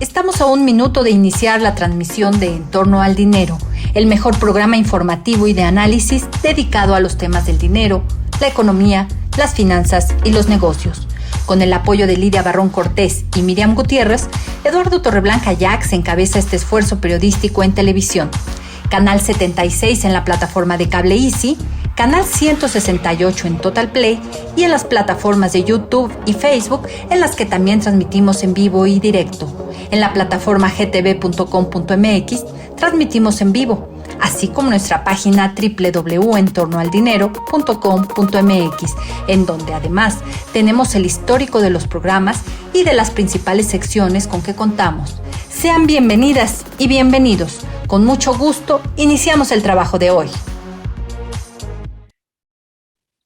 Estamos a un minuto de iniciar la transmisión de En torno al dinero, el mejor programa informativo y de análisis dedicado a los temas del dinero, la economía, las finanzas y los negocios. Con el apoyo de Lidia Barrón Cortés y Miriam Gutiérrez, Eduardo Torreblanca Jax encabeza este esfuerzo periodístico en televisión. Canal 76 en la plataforma de cable Easy, Canal 168 en Total Play y en las plataformas de YouTube y Facebook, en las que también transmitimos en vivo y directo. En la plataforma gtv.com.mx transmitimos en vivo, así como nuestra página www.entornoaldinero.com.mx, en donde además tenemos el histórico de los programas y de las principales secciones con que contamos. Sean bienvenidas y bienvenidos. Con mucho gusto, iniciamos el trabajo de hoy.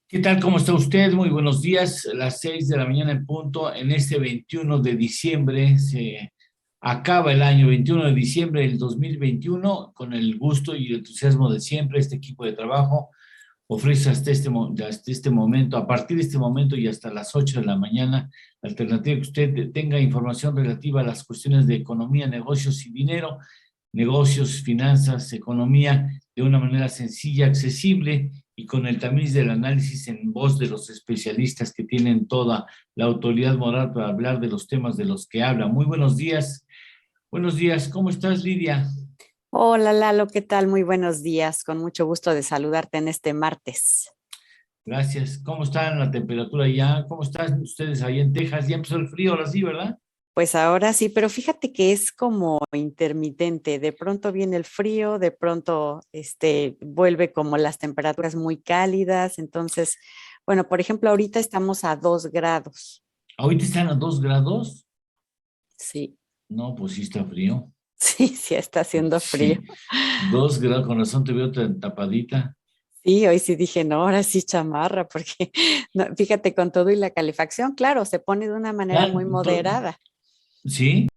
¿Qué tal? ¿Cómo está usted? Muy buenos días. Las 6 de la mañana en punto. En este 21 de diciembre se acaba el año 21 de diciembre del 2021. Con el gusto y el entusiasmo de siempre, este equipo de trabajo ofrece hasta este momento, a partir de este momento y hasta las 8 de la mañana, la alternativa que usted tenga información relativa a las cuestiones de economía, negocios y dinero, negocios, finanzas, economía, de una manera sencilla, accesible y con el tamiz del análisis en voz de los especialistas que tienen toda la autoridad moral para hablar de los temas de los que habla. Muy buenos días. Buenos días. ¿Cómo estás, Lidia? Hola Lalo, ¿qué tal? Muy buenos días. Con mucho gusto de saludarte en este martes. Gracias. ¿Cómo está la temperatura ya? ¿Cómo están ustedes ahí en Texas? Ya empezó el frío, ahora sí, ¿verdad? Pues ahora sí, pero fíjate que es como intermitente. De pronto viene el frío, de pronto vuelve como las temperaturas muy cálidas. Entonces, bueno, por ejemplo, ahorita estamos a 2 grados. ¿Ahorita están a 2 grados? Sí, No, pues sí está frío. sí está haciendo frío. Sí, 2 grados, con razón te veo tan tapadita. Sí, hoy sí dije, no, ahora sí chamarra, porque no, fíjate, con todo y la calefacción, claro, se pone de una manera muy moderada. ¿Sí?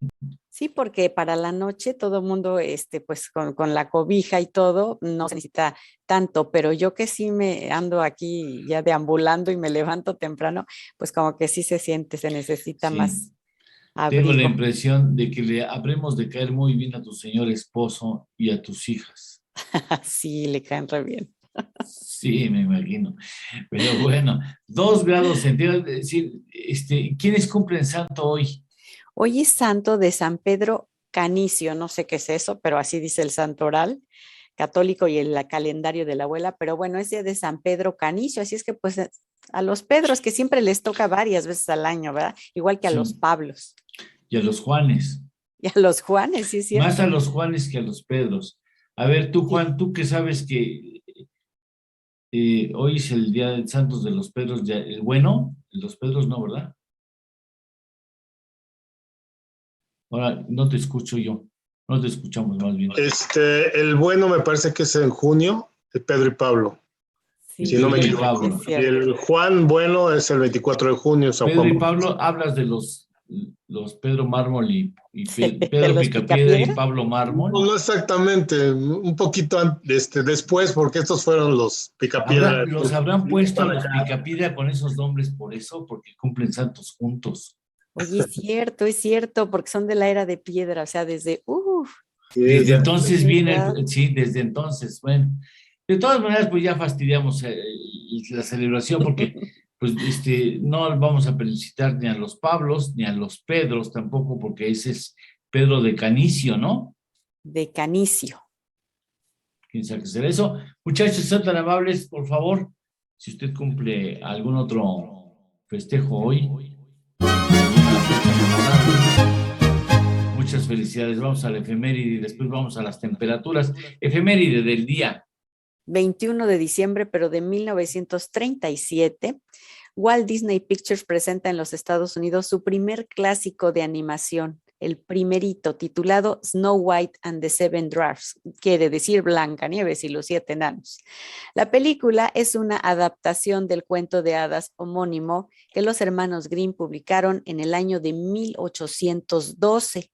Sí, porque para la noche todo el mundo, pues con la cobija y todo, no se necesita tanto, pero yo que sí me ando aquí ya deambulando y me levanto temprano, pues como que sí se siente, se necesita Sí. más Tengo la abrigo. impresión de que le habremos de caer muy bien a tu señor esposo y a tus hijas. Sí, le caen re bien. Sí, me imagino. Pero bueno, 2 grados centígrados, es decir, ¿quiénes cumplen santo hoy? Hoy es santo de San Pedro Canicio, no sé qué es eso, pero así dice el santo oral católico y el calendario de la abuela, pero bueno, es día de San Pedro Canicio, así es que pues a los Pedros que siempre les toca varias veces al año, ¿verdad? Igual que a los Sí, Pablos y a los Juanes. y a los Juanes, sí es Más a cierto. los Juanes que a los Pedros. A ver, tú, Sí. Juan, tú que sabes que hoy es el día de Santos de los Pedros, el bueno, los Pedros no, ¿verdad? Ahora, no te escucho yo, no te escuchamos más bien. El bueno me parece que es en junio, de Pedro y Pablo, si no Sí, me Pedro y equivoco. Pablo. es Y cierto. el Juan bueno es el 24 de junio, San Pedro Juan y Bautista. Pablo, hablas de los Pedro Mármol De Pedro los Picapiedra y Picapiedra. Pablo Mármol. No exactamente, un poquito después, porque estos fueron los Picapiedra. Los habrán puesto a los Picapiedra con esos nombres por eso, porque cumplen santos juntos. Oye, es cierto, porque son de la era de piedra, o sea, desde, Sí, Desde desde entonces viene, ¿verdad? sí, desde entonces, bueno. De todas maneras, pues ya fastidiamos la celebración porque pues no vamos a felicitar ni a los Pablos ni a los Pedros tampoco, porque ese es Pedro de Canicio, ¿no? De Canicio. ¿Quién sabe qué será eso? Muchachos, sean tan amables, por favor, si usted cumple algún otro festejo hoy, alguna fecha memorable. Muchas felicidades. Vamos a la efeméride y después vamos a las temperaturas. Efeméride del día. 21 de diciembre, pero de 1937, Walt Disney Pictures presenta en los Estados Unidos su primer clásico de animación, el primerito, titulado Snow White and the Seven Dwarfs, quiere decir Blancanieves y los 7 enanos. La película es una adaptación del cuento de hadas homónimo que los hermanos Grimm publicaron en el año de 1812.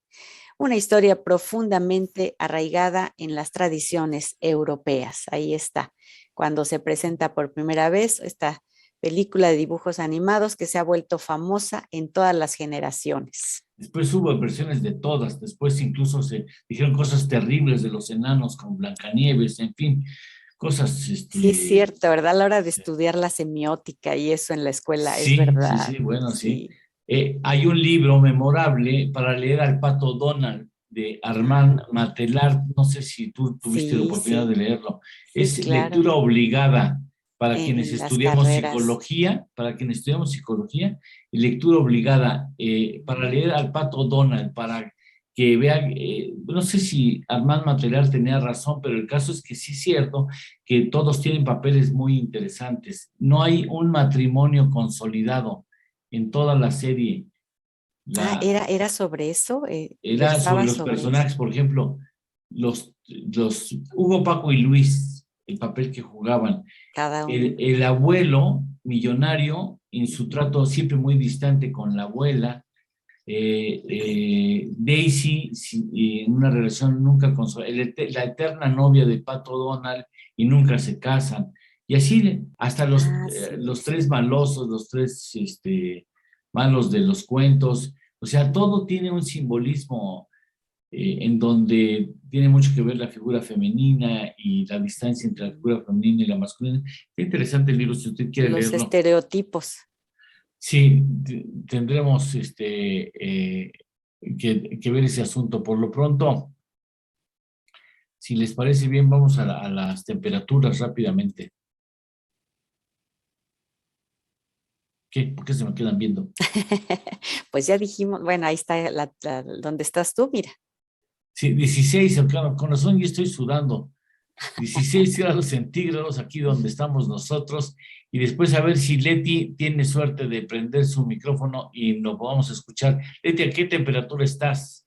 Una historia profundamente arraigada en las tradiciones europeas. Ahí está, cuando se presenta por primera vez esta película de dibujos animados que se ha vuelto famosa en todas las generaciones. Después hubo versiones de todas, después incluso se dijeron cosas terribles de los enanos con Blancanieves, en fin, cosas... Sí, es cierto, ¿verdad? A la hora de estudiar la semiótica y eso en la escuela, sí, es verdad. Sí, bueno, sí. Hay un libro memorable para leer al Pato Donald de Armand Matelart, no sé si tú tuviste la oportunidad de leerlo. Sí, es claro. Lectura obligada para quienes estudiamos carreras. psicología, y lectura obligada para leer al Pato Donald, para que vean, no sé si Armand Matelart tenía razón, pero el caso es que sí es cierto que todos tienen papeles muy interesantes. No hay un matrimonio consolidado en toda la serie. ¿Era sobre eso? Era sobre los personajes, por ejemplo, los Hugo, Paco y Luis, el papel que jugaban. Cada uno. El abuelo millonario, en su trato siempre muy distante con la abuela. Daisy, en una relación nunca con la eterna novia de Pato Donald, y nunca se casan. Y así hasta los tres malosos, los tres malos de los cuentos. O sea, todo tiene un simbolismo en donde tiene mucho que ver la figura femenina y la distancia entre la figura femenina y la masculina. Qué interesante el libro, si usted quiere leerlo. Los estereotipos. Sí, tendremos que ver ese asunto. Por lo pronto, si les parece bien, vamos a las temperaturas rápidamente. ¿Qué? ¿Por qué se me quedan viendo? Pues ya dijimos, bueno, ahí está donde estás tú, mira. Sí, 16, con razón yo estoy sudando. 16 grados centígrados aquí donde estamos nosotros, y después a ver si Leti tiene suerte de prender su micrófono y nos podamos escuchar. Leti, ¿a qué temperatura estás?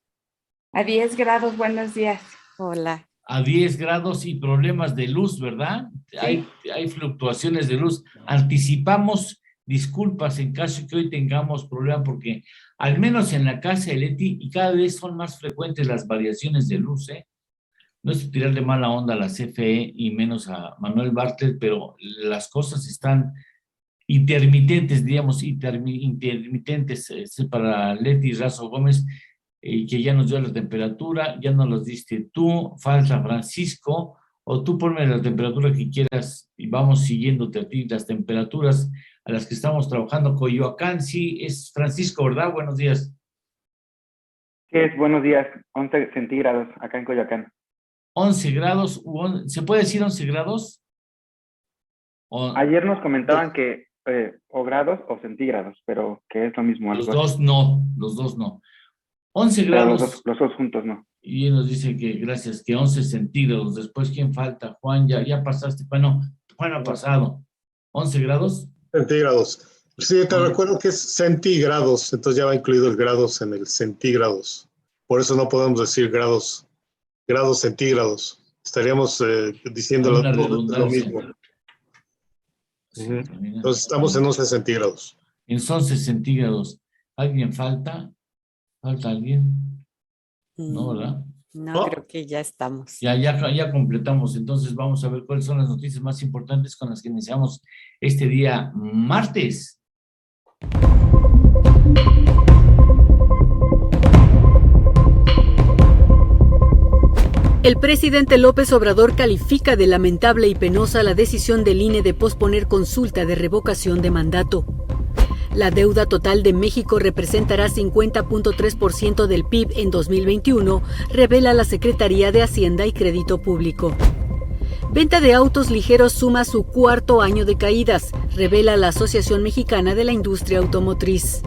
A 10 grados, buenos días. Hola. A 10 grados y problemas de luz, ¿verdad? Sí. Hay fluctuaciones de luz. Anticipamos disculpas en caso que hoy tengamos problema, porque al menos en la casa de Leti, y cada vez son más frecuentes las variaciones de luz, No es tirarle mala onda a la CFE y menos a Manuel Bartlett, pero las cosas están intermitentes, digamos, intermitentes para Leti Razo Gómez, que ya nos dio la temperatura, ya nos los diste tú, falta Francisco, o tú ponme la temperatura que quieras y vamos siguiéndote a ti las temperaturas a las que estamos trabajando. Coyoacán, sí, es Francisco, ¿verdad? Buenos días. Sí, buenos días, 11 centígrados acá en Coyoacán. 11 grados, ¿se puede decir 11 grados? Ayer nos comentaban que o grados o centígrados, pero que es lo mismo. Los dos no. 11 grados. Los dos juntos no. Y nos dice que, gracias, que 11 centígrados. Después, ¿quién falta? Juan, ya pasaste. Bueno, Juan ha pasado. ¿11 grados? Centígrados. Sí, te recuerdo que es centígrados, entonces ya va incluido el grados en el centígrados. Por eso no podemos decir grados centígrados. Estaríamos diciendo lo mismo. Sí, entonces estamos en 11 centígrados. En 11 centígrados. ¿Alguien falta? ¿Falta alguien? No, ¿verdad? No, creo que ya estamos. Ya completamos. Entonces vamos a ver cuáles son las noticias más importantes con las que iniciamos este día martes. El presidente López Obrador califica de lamentable y penosa la decisión del INE de posponer consulta de revocación de mandato. La deuda total de México representará 50.3% del PIB en 2021, revela la Secretaría de Hacienda y Crédito Público. Venta de autos ligeros suma su cuarto año de caídas, revela la Asociación Mexicana de la Industria Automotriz.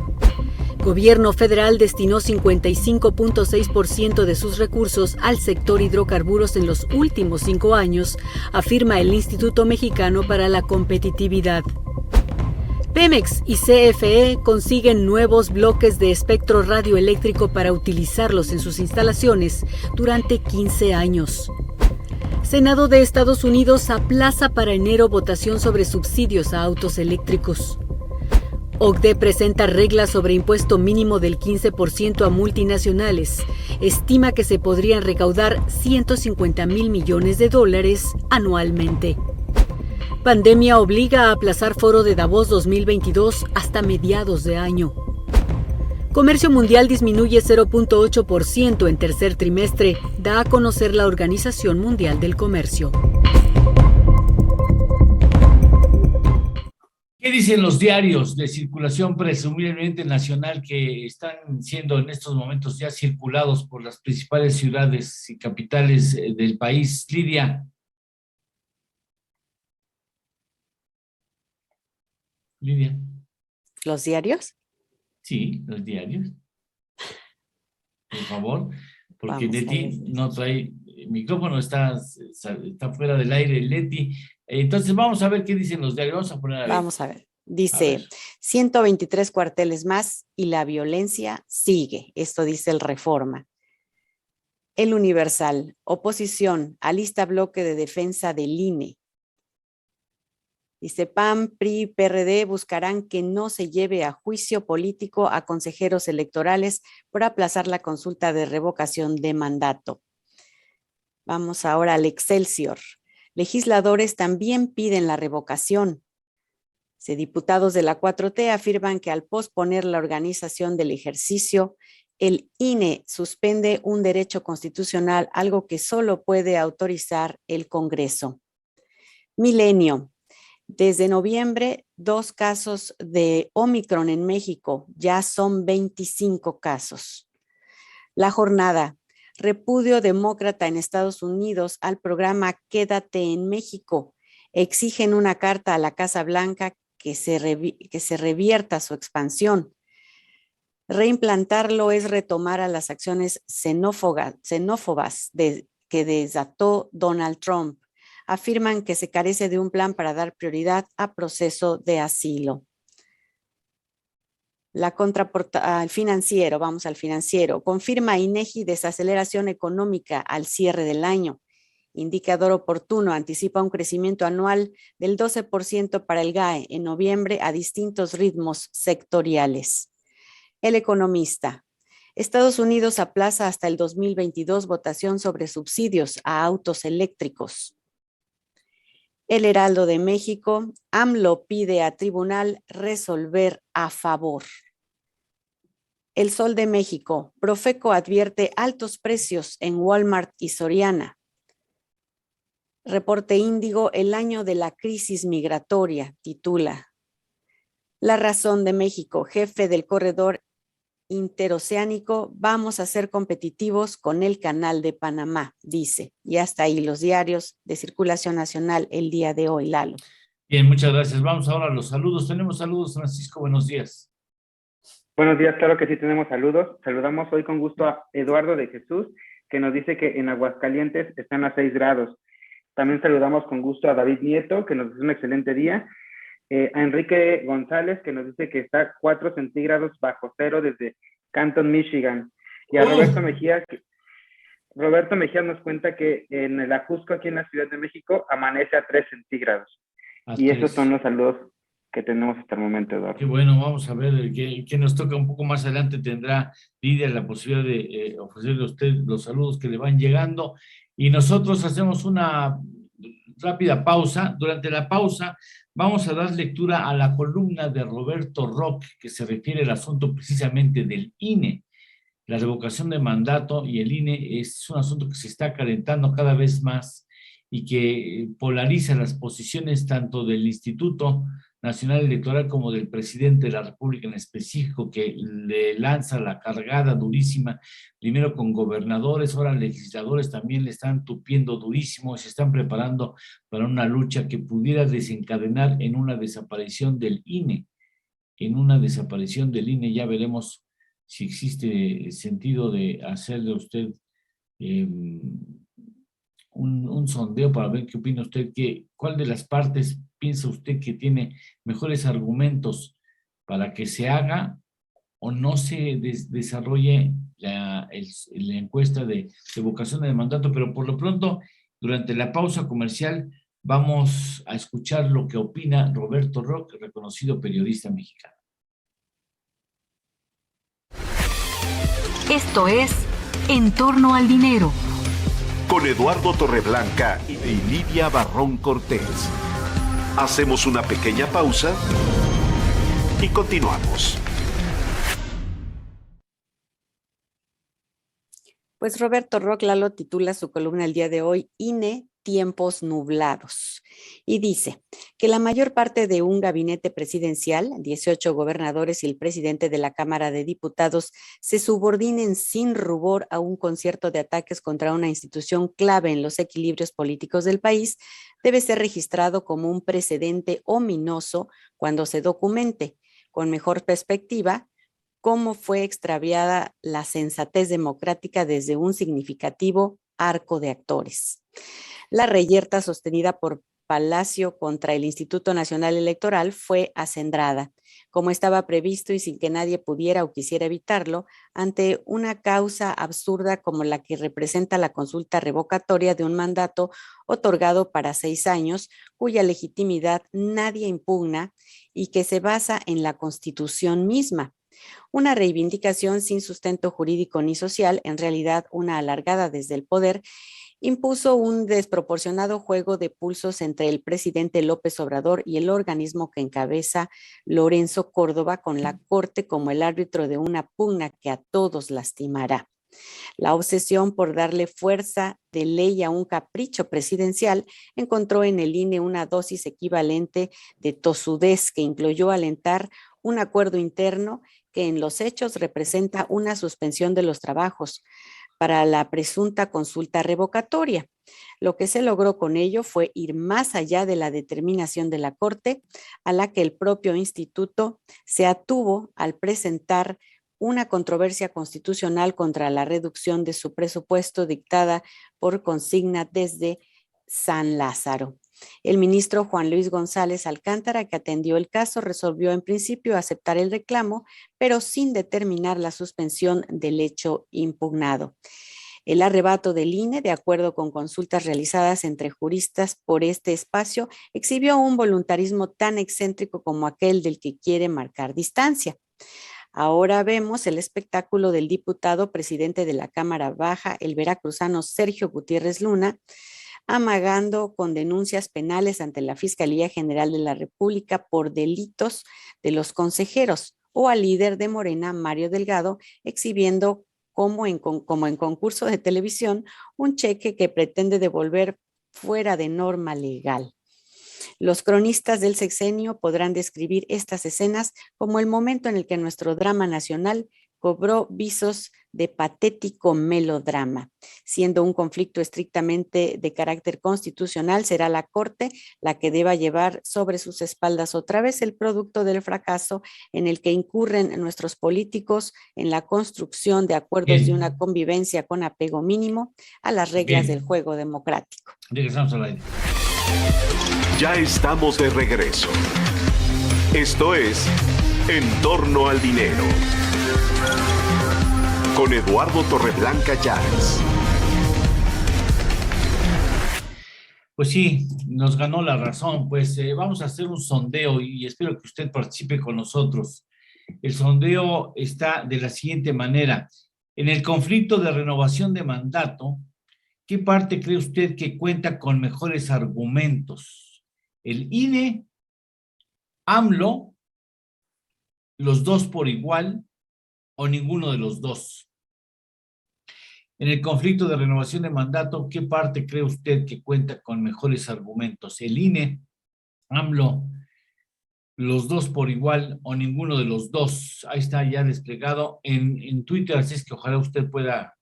Gobierno federal destinó 55.6% de sus recursos al sector hidrocarburos en los últimos 5 años, afirma el Instituto Mexicano para la Competitividad. Pemex y CFE consiguen nuevos bloques de espectro radioeléctrico para utilizarlos en sus instalaciones durante 15 años. Senado de Estados Unidos aplaza para enero votación sobre subsidios a autos eléctricos. OCDE presenta reglas sobre impuesto mínimo del 15% a multinacionales. Estima que se podrían recaudar $150,000 millones anualmente. Pandemia obliga a aplazar foro de Davos 2022 hasta mediados de año. Comercio mundial disminuye 0.8% en tercer trimestre, da a conocer la Organización Mundial del Comercio. ¿Qué dicen los diarios de circulación presumiblemente nacional que están siendo en estos momentos ya circulados por las principales ciudades y capitales del país? Lidia. Lidia. ¿Los diarios? Sí, los diarios. Por favor, porque Leti no trae micrófono, está fuera del aire, Leti. Entonces vamos a ver qué dicen los diarios. Vamos a poner a ver. Vamos a ver. Dice, 123 cuarteles más y la violencia sigue. Esto dice el Reforma. El Universal, oposición, alista bloque de defensa del INE. Dice, PAN, PRI, PRD buscarán que no se lleve a juicio político a consejeros electorales por aplazar la consulta de revocación de mandato. Vamos ahora al Excelsior. Legisladores también piden la revocación. Diputados de la 4T afirman que al posponer la organización del ejercicio, el INE suspende un derecho constitucional, algo que solo puede autorizar el Congreso. Milenio. Desde noviembre, 2 casos de Omicron en México, ya son 25 casos. La Jornada. Repudio demócrata en Estados Unidos al programa Quédate en México. Exigen una carta a la Casa Blanca que se revierta su expansión. Reimplantarlo es retomar a las acciones xenófobas que desató Donald Trump. Afirman que se carece de un plan para dar prioridad a proceso de asilo. Al Financiero, vamos al Financiero. Confirma INEGI desaceleración económica al cierre del año. Indicador oportuno, anticipa un crecimiento anual del 12% para el GAE en noviembre a distintos ritmos sectoriales. El Economista. Estados Unidos aplaza hasta el 2022 votación sobre subsidios a autos eléctricos. El Heraldo de México. AMLO pide a tribunal resolver a favor. El Sol de México. Profeco advierte altos precios en Walmart y Soriana. Reporte Índigo, el año de la crisis migratoria, titula. La Razón de México, jefe del corredor interoceánico, vamos a ser competitivos con el Canal de Panamá, dice. Y hasta ahí los diarios de circulación nacional el día de hoy, Lalo. Bien, muchas gracias. Vamos ahora a los saludos. Tenemos saludos, Francisco, buenos días. Buenos días, claro que sí tenemos saludos. Saludamos hoy con gusto a Eduardo de Jesús, que nos dice que en Aguascalientes están a 6 grados. También saludamos con gusto a David Nieto, que nos dice un excelente día. A Enrique González, que nos dice que está 4 centígrados bajo cero desde Canton, Michigan. Y a Roberto Mejía nos cuenta que en el Ajusco, aquí en la Ciudad de México, amanece a 3 centígrados. Y esos son los saludos que tenemos hasta el momento, Eduardo. Qué bueno, vamos a ver qué nos toca un poco más adelante. Tendrá Lidia la posibilidad de ofrecerle a usted los saludos que le van llegando. Y nosotros hacemos una rápida pausa. Durante la pausa vamos a dar lectura a la columna de Roberto Roque, que se refiere al asunto precisamente del INE. La revocación de mandato y el INE es un asunto que se está calentando cada vez más y que polariza las posiciones tanto del Instituto Nacional Electoral como del presidente de la República en específico, que le lanza la cargada durísima, primero con gobernadores, ahora legisladores también le están tupiendo durísimo y se están preparando para una lucha que pudiera desencadenar en una desaparición del INE. En una desaparición del INE ya veremos si existe sentido de hacerle a usted un sondeo para ver qué opina usted, cuál de las partes piensa usted que tiene mejores argumentos para que se haga o no se desarrolle la encuesta de revocación de mandato. Pero por lo pronto, durante la pausa comercial, vamos a escuchar lo que opina Roberto Roque, reconocido periodista mexicano. Esto es En torno al dinero. Con Eduardo Torreblanca y Lidia Barrón Cortés. Hacemos una pequeña pausa y continuamos. Pues Roberto Roch Lalo titula su columna el día de hoy, INE, tiempos nublados. Y dice que la mayor parte de un gabinete presidencial, 18 gobernadores y el presidente de la Cámara de Diputados, se subordinen sin rubor a un concierto de ataques contra una institución clave en los equilibrios políticos del país, debe ser registrado como un precedente ominoso cuando se documente, con mejor perspectiva, cómo fue extraviada la sensatez democrática desde un significativo arco de actores. La reyerta sostenida por Palacio contra el Instituto Nacional Electoral fue acendrada, como estaba previsto y sin que nadie pudiera o quisiera evitarlo, ante una causa absurda como la que representa la consulta revocatoria de un mandato otorgado para 6 años, cuya legitimidad nadie impugna y que se basa en la Constitución misma. Una reivindicación sin sustento jurídico ni social, en realidad una alargada desde el poder, impuso un desproporcionado juego de pulsos entre el presidente López Obrador y el organismo que encabeza Lorenzo Córdoba, con la Corte como el árbitro de una pugna que a todos lastimará. La obsesión por darle fuerza de ley a un capricho presidencial encontró en el INE una dosis equivalente de tosudez que incluyó alentar un acuerdo interno que en los hechos representa una suspensión de los trabajos para la presunta consulta revocatoria. Lo que se logró con ello fue ir más allá de la determinación de la Corte, a la que el propio instituto se atuvo al presentar una controversia constitucional contra la reducción de su presupuesto dictada por consigna desde San Lázaro. El ministro Juan Luis González Alcántara, que atendió el caso, resolvió en principio aceptar el reclamo, pero sin determinar la suspensión del hecho impugnado. El arrebato del INE, de acuerdo con consultas realizadas entre juristas por este espacio, exhibió un voluntarismo tan excéntrico como aquel del que quiere marcar distancia. Ahora vemos el espectáculo del diputado presidente de la Cámara Baja, el veracruzano Sergio Gutiérrez Luna, amagando con denuncias penales ante la Fiscalía General de la República por delitos de los consejeros, o al líder de Morena, Mario Delgado, exhibiendo como en concurso de televisión un cheque que pretende devolver fuera de norma legal. Los cronistas del sexenio podrán describir estas escenas como el momento en el que nuestro drama nacional cobró visos de patético melodrama. Siendo un conflicto estrictamente de carácter constitucional, será la Corte la que deba llevar sobre sus espaldas otra vez el producto del fracaso en el que incurren nuestros políticos en la construcción de acuerdos de una convivencia con apego mínimo a las reglas del juego democrático. Regresamos al aire. Ya estamos de regreso. Esto es En torno al dinero, con Eduardo Torreblanca Llanes. Pues sí, nos ganó la razón. Pues vamos a hacer un sondeo y espero que usted participe con nosotros. El sondeo está de la siguiente manera. En el conflicto de renovación de mandato, ¿qué parte cree usted que cuenta con mejores argumentos? ¿El INE, AMLO, los dos por igual o ninguno de los dos? En el conflicto de renovación de mandato, ¿qué parte cree usted que cuenta con mejores argumentos? ¿El INE, AMLO, los dos por igual o ninguno de los dos? Ahí está ya desplegado en Twitter, así es que ojalá usted pueda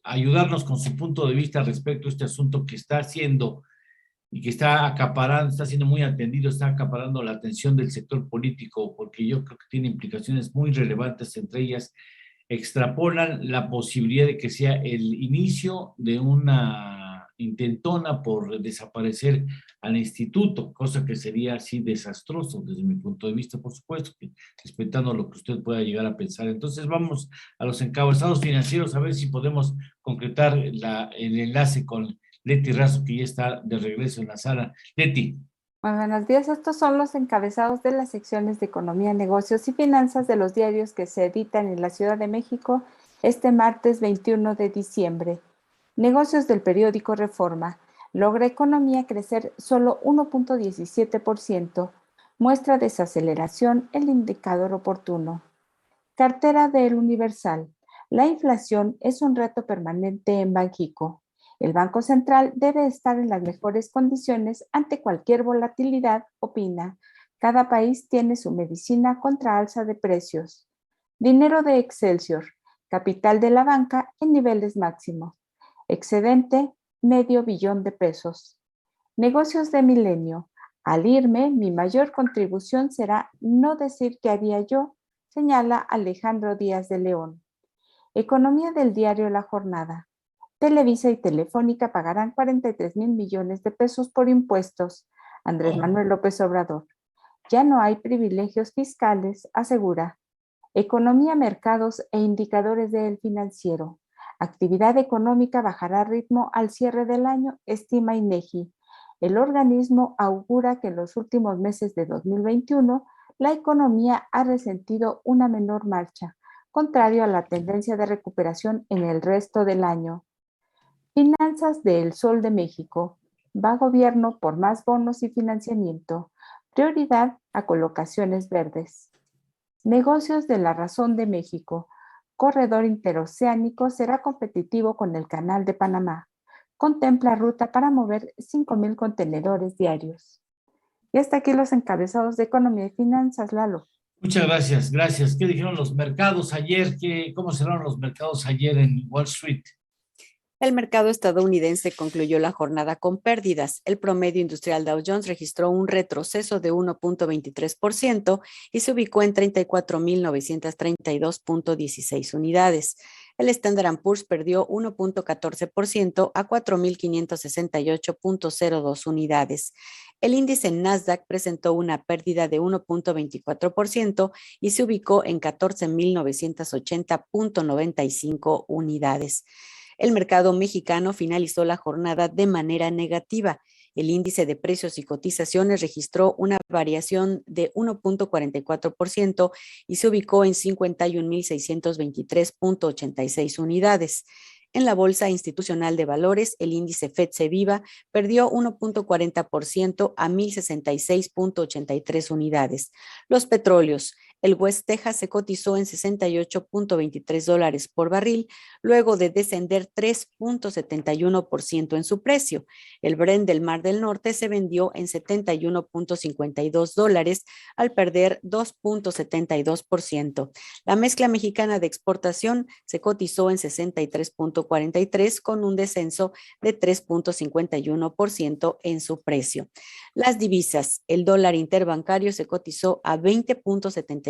ayudarnos con su punto de vista respecto a este asunto que está haciendo y que está acaparando, está siendo muy atendido, está acaparando la atención del sector político, porque yo creo que tiene implicaciones muy relevantes, entre ellas extrapolan la posibilidad de que sea el inicio de una intentona por desaparecer al instituto, cosa que sería así desastroso desde mi punto de vista, por supuesto, que respetando lo que usted pueda llegar a pensar. Entonces vamos a los encabezados financieros a ver si podemos concretar el enlace con Leti Razo, que ya está de regreso en la sala. Leti. Muy buenos días. Estos son los encabezados de las secciones de Economía, Negocios y Finanzas de los diarios que se editan en la Ciudad de México este martes 21 de diciembre. Negocios del periódico Reforma. Logra economía crecer solo 1.17%. Muestra desaceleración el indicador oportuno. Cartera del Universal. La inflación es un reto permanente en Banxico. El Banco Central debe estar en las mejores condiciones ante cualquier volatilidad, opina. Cada país tiene su medicina contra alza de precios. Dinero de Excelsior, capital de la banca en niveles máximos. Excedente, $500 millones. Negocios de Milenio. Al irme, mi mayor contribución será no decir qué haría yo, señala Alejandro Díaz de León. Economía del diario La Jornada. Televisa y Telefónica pagarán 43,000 millones de pesos por impuestos. Andrés Manuel López Obrador. Ya no hay privilegios fiscales, asegura. Economía, mercados e indicadores del financiero. Actividad económica bajará ritmo al cierre del año, estima INEGI. El organismo augura que en los últimos meses de 2021 la economía ha resentido una menor marcha, contrario a la tendencia de recuperación en el resto del año. Finanzas de El Sol de México. Va gobierno por más bonos y financiamiento. Prioridad a colocaciones verdes. Negocios de La Razón de México. Corredor interoceánico será competitivo con el Canal de Panamá. Contempla ruta para mover 5,000 contenedores diarios. Y hasta aquí los encabezados de Economía y Finanzas, Lalo. Muchas gracias, gracias. ¿Qué dijeron los mercados ayer? ¿Cómo cerraron los mercados ayer en Wall Street? El mercado estadounidense concluyó la jornada con pérdidas. El promedio industrial Dow Jones registró un retroceso de 1.23% y se ubicó en 34,932.16 unidades. El Standard & Poor's perdió 1.14% a 4,568.02 unidades. El índice Nasdaq presentó una pérdida de 1.24% y se ubicó en 14,980.95 unidades. El mercado mexicano finalizó la jornada de manera negativa. El índice de precios y cotizaciones registró una variación de 1.44% y se ubicó en 51,623.86 unidades. En la Bolsa Institucional de Valores, el índice FTSE Viva perdió 1.40% a 1,066.83 unidades. Los petróleos. El West Texas se cotizó en $68.23 por barril, luego de descender 3.71% en su precio. El Brent del Mar del Norte se vendió en $71.52 al perder 2.72%. La mezcla mexicana de exportación se cotizó en 63.43 con un descenso de 3.51% en su precio. Las divisas. El dólar interbancario se cotizó a 20.74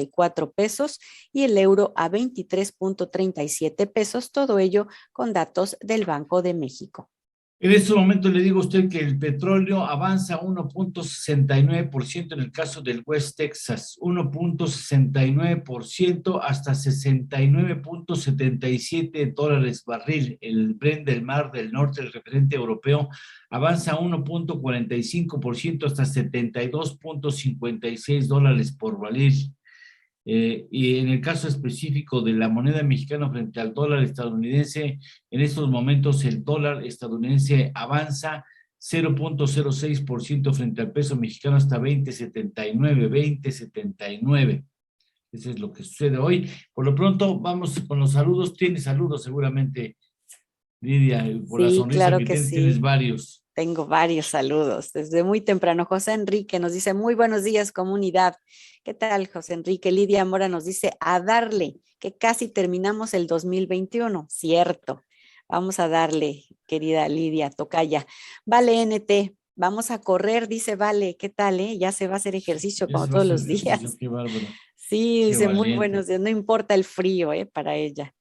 pesos y el euro a 23.37 pesos, todo ello con datos del Banco de México. En este momento le digo a usted que el petróleo avanza 1.69% en el caso del West Texas, 1.69% hasta $69.77 barril. El Brent del Mar del Norte, el referente europeo, avanza 1.45% hasta $72.56 por barril. Y en el caso específico de la moneda mexicana frente al dólar estadounidense, en estos momentos el dólar estadounidense avanza 0.06% frente al peso mexicano hasta 20.79. Eso es lo que sucede hoy. Por lo pronto, vamos con los saludos. Tienes saludos seguramente, Lidia, por la sonrisa claro que tienes, sí. tienes varios. Tengo varios saludos desde muy temprano. José Enrique nos dice, muy buenos días, comunidad. ¿Qué tal, José Enrique? Lidia Mora nos dice, a darle, que casi terminamos el 2021. Cierto. Vamos a darle, querida Lidia, tocaya. Vale, NT, vamos a correr, dice Vale. ¿Qué tal, Ya se va a hacer ejercicio como todos los días. Qué bárbaro. Sí, dice, muy buenos días. No importa el frío, para ella.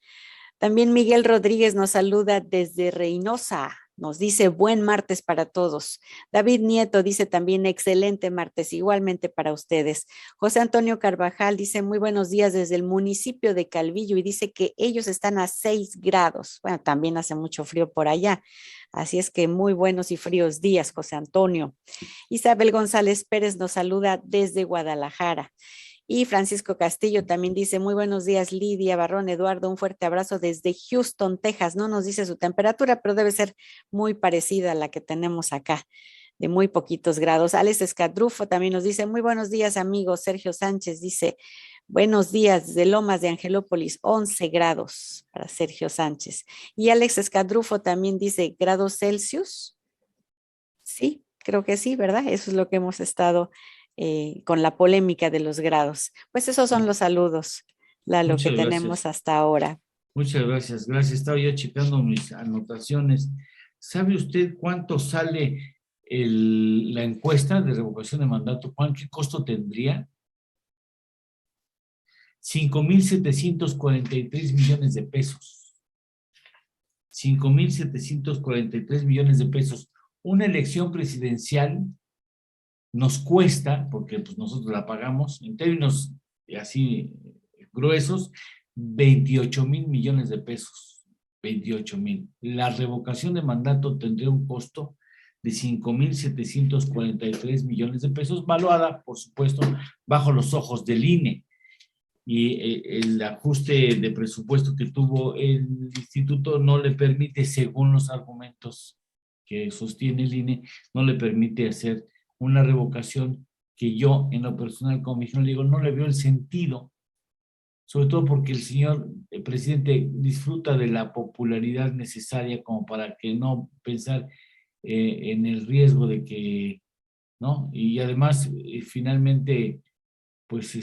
También Miguel Rodríguez nos saluda desde Reynosa. Nos dice buen martes para todos. David Nieto dice también excelente martes, igualmente para ustedes. José Antonio Carvajal dice muy buenos días desde el municipio de Calvillo y dice que ellos están a 6 grados. Bueno, también hace mucho frío por allá. Así es que muy buenos y fríos días, José Antonio. Isabel González Pérez nos saluda desde Guadalajara. Y Francisco Castillo también dice, muy buenos días, Lidia, Barrón, Eduardo, un fuerte abrazo desde Houston, Texas. No nos dice su temperatura, pero debe ser muy parecida a la que tenemos acá, de muy poquitos grados. Alex Escadrufo también nos dice, muy buenos días, amigos. Sergio Sánchez dice, Buenos días, desde Lomas de Angelópolis, 11 grados para Sergio Sánchez. Y Alex Escadrufo también dice grados Celsius. Sí, creo que sí, ¿verdad? Eso es lo que hemos estado con la polémica de los grados. Pues esos son los saludos, Lalo, que tenemos hasta ahora. Muchas gracias, gracias. Estaba yo checando mis anotaciones. ¿Sabe usted cuánto sale la encuesta de revocación de mandato? ¿Qué costo tendría? 5,743 millones de pesos. 5,743 millones de pesos. Una elección presidencial nos cuesta, porque pues nosotros la pagamos, en términos así gruesos, 28,000 millones de pesos. 28,000. La revocación de mandato tendría un costo de 5,743 millones de pesos, valuada, por supuesto, bajo los ojos del INE. Y el ajuste de presupuesto que tuvo el instituto no le permite, según los argumentos que sostiene el INE, no le permite hacer una revocación que yo, en lo personal, como me dijeron, le digo, no le veo el sentido, sobre todo porque el señor presidente disfruta de la popularidad necesaria como para que no pensar en el riesgo de que, ¿no? Y además, finalmente, pues,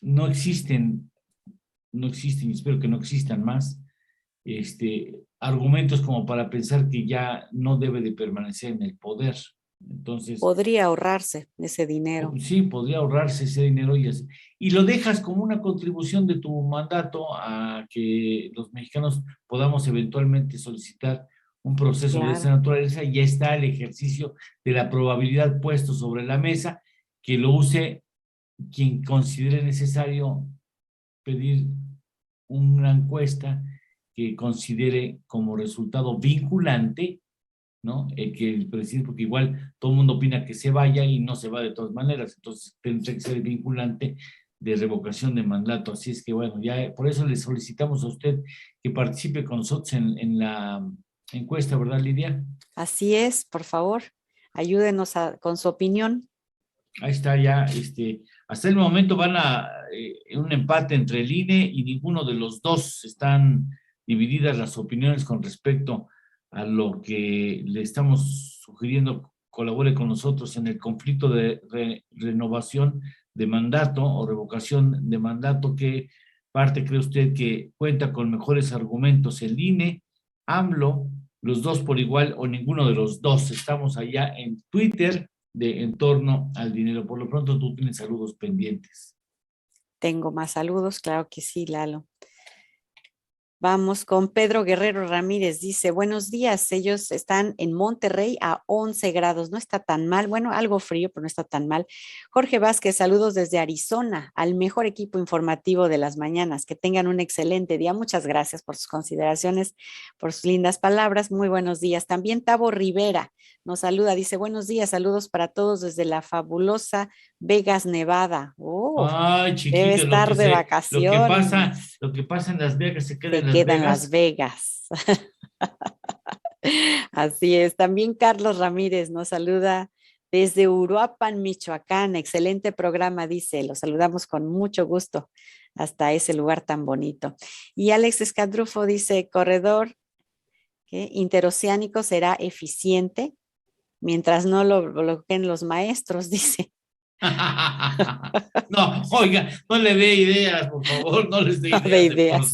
no existen, y espero que no existan más, argumentos como para pensar que ya no debe de permanecer en el poder. Entonces, podría ahorrarse ese dinero. Sí, podría ahorrarse ese dinero y lo dejas como una contribución de tu mandato a que los mexicanos podamos eventualmente solicitar un proceso de esa naturaleza. Y ya está el ejercicio de la probabilidad puesto sobre la mesa, que lo use quien considere necesario pedir una encuesta que considere como resultado vinculante, ¿no? Que el presidente, porque igual todo el mundo opina que se vaya y no se va de todas maneras, entonces tendría que ser vinculante de revocación de mandato. Así es que bueno, ya por eso le solicitamos a usted que participe con nosotros en la encuesta, ¿verdad, Lidia? Así es, por favor, ayúdenos con su opinión. Ahí está ya, hasta el momento van a un empate entre el INE y ninguno de los dos. Están divididas las opiniones con respecto a lo que le estamos sugiriendo colabore con nosotros en el conflicto de renovación de mandato o revocación de mandato. ¿Qué parte cree usted que cuenta con mejores argumentos? ¿El INE, AMLO, los dos por igual o ninguno de los dos? Estamos allá en Twitter de En Torno al Dinero. Por lo pronto tú tienes saludos pendientes. Tengo más saludos, claro que sí, Lalo. Vamos con Pedro Guerrero Ramírez, dice, buenos días, ellos están en Monterrey a 11 grados, no está tan mal, bueno, algo frío, pero no está tan mal. Jorge Vázquez, saludos desde Arizona, al mejor equipo informativo de las mañanas, que tengan un excelente día, muchas gracias por sus consideraciones, por sus lindas palabras, muy buenos días. También Tavo Rivera nos saluda, dice, buenos días, saludos para todos desde la fabulosa Vegas, Nevada. Ay, chiquito, debe estar de vacaciones. Lo que pasa en Las Vegas se queda en Las Vegas. Así es. También Carlos Ramírez nos saluda desde Uruapan, Michoacán. Excelente programa, dice. Lo saludamos con mucho gusto hasta ese lugar tan bonito. Y Alex Escadrufo dice, corredor interoceánico será eficiente mientras no lo bloqueen los maestros, dice. No, oiga, no le dé ideas, por favor, no les dé ideas. De ideas.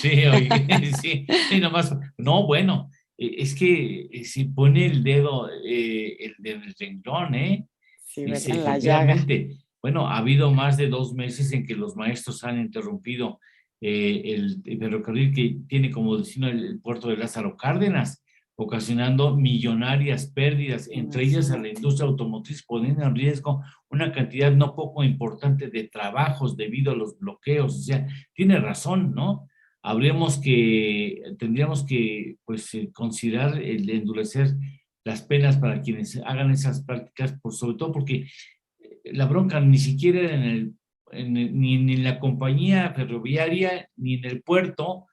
Sí, oiga, sí, nomás, no, bueno, es que si pone el dedo en el renglón, Sí, dice, en la llaga. Bueno, ha habido más de 2 meses en que los maestros han interrumpido el ferrocarril que tiene como destino el puerto de Lázaro Cárdenas, ocasionando millonarias pérdidas, entre ellas a la industria automotriz, poniendo en riesgo una cantidad no poco importante de trabajos debido a los bloqueos. O sea, tiene razón, ¿no? Tendríamos que pues, considerar el endurecer las penas para quienes hagan esas prácticas, sobre todo porque la bronca ni siquiera ni en la compañía ferroviaria, ni en el puerto,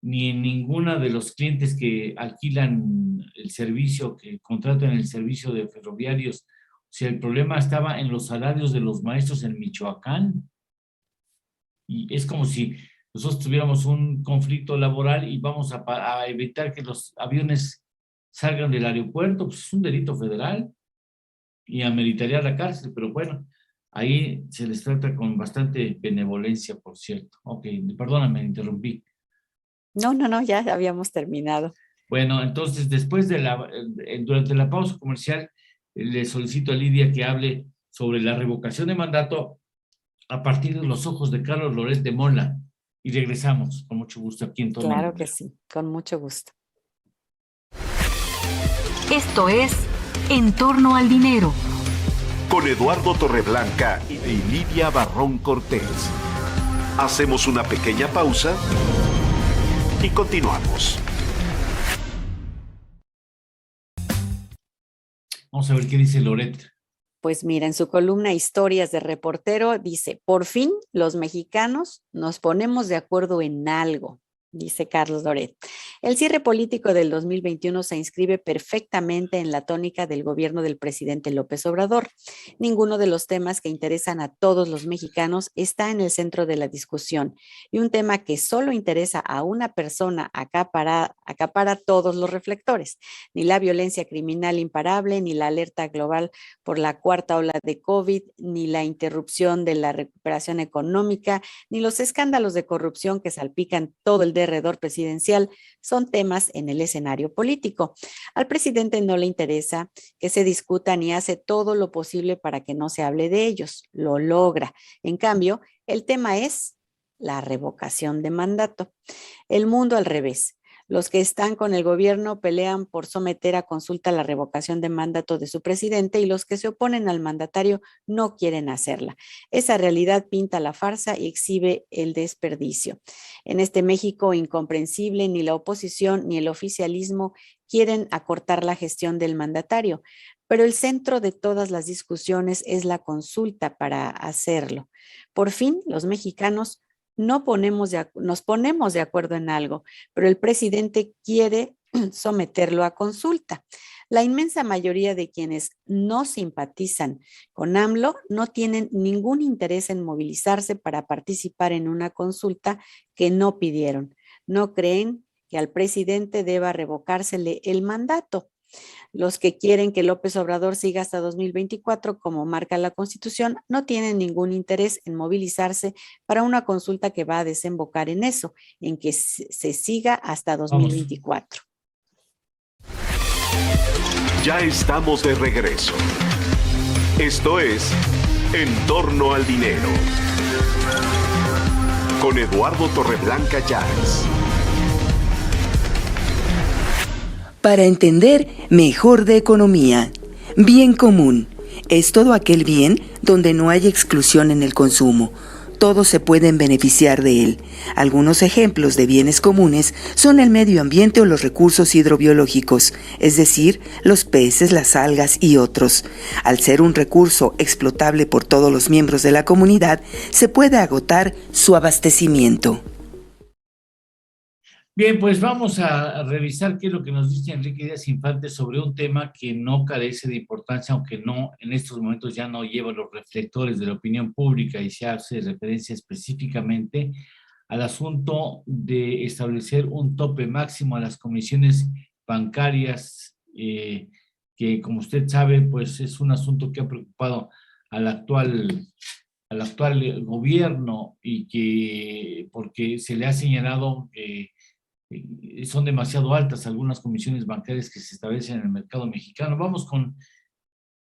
ni en ninguna de los clientes que alquilan el servicio, que contratan el servicio de ferroviarios. O sea, el problema estaba en los salarios de los maestros en Michoacán. Y es como si nosotros tuviéramos un conflicto laboral y vamos a evitar que los aviones salgan del aeropuerto, pues es un delito federal y ameritaría la cárcel, pero bueno, ahí se les trata con bastante benevolencia, por cierto. Ok, perdóname, interrumpí. No, ya habíamos terminado. Bueno, entonces después durante la pausa comercial, le solicito a Lidia que hable sobre la revocación de mandato a partir de los ojos de Carlos Loret de Mola. Y regresamos con mucho gusto aquí en Torno. Claro que sí, con mucho gusto. Esto es En torno al dinero. Con Eduardo Torreblanca y Lidia Barrón Cortés. Hacemos una pequeña pausa y continuamos. Vamos a ver qué dice Loret. Pues mira, en su columna Historias de Reportero dice, por fin los mexicanos nos ponemos de acuerdo en algo, dice Carlos Loret. El cierre político del 2021 se inscribe perfectamente en la tónica del gobierno del presidente López Obrador. Ninguno de los temas que interesan a todos los mexicanos está en el centro de la discusión, y un tema que solo interesa a una persona acapara todos los reflectores. Ni la violencia criminal imparable, ni la alerta global por la cuarta ola de COVID, ni la interrupción de la recuperación económica, ni los escándalos de corrupción que salpican todo el derredor presidencial son temas en el escenario político. Al presidente no le interesa que se discutan y hace todo lo posible para que no se hable de ellos. Lo logra. En cambio, el tema es la revocación de mandato. El mundo al revés. Los que están con el gobierno pelean por someter a consulta la revocación de mandato de su presidente y los que se oponen al mandatario no quieren hacerla. Esa realidad pinta la farsa y exhibe el desperdicio. En este México incomprensible, ni la oposición ni el oficialismo quieren acortar la gestión del mandatario, pero el centro de todas las discusiones es la consulta para hacerlo. Por fin, los mexicanos nos ponemos de acuerdo en algo, pero el presidente quiere someterlo a consulta. La inmensa mayoría de quienes no simpatizan con AMLO no tienen ningún interés en movilizarse para participar en una consulta que no pidieron. No creen que al presidente deba revocársele el mandato. Los que quieren que López Obrador siga hasta 2024, como marca la Constitución, no tienen ningún interés en movilizarse para una consulta que va a desembocar en eso, en que se siga hasta 2024. Ya estamos de regreso. Esto es En torno al dinero. Con Eduardo Torreblanca Llanes. Para entender mejor de economía, bien común es todo aquel bien donde no hay exclusión en el consumo. Todos se pueden beneficiar de él. Algunos ejemplos de bienes comunes son el medio ambiente o los recursos hidrobiológicos, es decir, los peces, las algas y otros. Al ser un recurso explotable por todos los miembros de la comunidad, se puede agotar su abastecimiento. Bien, pues vamos a revisar qué es lo que nos dice Enrique Díaz Infante sobre un tema que no carece de importancia, aunque no en estos momentos ya no lleva los reflectores de la opinión pública, y se hace referencia específicamente al asunto de establecer un tope máximo a las comisiones bancarias, que como usted sabe, pues es un asunto que ha preocupado al actual gobierno, y que porque se le ha señalado son demasiado altas algunas comisiones bancarias que se establecen en el mercado mexicano. Vamos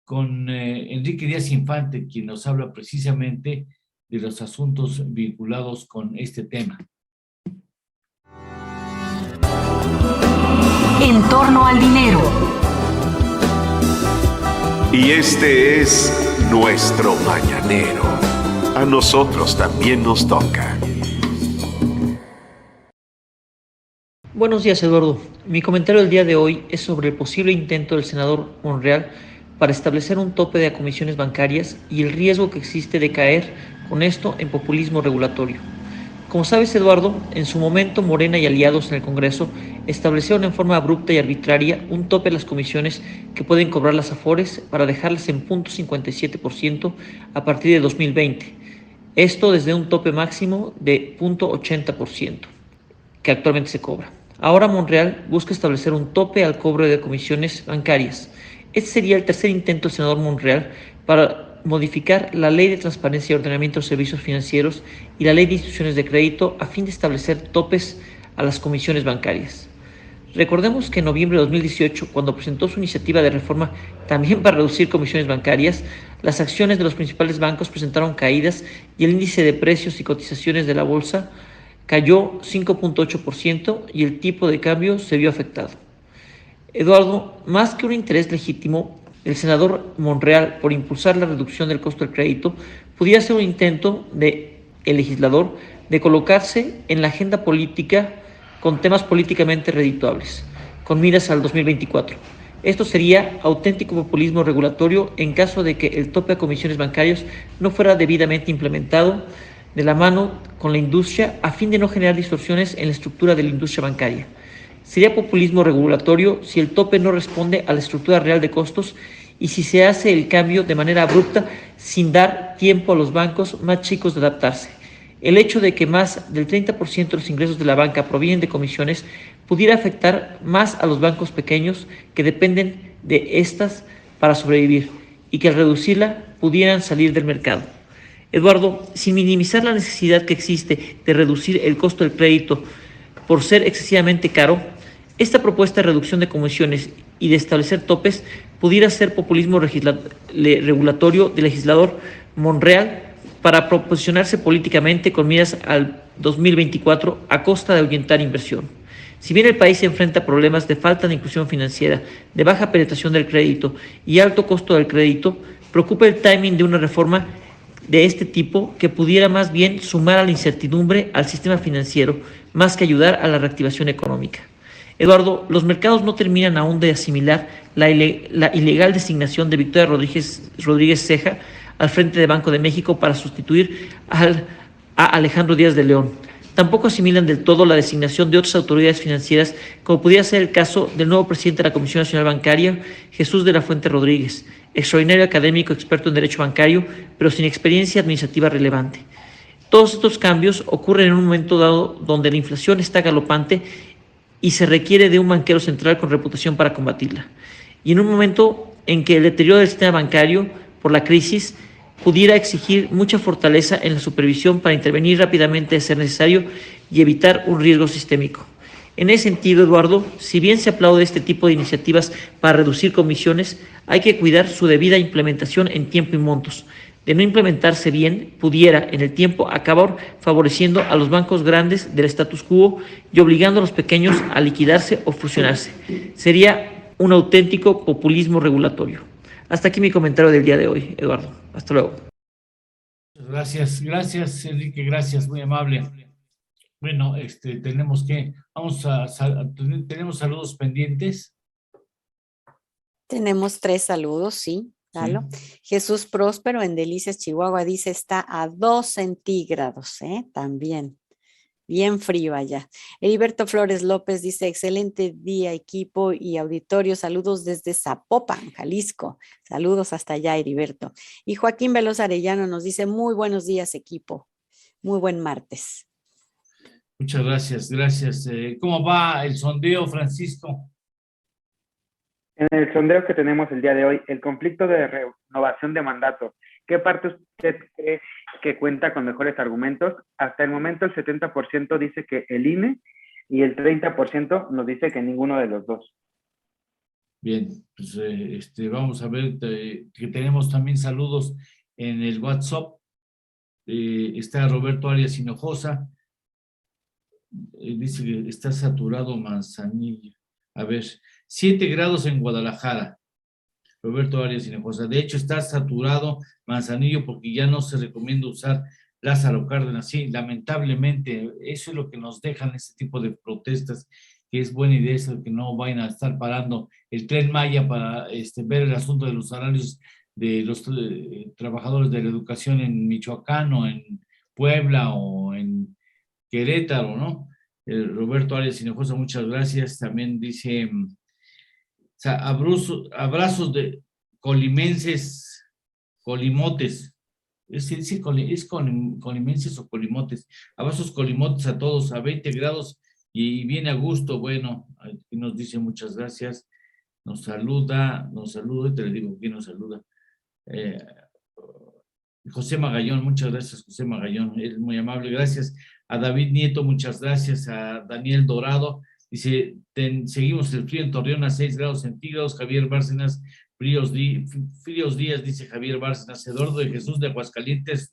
con Enrique Díaz Infante, quien nos habla precisamente de los asuntos vinculados con este tema. En torno al dinero. Y este es nuestro mañanero. A nosotros también nos toca. Buenos días, Eduardo. Mi comentario del día de hoy es sobre el posible intento del senador Monreal para establecer un tope de comisiones bancarias y el riesgo que existe de caer con esto en populismo regulatorio. Como sabes, Eduardo, en su momento Morena y aliados en el Congreso establecieron en forma abrupta y arbitraria un tope a las comisiones que pueden cobrar las Afores para dejarlas en 0.57% a partir de 2020. Esto desde un tope máximo de 0.80% que actualmente se cobra. Ahora Monreal busca establecer un tope al cobro de comisiones bancarias. Este sería el tercer intento del senador Monreal para modificar la Ley de Transparencia y Ordenamiento de Servicios Financieros y la Ley de Instituciones de Crédito a fin de establecer topes a las comisiones bancarias. Recordemos que en noviembre de 2018, cuando presentó su iniciativa de reforma también para reducir comisiones bancarias, las acciones de los principales bancos presentaron caídas y el índice de precios y cotizaciones de la bolsa cayó 5.8% y el tipo de cambio se vio afectado. Eduardo, más que un interés legítimo, el senador Monreal por impulsar la reducción del costo del crédito, pudiera ser un intento del legislador de colocarse en la agenda política con temas políticamente redituables, con miras al 2024. Esto sería auténtico populismo regulatorio en caso de que el tope a comisiones bancarias no fuera debidamente implementado de la mano con la industria a fin de no generar distorsiones en la estructura de la industria bancaria. Sería populismo regulatorio si el tope no responde a la estructura real de costos y si se hace el cambio de manera abrupta sin dar tiempo a los bancos más chicos de adaptarse. El hecho de que más del 30% de los ingresos de la banca provienen de comisiones pudiera afectar más a los bancos pequeños que dependen de estas para sobrevivir y que al reducirla pudieran salir del mercado. Eduardo, sin minimizar la necesidad que existe de reducir el costo del crédito por ser excesivamente caro, esta propuesta de reducción de comisiones y de establecer topes pudiera ser populismo regulatorio del legislador Monreal para posicionarse políticamente con miras al 2024 a costa de ahuyentar inversión. Si bien el país se enfrenta a problemas de falta de inclusión financiera, de baja penetración del crédito y alto costo del crédito, preocupa el timing de una reforma de este tipo que pudiera más bien sumar a la incertidumbre al sistema financiero más que ayudar a la reactivación económica. Eduardo, los mercados no terminan aún de asimilar la ilegal designación de Victoria Rodríguez Ceja al frente de Banco de México para sustituir a Alejandro Díaz de León. Tampoco asimilan del todo la designación de otras autoridades financieras, como pudiera ser el caso del nuevo presidente de la Comisión Nacional Bancaria, Jesús de la Fuente Rodríguez, extraordinario académico experto en derecho bancario, pero sin experiencia administrativa relevante. Todos estos cambios ocurren en un momento dado donde la inflación está galopante y se requiere de un banquero central con reputación para combatirla. Y en un momento en que el deterioro del sistema bancario por la crisis pudiera exigir mucha fortaleza en la supervisión para intervenir rápidamente de ser necesario y evitar un riesgo sistémico. En ese sentido, Eduardo, si bien se aplaude este tipo de iniciativas para reducir comisiones, hay que cuidar su debida implementación en tiempo y montos. De no implementarse bien, pudiera en el tiempo acabar favoreciendo a los bancos grandes del status quo y obligando a los pequeños a liquidarse o fusionarse. Sería un auténtico populismo regulatorio. Hasta aquí mi comentario del día de hoy, Eduardo. Hasta luego. Gracias, Enrique, gracias, muy amable. Bueno, tenemos saludos pendientes. Tenemos 3 saludos, sí. Dalo. Sí. Jesús Próspero en Delicias, Chihuahua, dice está a 2 centígrados, también. Bien frío allá. Heriberto Flores López dice, excelente día, equipo y auditorio. Saludos desde Zapopan, Jalisco. Saludos hasta allá, Heriberto. Y Joaquín Veloz Arellano nos dice, muy buenos días, equipo. Muy buen martes. Muchas gracias. ¿Cómo va el sondeo, Francisco? En el sondeo que tenemos el día de hoy, el conflicto de renovación de mandato, ¿qué parte usted cree que cuenta con mejores argumentos? Hasta el momento el 70% dice que el INE y el 30% nos dice que ninguno de los dos. Bien, pues vamos a ver que tenemos también saludos en el WhatsApp. Está Roberto Arias Hinojosa. Dice que está saturado Manzanillo. A ver, 7 grados en Guadalajara. Roberto Arias Hinojosa. De hecho, está saturado Manzanillo porque ya no se recomienda usar Lázaro Cárdenas. Sí, lamentablemente, eso es lo que nos dejan este tipo de protestas, que es buena idea eso, que no vayan a estar parando el Tren Maya para ver el asunto de los salarios de los trabajadores de la educación en Michoacán o en Puebla o en Querétaro, ¿no? Roberto Arias Hinojosa, muchas gracias. También dice, abrazos de colimenses, colimotes. colimenses o colimotes. Abrazos colimotes a todos, a 20 grados y bien a gusto. Bueno, aquí nos dice muchas gracias. Nos saluda, te le digo quién nos saluda. José Magallón, muchas gracias, José Magallón, es muy amable. Gracias a David Nieto, muchas gracias. A Daniel Dorado, dice, seguimos el frío en Torreón a 6 grados centígrados. Javier Bárcenas, fríos días, dice Javier Bárcenas. Eduardo de Jesús de Aguascalientes,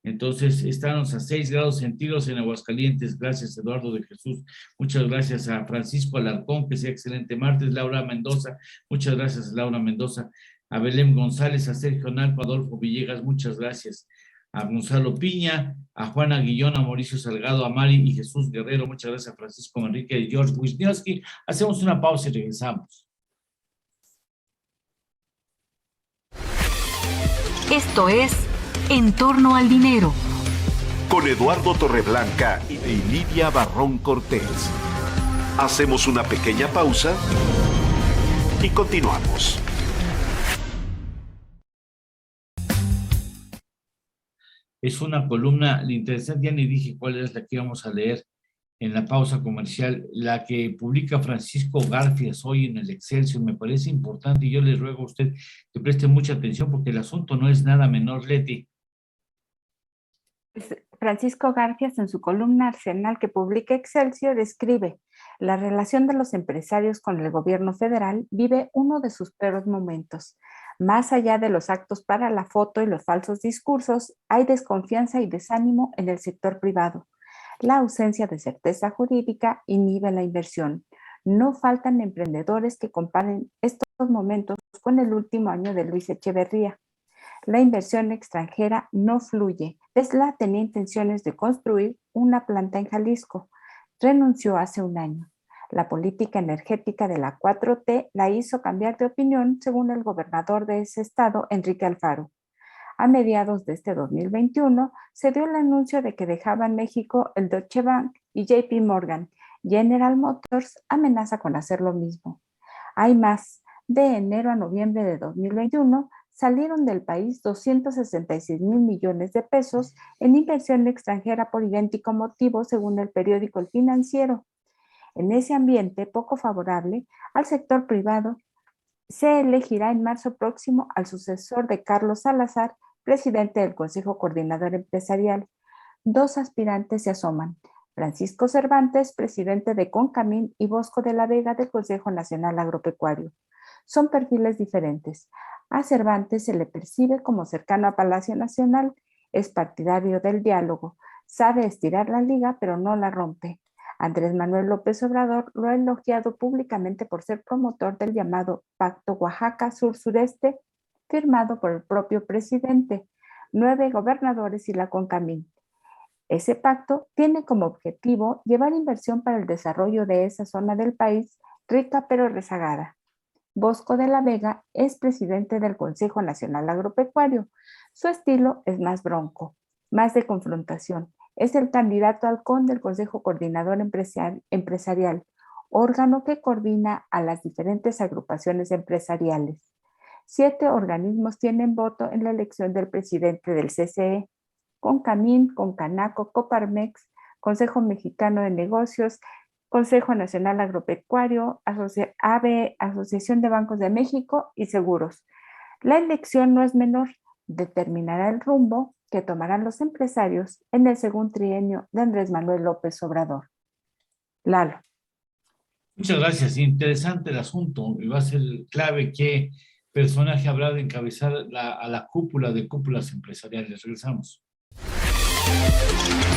entonces estamos a 6 grados centígrados en Aguascalientes. Gracias, Eduardo de Jesús. Muchas gracias a Francisco Alarcón, que sea excelente martes. Laura Mendoza, muchas gracias, Laura Mendoza. A Belén González, a Sergio Nalco, a Adolfo Villegas, muchas gracias. A Gonzalo Piña, a Juana Guillón, a Mauricio Salgado, a Mari y Jesús Guerrero, muchas gracias. A Francisco Manrique y George Wisniewski. Hacemos una pausa y regresamos. Esto es En torno al dinero. Con Eduardo Torreblanca y Lidia Barrón Cortés. Hacemos una pequeña pausa y continuamos. Es una columna interesante, ya ni dije cuál es la que íbamos a leer en la pausa comercial, la que publica Francisco Garfias hoy en el Excelsior. Me parece importante y yo le ruego a usted que preste mucha atención porque el asunto no es nada menor, Leti. Francisco Garfias, en su columna Arsenal que publica Excelsior, escribe: la relación de los empresarios con el gobierno federal vive uno de sus peores momentos. Más allá de los actos para la foto y los falsos discursos, hay desconfianza y desánimo en el sector privado. La ausencia de certeza jurídica inhibe la inversión. No faltan emprendedores que comparen estos momentos con el último año de Luis Echeverría. La inversión extranjera no fluye. Tesla tenía intenciones de construir una planta en Jalisco. Renunció hace un año. La política energética de la 4T la hizo cambiar de opinión, según el gobernador de ese estado, Enrique Alfaro. A mediados de este 2021 se dio el anuncio de que dejaban México el Deutsche Bank y JP Morgan. General Motors amenaza con hacer lo mismo. Hay más. De enero a noviembre de 2021 salieron del país 266,000 millones de pesos en inversión extranjera por idéntico motivo, según el periódico El Financiero. En ese ambiente poco favorable al sector privado, se elegirá en marzo próximo al sucesor de Carlos Salazar, presidente del Consejo Coordinador Empresarial. Dos aspirantes se asoman: Francisco Cervantes, presidente de Concamín, y Bosco de la Vega, del Consejo Nacional Agropecuario. Son perfiles diferentes. A Cervantes se le percibe como cercano a Palacio Nacional, es partidario del diálogo, sabe estirar la liga pero no la rompe. Andrés Manuel López Obrador lo ha elogiado públicamente por ser promotor del llamado Pacto Oaxaca Sur-Sureste, firmado por el propio presidente, 9 gobernadores y la Concamín. Ese pacto tiene como objetivo llevar inversión para el desarrollo de esa zona del país, rica pero rezagada. Bosco de la Vega es presidente del Consejo Nacional Agropecuario. Su estilo es más bronco, más de confrontación. Es el candidato halcón del Consejo Coordinador Empresarial, órgano que coordina a las diferentes agrupaciones empresariales. 7 organismos tienen voto en la elección del presidente del CCE: Concamín, Concanaco, Coparmex, Consejo Mexicano de Negocios, Consejo Nacional Agropecuario, ABE, Asociación de Bancos de México y Seguros. La elección no es menor, determinará el rumbo que tomarán los empresarios en el segundo trienio de Andrés Manuel López Obrador. Lalo. Muchas gracias. Interesante el asunto. Y va a ser clave qué personaje habrá de encabezar a la cúpula de cúpulas empresariales. Regresamos.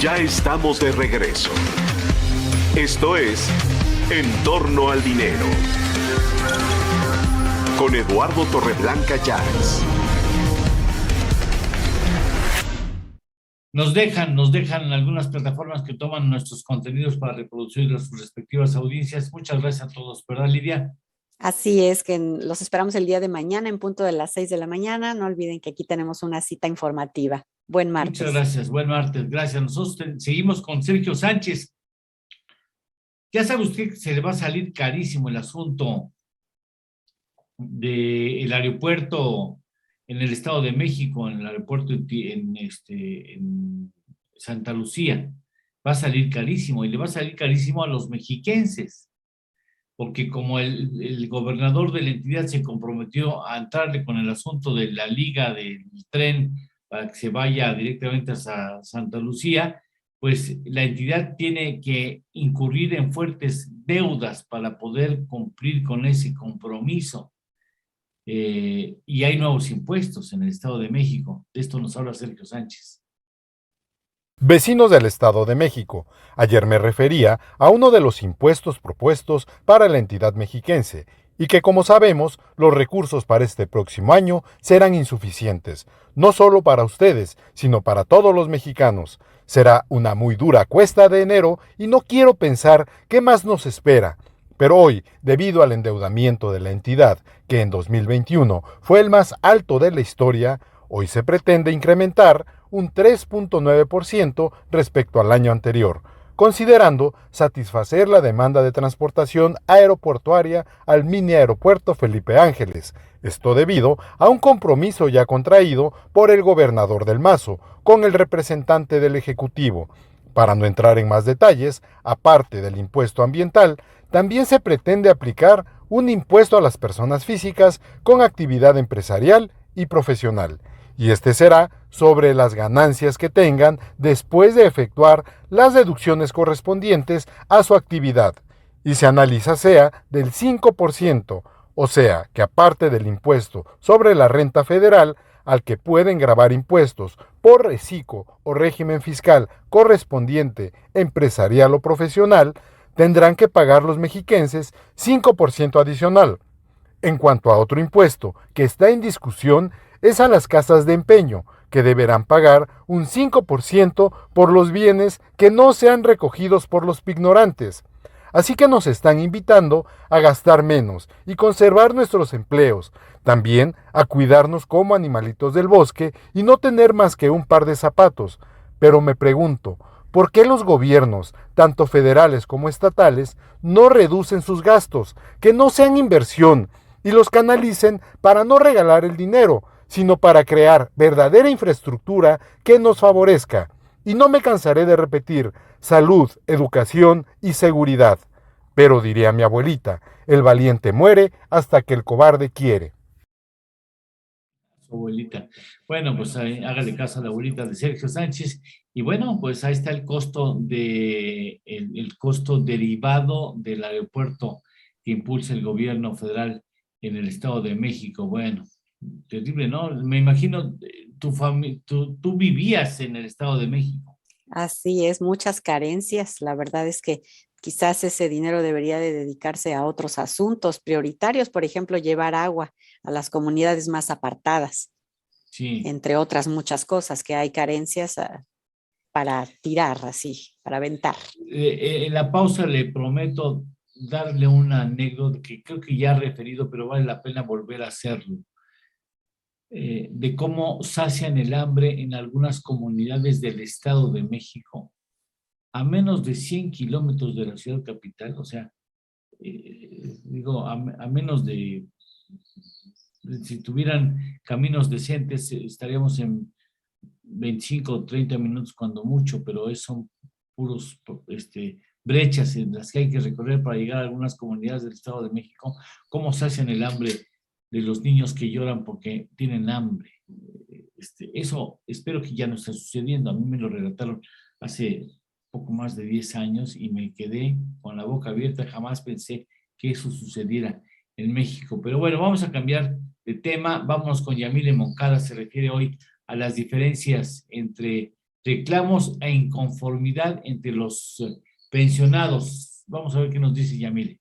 Ya estamos de regreso. Esto es En torno al dinero. Con Eduardo Torreblanca Llanes. Nos dejan algunas plataformas que toman nuestros contenidos para reproducir sus respectivas audiencias. Muchas gracias a todos, ¿verdad, Lidia? Así es, que los esperamos el día de mañana en punto de las 6 de la mañana. No olviden que aquí tenemos una cita informativa. Buen martes. Muchas gracias, buen martes, gracias. Nosotros seguimos con Sergio Sánchez. Ya sabe usted que se le va a salir carísimo el asunto del aeropuerto en el Estado de México, en el aeropuerto en Santa Lucía. Va a salir carísimo, y le va a salir carísimo a los mexiquenses, porque como el gobernador de la entidad se comprometió a entrarle con el asunto de la liga del tren para que se vaya directamente a Santa Lucía, pues la entidad tiene que incurrir en fuertes deudas para poder cumplir con ese compromiso. Y hay nuevos impuestos en el Estado de México. De esto nos habla Sergio Sánchez. Vecinos del Estado de México, ayer me refería a uno de los impuestos propuestos para la entidad mexiquense, y que, como sabemos, los recursos para este próximo año serán insuficientes, no solo para ustedes, sino para todos los mexicanos. Será una muy dura cuesta de enero y no quiero pensar qué más nos espera. Pero hoy, debido al endeudamiento de la entidad, que en 2021 fue el más alto de la historia, hoy se pretende incrementar un 3.9% respecto al año anterior, considerando satisfacer la demanda de transportación aeroportuaria al mini aeropuerto Felipe Ángeles. Esto debido a un compromiso ya contraído por el gobernador del Mazo con el representante del Ejecutivo. Para no entrar en más detalles, aparte del impuesto ambiental, también se pretende aplicar un impuesto a las personas físicas con actividad empresarial y profesional, y este será sobre las ganancias que tengan después de efectuar las deducciones correspondientes a su actividad, y se analiza sea del 5%, o sea que aparte del impuesto sobre la renta federal, al que pueden gravar impuestos por reciclo o régimen fiscal correspondiente empresarial o profesional, tendrán que pagar los mexiquenses 5% adicional. En cuanto a otro impuesto que está en discusión, es a las casas de empeño, que deberán pagar un 5% por los bienes que no sean recogidos por los pignorantes. Así que nos están invitando a gastar menos y conservar nuestros empleos, también a cuidarnos como animalitos del bosque y no tener más que un par de zapatos. Pero me pregunto, ¿por qué los gobiernos, tanto federales como estatales, no reducen sus gastos, que no sean inversión, y los canalicen para no regalar el dinero, sino para crear verdadera infraestructura que nos favorezca? Y no me cansaré de repetir: salud, educación y seguridad. Pero diría mi abuelita, el valiente muere hasta que el cobarde quiere. Su abuelita. Bueno, pues hágale caso a la abuelita de Sergio Sánchez. Y bueno, pues ahí está el costo el costo derivado del aeropuerto que impulsa el gobierno federal en el Estado de México. Bueno, terrible, ¿no? Me imagino tú vivías en el Estado de México. Así es, muchas carencias. La verdad es que quizás ese dinero debería de dedicarse a otros asuntos prioritarios, por ejemplo, llevar agua a las comunidades más apartadas, sí, entre otras muchas cosas que hay carencias para tirar así, para aventar. En la pausa le prometo darle una anécdota que creo que ya he referido, pero vale la pena volver a hacerlo. De cómo sacian el hambre en algunas comunidades del Estado de México, a menos de 100 kilómetros de la ciudad capital, o sea, a menos de, si tuvieran caminos decentes, estaríamos en 25 o 30 minutos cuando mucho, pero son puros brechas en las que hay que recorrer para llegar a algunas comunidades del Estado de México. Cómo sacian el hambre de los niños que lloran porque tienen hambre. Eso espero que ya no esté sucediendo. A mí me lo relataron hace poco más de 10 años y me quedé con la boca abierta. Jamás pensé que eso sucediera en México. Pero bueno, vamos a cambiar de tema. Vámonos con Yamile Moncada. Se refiere hoy a las diferencias entre reclamos e inconformidad entre los pensionados. Vamos a ver qué nos dice Yamile.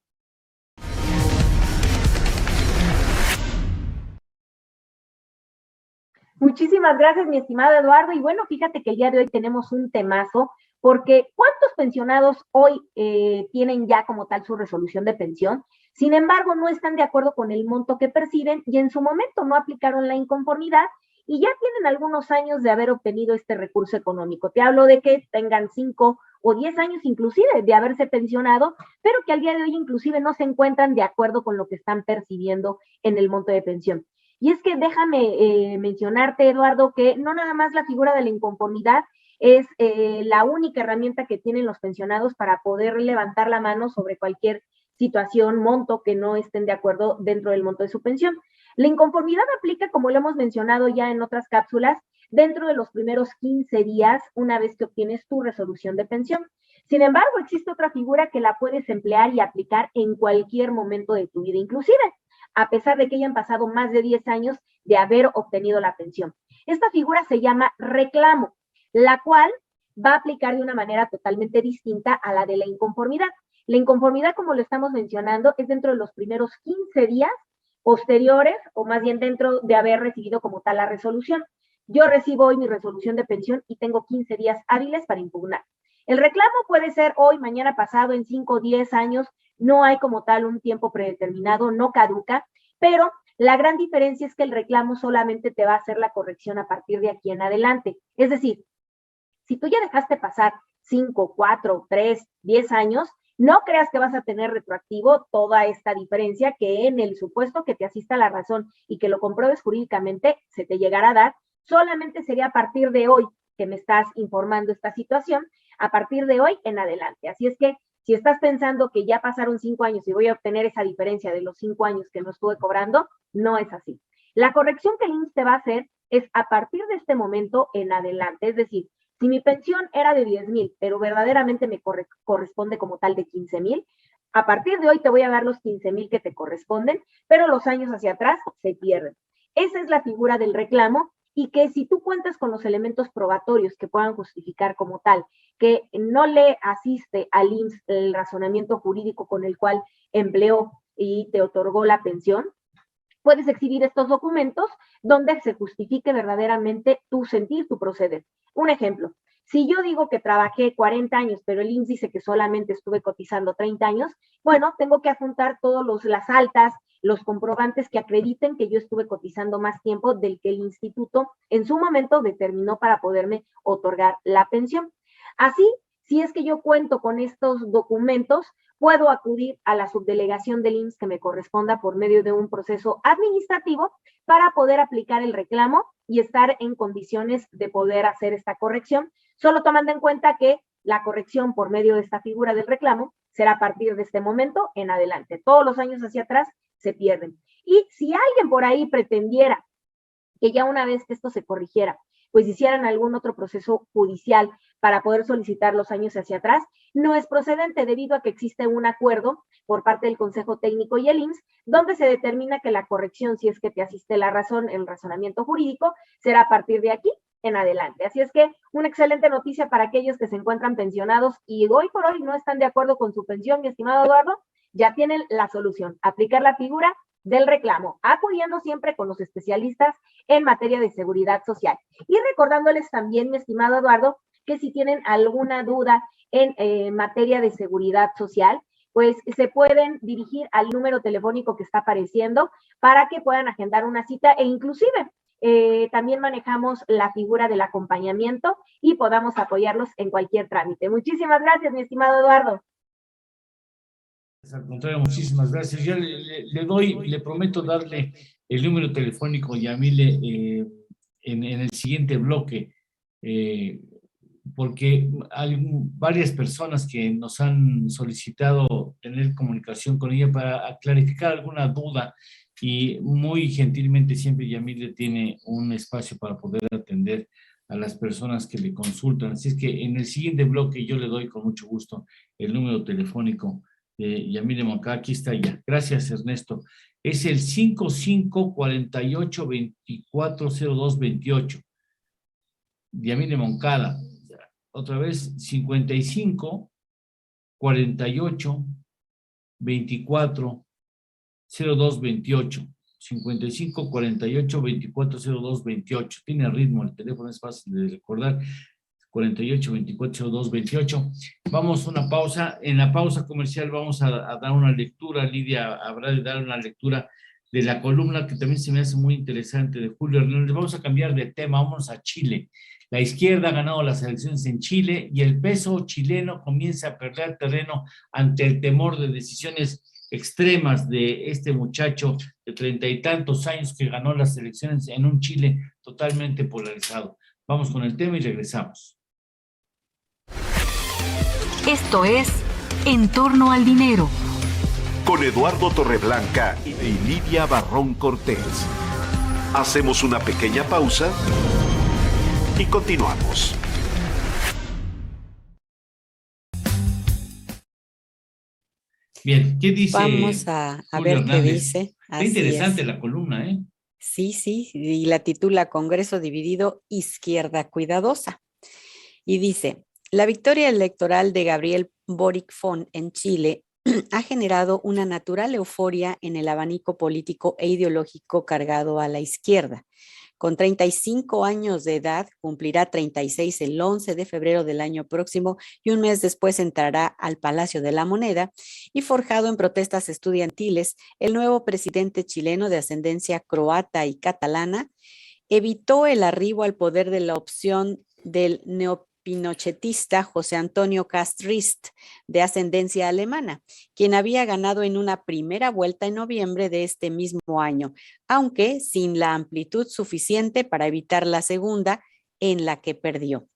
Muchísimas gracias, mi estimado Eduardo. Y bueno, fíjate que el día de hoy tenemos un temazo, porque ¿cuántos pensionados hoy tienen ya como tal su resolución de pensión? Sin embargo, no están de acuerdo con el monto que perciben y en su momento no aplicaron la inconformidad y ya tienen algunos años de haber obtenido este recurso económico. Te hablo de que tengan 5 o 10 años inclusive de haberse pensionado, pero que al día de hoy inclusive no se encuentran de acuerdo con lo que están percibiendo en el monto de pensión. Y es que déjame mencionarte, Eduardo, que no nada más la figura de la inconformidad es la única herramienta que tienen los pensionados para poder levantar la mano sobre cualquier situación, monto que no estén de acuerdo dentro del monto de su pensión. La inconformidad aplica, como lo hemos mencionado ya en otras cápsulas, dentro de los primeros 15 días una vez que obtienes tu resolución de pensión. Sin embargo, existe otra figura que la puedes emplear y aplicar en cualquier momento de tu vida, inclusive a pesar de que hayan pasado más de 10 años de haber obtenido la pensión. Esta figura se llama reclamo, la cual va a aplicar de una manera totalmente distinta a la de la inconformidad. La inconformidad, como lo estamos mencionando, es dentro de los primeros 15 días posteriores, o más bien dentro de haber recibido como tal la resolución. Yo recibo hoy mi resolución de pensión y tengo 15 días hábiles para impugnar. El reclamo puede ser hoy, mañana pasado, en 5 o 10 años, no hay como tal un tiempo predeterminado, no caduca, pero la gran diferencia es que el reclamo solamente te va a hacer la corrección a partir de aquí en adelante. Es decir, si tú ya dejaste pasar 5, 4, 3, 10 años, no creas que vas a tener retroactivo toda esta diferencia que en el supuesto que te asista la razón y que lo compruebes jurídicamente se te llegará a dar, solamente sería a partir de hoy que me estás informando esta situación, a partir de hoy en adelante. Así es que si estás pensando que ya pasaron 5 años y voy a obtener esa diferencia de los 5 años que no estuve cobrando, no es así. La corrección que el IMSS te va a hacer es a partir de este momento en adelante. Es decir, si mi pensión era de 10,000, pero verdaderamente me corresponde como tal de 15,000, a partir de hoy te voy a dar los 15,000 que te corresponden, pero los años hacia atrás se pierden. Esa es la figura del reclamo, y que si tú cuentas con los elementos probatorios que puedan justificar como tal que no le asiste al IMSS el razonamiento jurídico con el cual empleó y te otorgó la pensión, puedes exhibir estos documentos donde se justifique verdaderamente tu sentir, tu proceder. Un ejemplo, si yo digo que trabajé 40 años, pero el IMSS dice que solamente estuve cotizando 30 años, bueno, tengo que adjuntar todas las altas, los comprobantes que acrediten que yo estuve cotizando más tiempo del que el instituto en su momento determinó para poderme otorgar la pensión. Así, si es que yo cuento con estos documentos, puedo acudir a la subdelegación del IMSS que me corresponda por medio de un proceso administrativo para poder aplicar el reclamo y estar en condiciones de poder hacer esta corrección, solo tomando en cuenta que la corrección por medio de esta figura del reclamo será a partir de este momento en adelante. Todos los años hacia atrás se pierden. Y si alguien por ahí pretendiera que ya una vez que esto se corrigiera, pues hicieran algún otro proceso judicial para poder solicitar los años hacia atrás, no es procedente debido a que existe un acuerdo por parte del Consejo Técnico y el IMSS, donde se determina que la corrección, si es que te asiste la razón, el razonamiento jurídico, será a partir de aquí en adelante. Así es que una excelente noticia para aquellos que se encuentran pensionados y hoy por hoy no están de acuerdo con su pensión, mi estimado Eduardo, ya tienen la solución, aplicar la figura del reclamo, acudiendo siempre con los especialistas en materia de seguridad social. Y recordándoles también, mi estimado Eduardo, que si tienen alguna duda en materia de seguridad social, pues se pueden dirigir al número telefónico que está apareciendo para que puedan agendar una cita e inclusive también manejamos la figura del acompañamiento y podamos apoyarlos en cualquier trámite. Muchísimas gracias, mi estimado Eduardo. Al contrario, muchísimas gracias. Yo le prometo darle el número telefónico, Yamile, en el siguiente bloque, porque hay varias personas que nos han solicitado tener comunicación con ella para clarificar alguna duda y muy gentilmente siempre Yamile tiene un espacio para poder atender a las personas que le consultan. Así es que en el siguiente bloque yo le doy con mucho gusto el número telefónico de Yamile Moncada. Aquí está ya. Gracias, Ernesto. Es el 5548-240228. Yamile Moncada. Otra vez, 5548-240228. 5548-240228. Tiene ritmo, el teléfono es fácil de recordar. 48-24-02-28. Vamos a una pausa. En la pausa comercial vamos a dar una lectura. Lidia habrá de dar una lectura de la columna que también se me hace muy interesante de Julio Hernández. Vamos a cambiar de tema, vamos a Chile. La izquierda ha ganado las elecciones en Chile y el peso chileno comienza a perder terreno ante el temor de decisiones extremas de este muchacho de 30 y tantos años que ganó las elecciones en un Chile totalmente polarizado. Vamos con el tema y regresamos. Esto es En torno al dinero. Con Eduardo Torreblanca y Lidia Barrón Cortés. Hacemos una pequeña pausa y continuamos. Bien, ¿qué dice? Vamos a Julio ver Hernández? qué dice. Está Así interesante es. la columna, ¿eh? Sí, y la titula Congreso dividido, izquierda cuidadosa. Y dice, la victoria electoral de Gabriel Boric Font en Chile ha generado una natural euforia en el abanico político e ideológico cargado a la izquierda. Con 35 años de edad, cumplirá 36 el 11 de febrero del año próximo y un mes después entrará al Palacio de la Moneda y forjado en protestas estudiantiles, el nuevo presidente chileno de ascendencia croata y catalana evitó el arribo al poder de la opción del neopinochetista José Antonio Castrist, de ascendencia alemana, quien había ganado en una primera vuelta en noviembre de este mismo año, aunque sin la amplitud suficiente para evitar la segunda, en la que perdió.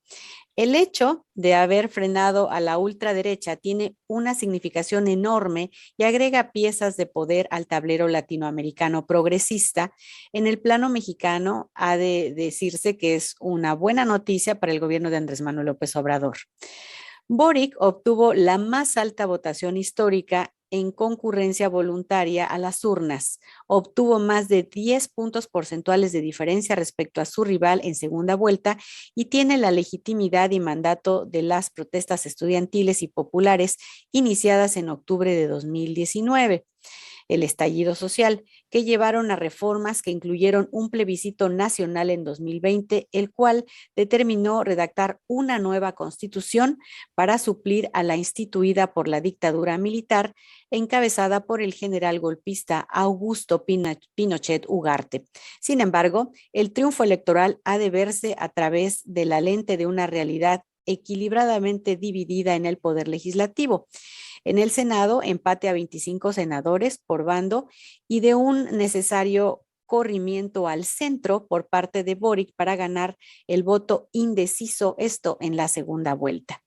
El hecho de haber frenado a la ultraderecha tiene una significación enorme y agrega piezas de poder al tablero latinoamericano progresista. En el plano mexicano, ha de decirse que es una buena noticia para el gobierno de Andrés Manuel López Obrador. Boric obtuvo la más alta votación histórica en concurrencia voluntaria a las urnas. Obtuvo más de 10 puntos porcentuales de diferencia respecto a su rival en segunda vuelta y tiene la legitimidad y mandato de las protestas estudiantiles y populares iniciadas en octubre de 2019. El estallido social, que llevaron a reformas que incluyeron un plebiscito nacional en 2020, el cual determinó redactar una nueva constitución para suplir a la instituida por la dictadura militar, encabezada por el general golpista Augusto Pinochet Ugarte. Sin embargo, el triunfo electoral ha de verse a través de la lente de una realidad equilibradamente dividida en el poder legislativo. En el Senado, empate a 25 senadores por bando y de un necesario corrimiento al centro por parte de Boric para ganar el voto indeciso, esto en la segunda vuelta.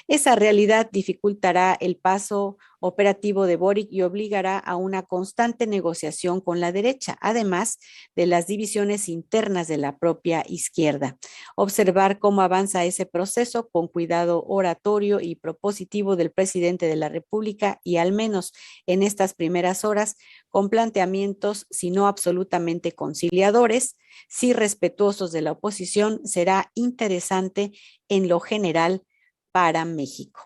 Esa realidad dificultará el paso operativo de Boric y obligará a una constante negociación con la derecha, además de las divisiones internas de la propia izquierda. Observar cómo avanza ese proceso con cuidado oratorio y propositivo del presidente de la República y al menos en estas primeras horas con planteamientos, si no absolutamente conciliadores, si respetuosos de la oposición, será interesante en lo general para México.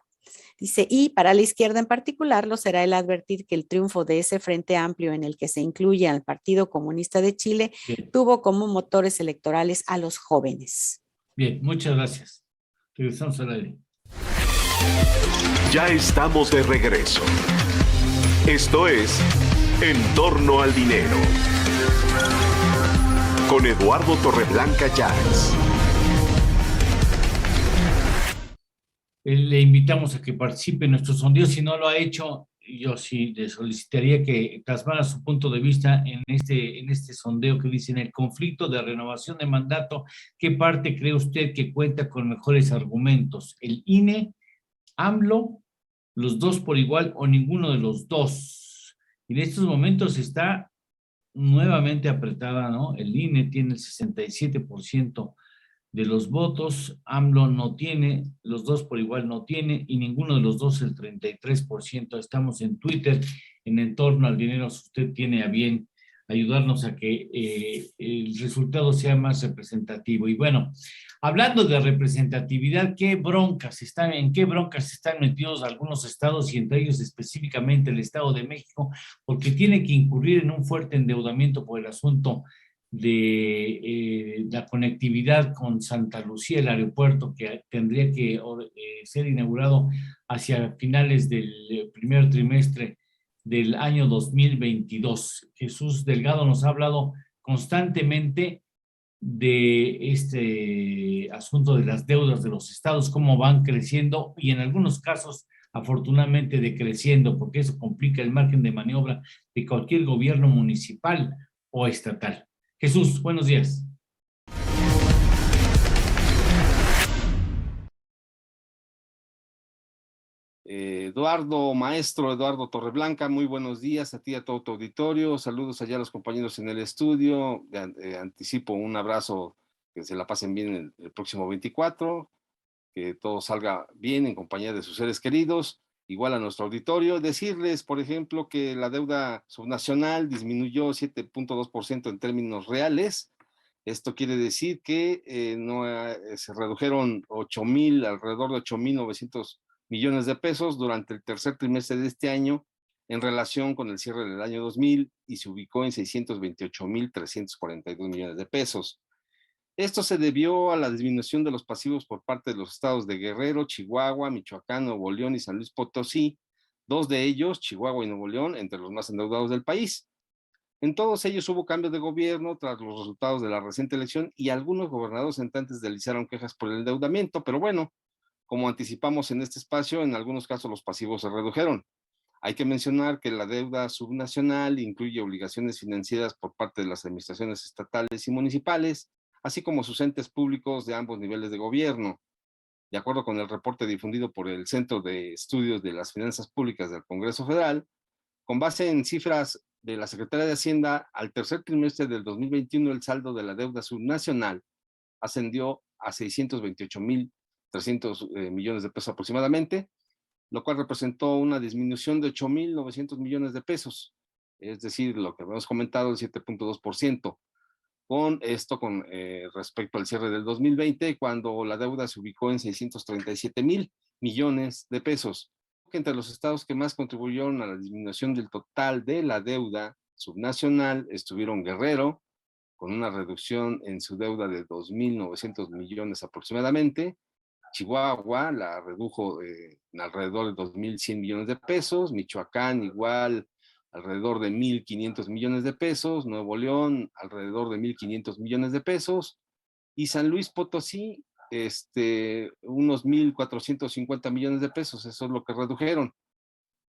Dice, y para la izquierda en particular lo será el advertir que el triunfo de ese frente amplio en el que se incluye al Partido Comunista de Chile tuvo como motores electorales a los jóvenes. Bien, muchas gracias. Regresamos al aire. Ya estamos de regreso. Esto es En torno al dinero. Con Eduardo Torreblanca Llanes. Le invitamos a que participe en nuestro sondeo. Si no lo ha hecho, yo sí le solicitaría que plasmara su punto de vista en este sondeo que dice: en el conflicto de renovación de mandato, ¿qué parte cree usted que cuenta con mejores argumentos? ¿El INE, AMLO, los dos por igual o ninguno de los dos? Y en estos momentos está nuevamente apretada, ¿no? El INE tiene el 67% de los votos, AMLO no tiene, los dos por igual no tiene, y ninguno de los dos el 33%. Estamos en Twitter, en torno al dinero, si usted tiene a bien ayudarnos a que el resultado sea más representativo. Y bueno, hablando de representatividad, ¿en qué broncas están metidos algunos estados y entre ellos específicamente el Estado de México? Porque tiene que incurrir en un fuerte endeudamiento por el asunto de la conectividad con Santa Lucía, el aeropuerto que tendría que ser inaugurado hacia finales del primer trimestre del año 2022. Jesús Delgado nos ha hablado constantemente de este asunto de las deudas de los estados, cómo van creciendo y en algunos casos afortunadamente decreciendo, porque eso complica el margen de maniobra de cualquier gobierno municipal o estatal. Jesús, buenos días. Maestro Eduardo Torreblanca, muy buenos días a ti y a todo tu auditorio. Saludos allá a los compañeros en el estudio. Anticipo un abrazo, que se la pasen bien el próximo 24, que todo salga bien en compañía de sus seres queridos. Igual a nuestro auditorio, decirles, por ejemplo, que la deuda subnacional disminuyó 7.2% en términos reales. Esto quiere decir que se redujeron alrededor de 8,900 millones de pesos durante el tercer trimestre de este año en relación con el cierre del año 2000 y se ubicó en 628,342 millones de pesos. Esto se debió a la disminución de los pasivos por parte de los estados de Guerrero, Chihuahua, Michoacán, Nuevo León y San Luis Potosí, dos de ellos, Chihuahua y Nuevo León, entre los más endeudados del país. En todos ellos hubo cambio de gobierno tras los resultados de la reciente elección y algunos gobernadores entrantes deslizaron quejas por el endeudamiento, pero bueno, como anticipamos en este espacio, en algunos casos los pasivos se redujeron. Hay que mencionar que la deuda subnacional incluye obligaciones financieras por parte de las administraciones estatales y municipales, así como sus entes públicos de ambos niveles de gobierno. De acuerdo con el reporte difundido por el Centro de Estudios de las Finanzas Públicas del Congreso Federal, con base en cifras de la Secretaría de Hacienda, al tercer trimestre del 2021 el saldo de la deuda subnacional ascendió a 628,300 millones de pesos aproximadamente, lo cual representó una disminución de 8,900 millones de pesos, es decir, lo que habíamos comentado, el 7.2%. Con respecto al cierre del 2020, cuando la deuda se ubicó en 637,000 millones de pesos. Entre los estados que más contribuyeron a la disminución del total de la deuda subnacional estuvieron Guerrero, con una reducción en su deuda de 2,900 millones aproximadamente. Chihuahua la redujo en alrededor de 2,100 millones de pesos. Michoacán igual, alrededor de 1,500 millones de pesos, Nuevo León alrededor de 1,500 millones de pesos, y San Luis Potosí, unos 1,450 millones de pesos, eso es lo que redujeron.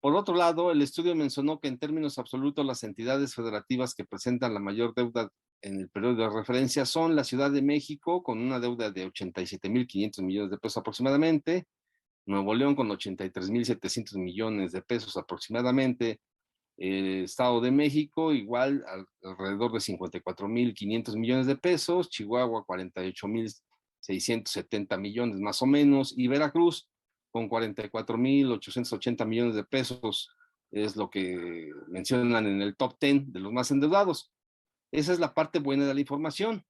Por otro lado, el estudio mencionó que en términos absolutos las entidades federativas que presentan la mayor deuda en el periodo de referencia son la Ciudad de México, con una deuda de 87,500 millones de pesos aproximadamente, Nuevo León con 83,700 millones de pesos aproximadamente, el Estado de México igual alrededor de 54,500 millones de pesos, Chihuahua 48,670 millones más o menos, y Veracruz con 44,880 millones de pesos, es lo que mencionan en el top 10 de los más endeudados. Esa es la parte buena de la información,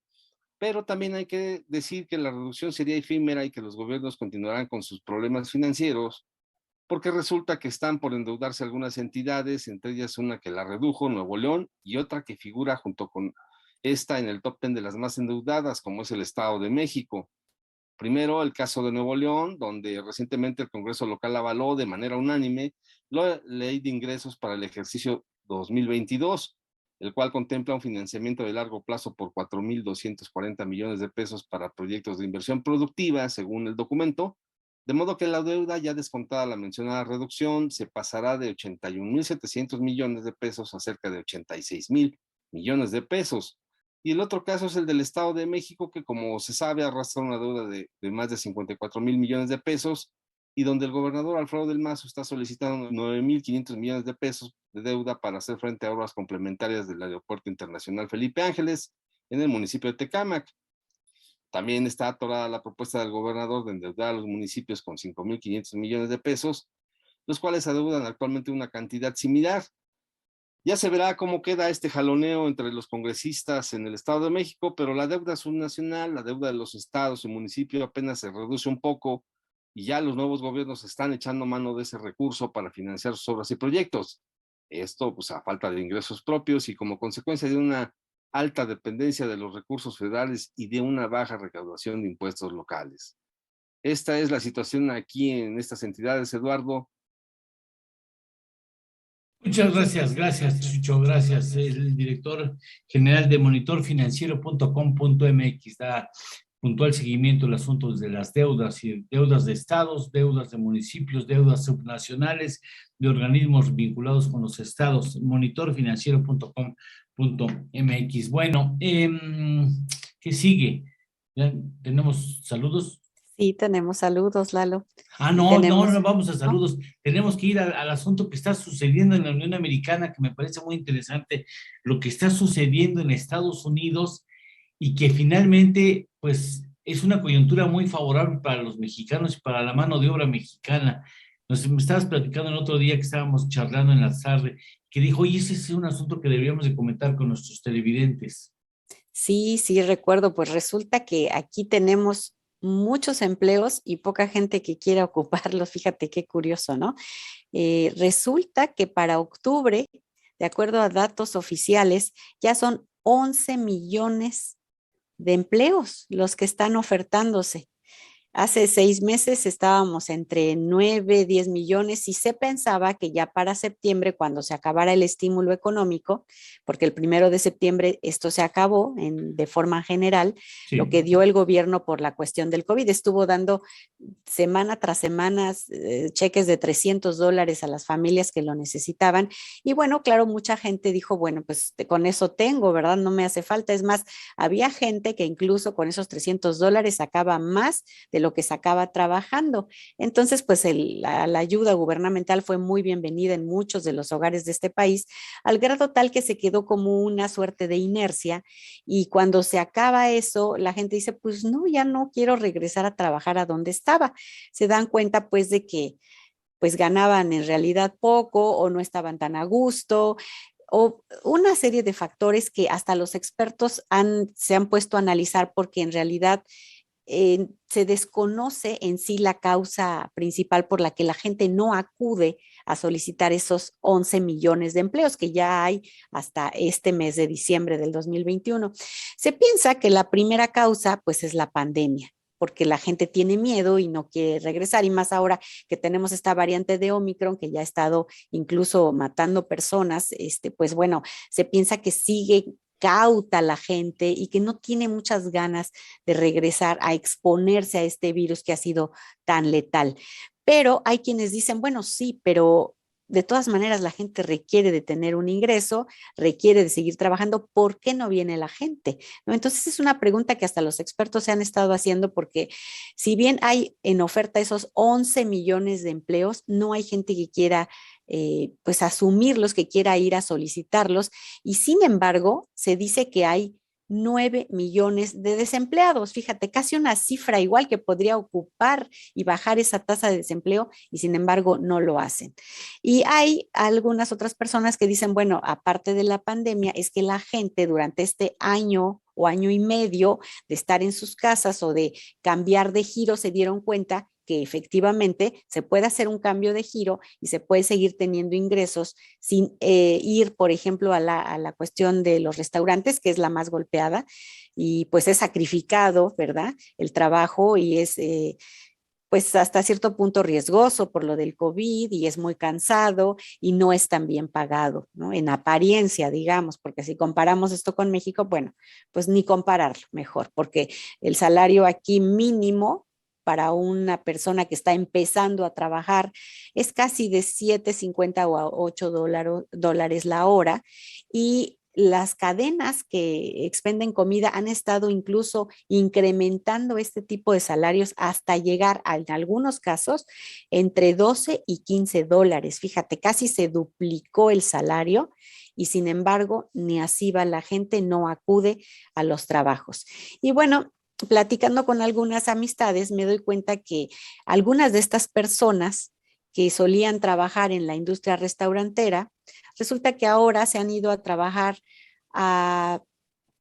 pero también hay que decir que la reducción sería efímera y que los gobiernos continuarán con sus problemas financieros, porque resulta que están por endeudarse algunas entidades, entre ellas una que la redujo, Nuevo León, y otra que figura junto con esta en el top 10 de las más endeudadas, como es el Estado de México. Primero, el caso de Nuevo León, donde recientemente el Congreso local avaló de manera unánime la Ley de Ingresos para el ejercicio 2022, el cual contempla un financiamiento de largo plazo por 4,240 millones de pesos para proyectos de inversión productiva, según el documento, de modo que la deuda ya descontada la mencionada reducción se pasará de 81,700 millones de pesos a cerca de 86,000 millones de pesos. Y el otro caso es el del Estado de México, que como se sabe arrastra una deuda de más de 54,000 millones de pesos y donde el gobernador Alfredo del Mazo está solicitando 9,500 millones de pesos de deuda para hacer frente a obras complementarias del Aeropuerto Internacional Felipe Ángeles en el municipio de Tecámac. También está atorada la propuesta del gobernador de endeudar a los municipios con 5,500 millones de pesos, los cuales adeudan actualmente una cantidad similar. Ya se verá cómo queda este jaloneo entre los congresistas en el Estado de México, pero la deuda subnacional, la deuda de los estados y municipios apenas se reduce un poco y ya los nuevos gobiernos están echando mano de ese recurso para financiar sus obras y proyectos. Esto pues a falta de ingresos propios y como consecuencia de una alta dependencia de los recursos federales y de una baja recaudación de impuestos locales. Esta es la situación aquí en estas entidades, Eduardo. Muchas gracias, Chucho, gracias. El director general de monitorfinanciero.com.mx da puntual seguimiento del asunto de las deudas y deudas de estados, deudas de municipios, deudas subnacionales, de organismos vinculados con los estados, monitorfinanciero.com.mx. Bueno, ¿qué sigue? ¿Ya tenemos saludos? Sí, tenemos saludos, Lalo. No, vamos a saludos. Tenemos que ir al asunto que está sucediendo en la Unión Americana, que me parece muy interesante, lo que está sucediendo en Estados Unidos y que finalmente, pues, es una coyuntura muy favorable para los mexicanos y para la mano de obra mexicana. Me estabas platicando el otro día que estábamos charlando en la tarde, que dijo, oye, ese es un asunto que deberíamos de comentar con nuestros televidentes. Sí, recuerdo, pues resulta que aquí tenemos muchos empleos y poca gente que quiera ocuparlos. Fíjate qué curioso, ¿no? Resulta que para octubre, de acuerdo a datos oficiales, ya son 11 millones de empleos los que están ofertándose. Hace 6 meses estábamos entre 9, 10 millones y se pensaba que ya para septiembre, cuando se acabara el estímulo económico, porque el 1 de septiembre esto se acabó de forma general, sí, lo que dio el gobierno por la cuestión del COVID, estuvo dando semana tras semana cheques de $300 a las familias que lo necesitaban. Y bueno, claro, mucha gente dijo, bueno, pues con eso tengo, ¿verdad? No me hace falta. Es más, había gente que incluso con esos $300 sacaba más de lo que sacaba trabajando. Entonces, pues la ayuda gubernamental fue muy bienvenida en muchos de los hogares de este país, al grado tal que se quedó como una suerte de inercia, y cuando se acaba eso, la gente dice, pues no, ya no quiero regresar a trabajar a donde estaba. Se dan cuenta pues de que pues ganaban en realidad poco o no estaban tan a gusto, o una serie de factores que hasta los expertos se han puesto a analizar, porque en realidad se desconoce en sí la causa principal por la que la gente no acude a solicitar esos 11 millones de empleos que ya hay hasta este mes de diciembre del 2021. Se piensa que la primera causa pues es la pandemia, porque la gente tiene miedo y no quiere regresar, y más ahora que tenemos esta variante de Omicron que ya ha estado incluso matando personas, pues bueno, se piensa que sigue cauta la gente y que no tiene muchas ganas de regresar a exponerse a este virus que ha sido tan letal. Pero hay quienes dicen, bueno, sí, pero de todas maneras la gente requiere de tener un ingreso, requiere de seguir trabajando. ¿Por qué no viene la gente? ¿No? Entonces es una pregunta que hasta los expertos se han estado haciendo, porque si bien hay en oferta esos 11 millones de empleos, no hay gente que quiera pues asumirlos, que quiera ir a solicitarlos, y sin embargo se dice que hay 9 millones de desempleados. Fíjate, casi una cifra igual que podría ocupar y bajar esa tasa de desempleo, y sin embargo no lo hacen. Y hay algunas otras personas que dicen, bueno, aparte de la pandemia, es que la gente durante este año o año y medio de estar en sus casas o de cambiar de giro, se dieron cuenta que efectivamente se puede hacer un cambio de giro y se puede seguir teniendo ingresos sin ir, por ejemplo, a la cuestión de los restaurantes, que es la más golpeada, y pues es sacrificado, ¿verdad?, el trabajo, y es pues hasta cierto punto riesgoso por lo del COVID, y es muy cansado y no es tan bien pagado, ¿no? En apariencia, digamos, porque si comparamos esto con México, bueno, pues ni compararlo, mejor, porque el salario aquí mínimo para una persona que está empezando a trabajar es casi de $7.50 o a $8 la hora, y las cadenas que expenden comida han estado incluso incrementando este tipo de salarios hasta llegar en algunos casos entre $12 y $15. Fíjate, casi se duplicó el salario, y sin embargo ni así va la gente, no acude a los trabajos. Y bueno, platicando con algunas amistades, me doy cuenta que algunas de estas personas que solían trabajar en la industria restaurantera, resulta que ahora se han ido a trabajar a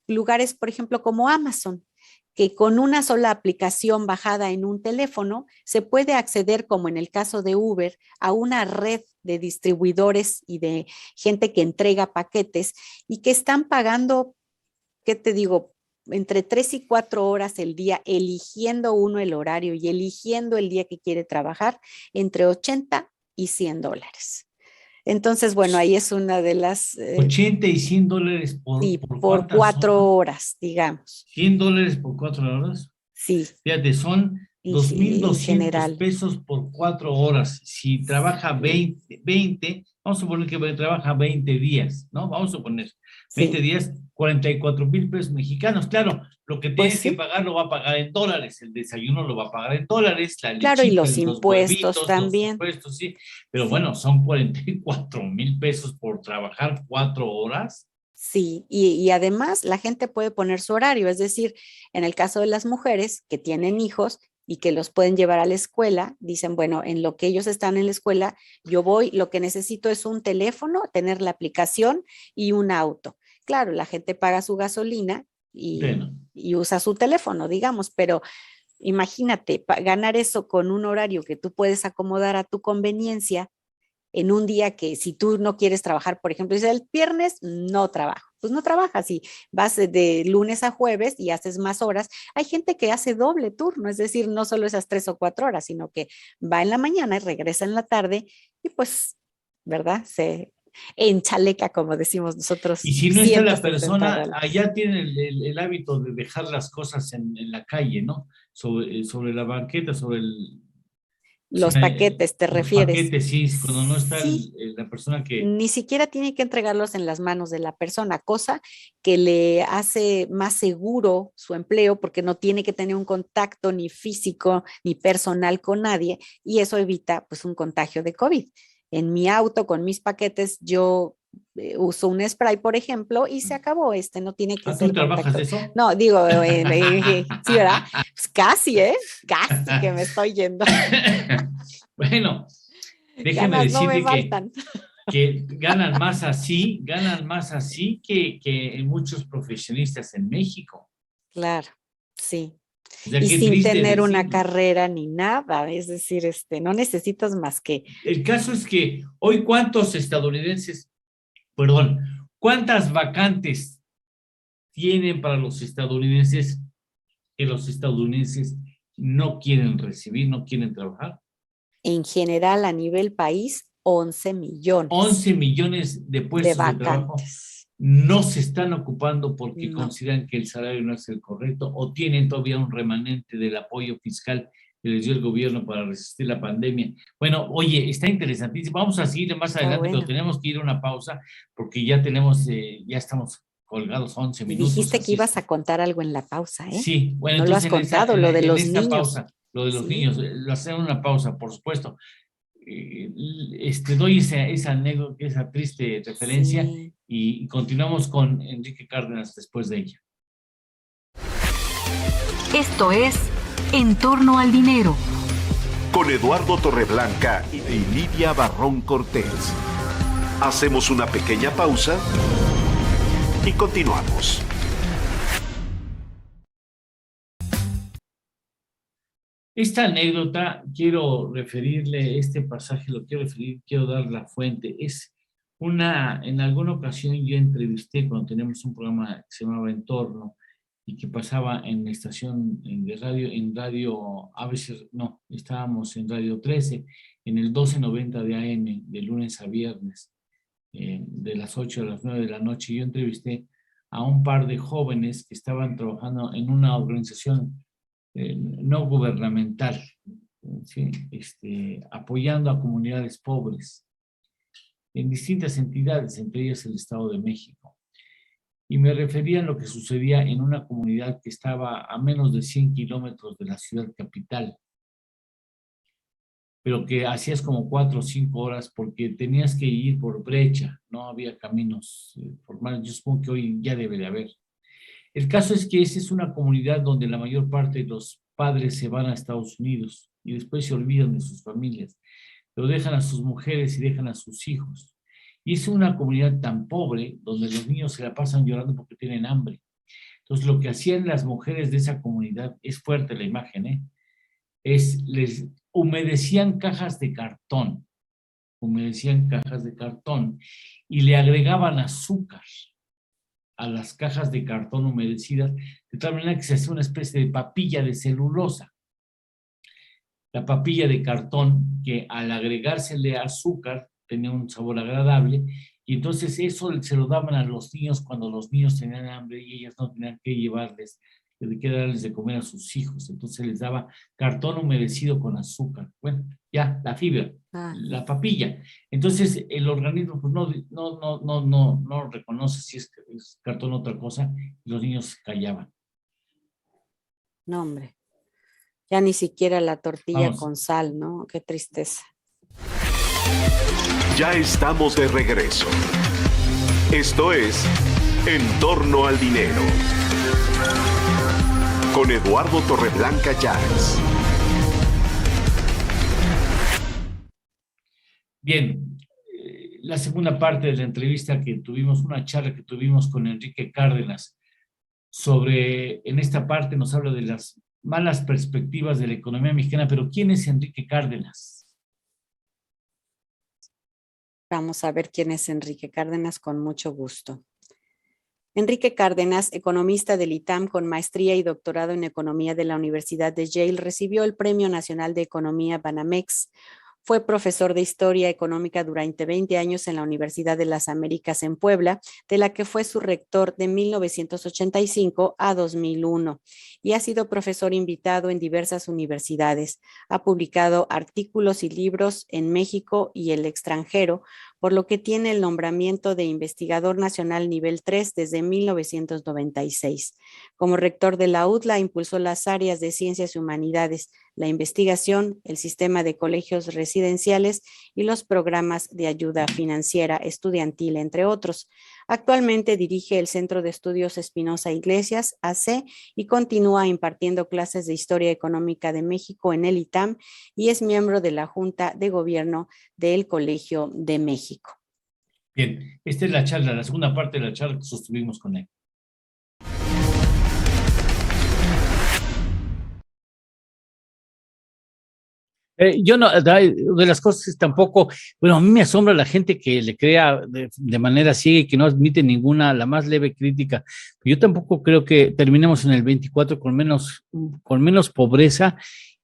lugares, por ejemplo, como Amazon, que con una sola aplicación bajada en un teléfono se puede acceder, como en el caso de Uber, a una red de distribuidores y de gente que entrega paquetes, y que están pagando, ¿qué te digo?, entre 3 y 4 horas el día, eligiendo uno el horario y eligiendo el día que quiere trabajar, entre $80 y $100. Entonces, bueno, ahí es una de las... $80 y $100 por 4 horas, digamos. $100 por 4 horas. Sí. Fíjate, son En 2,200 general. pesos por 4 horas. Si trabaja 20, vamos a suponer que trabaja 20 días, ¿no? Vamos a suponer 20 Sí. días, 44,000 pesos mexicanos. Claro, lo que tiene Pues que sí. pagar lo va a pagar en dólares, el desayuno lo va a pagar en dólares, la Claro, y lechita, los los impuestos huevitos, también. los impuestos, sí. Pero Sí. bueno, son 44,000 pesos por trabajar 4 horas. Sí, y además la gente puede poner su horario, es decir, en el caso de las mujeres que tienen hijos y que los pueden llevar a la escuela, dicen, bueno, en lo que ellos están en la escuela, yo voy, lo que necesito es un teléfono, tener la aplicación y un auto. Claro, la gente paga su gasolina Bueno, y usa su teléfono, digamos, pero imagínate ganar eso con un horario que tú puedes acomodar a tu conveniencia en un día que si tú no quieres trabajar, por ejemplo, dice el viernes no trabajo, pues no trabajas y vas de lunes a jueves y haces más horas. Hay gente que hace doble turno, es decir, no solo esas 3 o 4 horas, sino que va en la mañana y regresa en la tarde y pues, ¿verdad? Se enchaleca, como decimos nosotros, y si no está la 160 persona, dólares. allá tiene el hábito de dejar las cosas en la calle, ¿no? Sobre la banqueta, sobre Los paquetes, ¿te los refieres? paquetes, sí, cuando no está Sí, la persona que... ni siquiera tiene que entregarlos en las manos de la persona, cosa que le hace más seguro su empleo porque no tiene que tener un contacto ni físico ni personal con nadie y eso evita pues un contagio de COVID. En mi auto con mis paquetes yo uso un spray, por ejemplo, y se acabó, no tiene que ¿Tú ser trabajas contacto. de eso? No, digo, sí, ¿verdad? Pues casi, casi que me estoy yendo. Bueno, déjeme Ganas no me decirle faltan. que ganan más así que muchos profesionistas en México. Claro, sí. O sea, Y qué sin triste tener una decirlo. carrera ni nada, es decir, no necesitas más que El caso es que hoy ¿cuántas vacantes tienen para los estadounidenses que los estadounidenses no quieren recibir, no quieren trabajar? en general a nivel país 11 millones 11 millones de de puestos de trabajo vacantes. no se están ocupando porque No, consideran que el salario no es el correcto o tienen todavía un remanente del apoyo fiscal que les dio el gobierno para resistir la pandemia. Bueno, oye, está interesantísimo. Vamos a seguir más está adelante, pero bueno. tenemos que ir a una pausa porque ya estamos colgados 11 Y minutos. dijiste que Así es ibas que, a contar algo en la pausa, ¿eh? sí, bueno, No lo has entonces contado, lo de en los esta niños. pausa, lo de los Sí, niños, lo hacen una pausa, por supuesto. Doy esa anécdota, esa triste referencia sí. y continuamos con Enrique Cárdenas después de ella. Esto es En torno al dinero. Con Eduardo Torreblanca y Lidia Barrón Cortés. Hacemos una pequeña pausa y continuamos. Esta anécdota, quiero referirle, este pasaje lo quiero referir, quiero dar la fuente. En alguna ocasión yo entrevisté cuando teníamos un programa que se llamaba Entorno y que pasaba en la estación de radio, a veces, no, estábamos en Radio 13, en el 1290 de AM, de lunes a viernes, de las 8 a las 9 de la noche. Yo entrevisté a un par de jóvenes que estaban trabajando en una organización no gubernamental, ¿sí? Apoyando a comunidades pobres en distintas entidades, entre ellas el Estado de México. Y me refería a lo que sucedía en una comunidad que estaba a menos de 100 kilómetros de la ciudad capital, pero que hacías como 4 o 5 horas porque tenías que ir por brecha, no había caminos formales. Yo supongo que hoy ya debe de haber. El caso es que esa es una comunidad donde la mayor parte de los padres se van a Estados Unidos y después se olvidan de sus familias, pero dejan a sus mujeres y dejan a sus hijos. Y es una comunidad tan pobre donde los niños se la pasan llorando porque tienen hambre. Entonces lo que hacían las mujeres de esa comunidad, es fuerte la imagen, les humedecían cajas de cartón y le agregaban azúcar a las cajas de cartón humedecidas, de tal manera que se hacía una especie de papilla de celulosa. La papilla de cartón, que al agregársele azúcar, tenía un sabor agradable, y entonces eso se lo daban a los niños cuando los niños tenían hambre y ellas no tenían que llevarles de qué darles de comer a sus hijos. Entonces les daba cartón humedecido con azúcar. Bueno, ya, la fibra, la papilla. Entonces el organismo pues no reconoce si es cartón o otra cosa, y los niños se callaban. No, hombre. Ya ni siquiera la tortilla Vamos. con sal, ¿no? Qué tristeza. Ya estamos de regreso. Esto es En torno al dinero. Con Eduardo Torreblanca Llanes. Bien, la segunda parte de la entrevista que tuvimos, una charla que tuvimos con Enrique Cárdenas, en esta parte nos habla de las malas perspectivas de la economía mexicana, pero ¿quién es Enrique Cárdenas? Vamos a ver quién es Enrique Cárdenas con mucho gusto. Enrique Cárdenas, economista del ITAM con maestría y doctorado en economía de la Universidad de Yale, recibió el Premio Nacional de Economía Banamex. Fue profesor de Historia Económica durante 20 años en la Universidad de las Américas en Puebla, de la que fue su rector de 1985 a 2001, y ha sido profesor invitado en diversas universidades. Ha publicado artículos y libros en México y el extranjero, por lo que tiene el nombramiento de investigador nacional nivel 3 desde 1996. Como rector de la UDLA, impulsó las áreas de ciencias y humanidades, la investigación, el sistema de colegios residenciales y los programas de ayuda financiera estudiantil, entre otros. Actualmente dirige el Centro de Estudios Espinosa Iglesias, AC, y continúa impartiendo clases de Historia Económica de México en el ITAM y es miembro de la Junta de Gobierno del Colegio de México. Bien, esta es la charla, la segunda parte de la charla que sostuvimos con él. Yo no, de las cosas tampoco, bueno, a mí me asombra la gente que le crea de manera ciega y que no admite ninguna, la más leve crítica. Yo tampoco creo que terminemos en el 24 con menos pobreza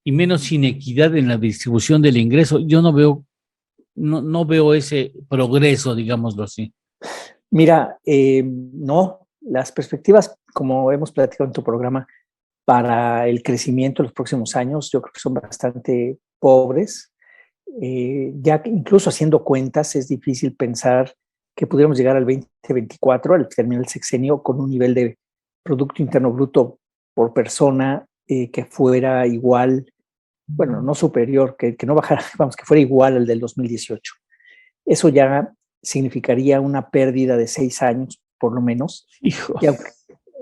y menos inequidad en la distribución del ingreso. Yo no veo ese progreso, digámoslo así. Mira, no, las perspectivas, como hemos platicado en tu programa, para el crecimiento en los próximos años, yo creo que son bastante pobres. Ya incluso haciendo cuentas, es difícil pensar que pudiéramos llegar al 2024, al terminar el sexenio, con un nivel de Producto Interno Bruto por persona que fuera igual, bueno, no superior, que no bajara, vamos, que fuera igual al del 2018. Eso ya significaría una pérdida de 6 años, por lo menos. Hijo.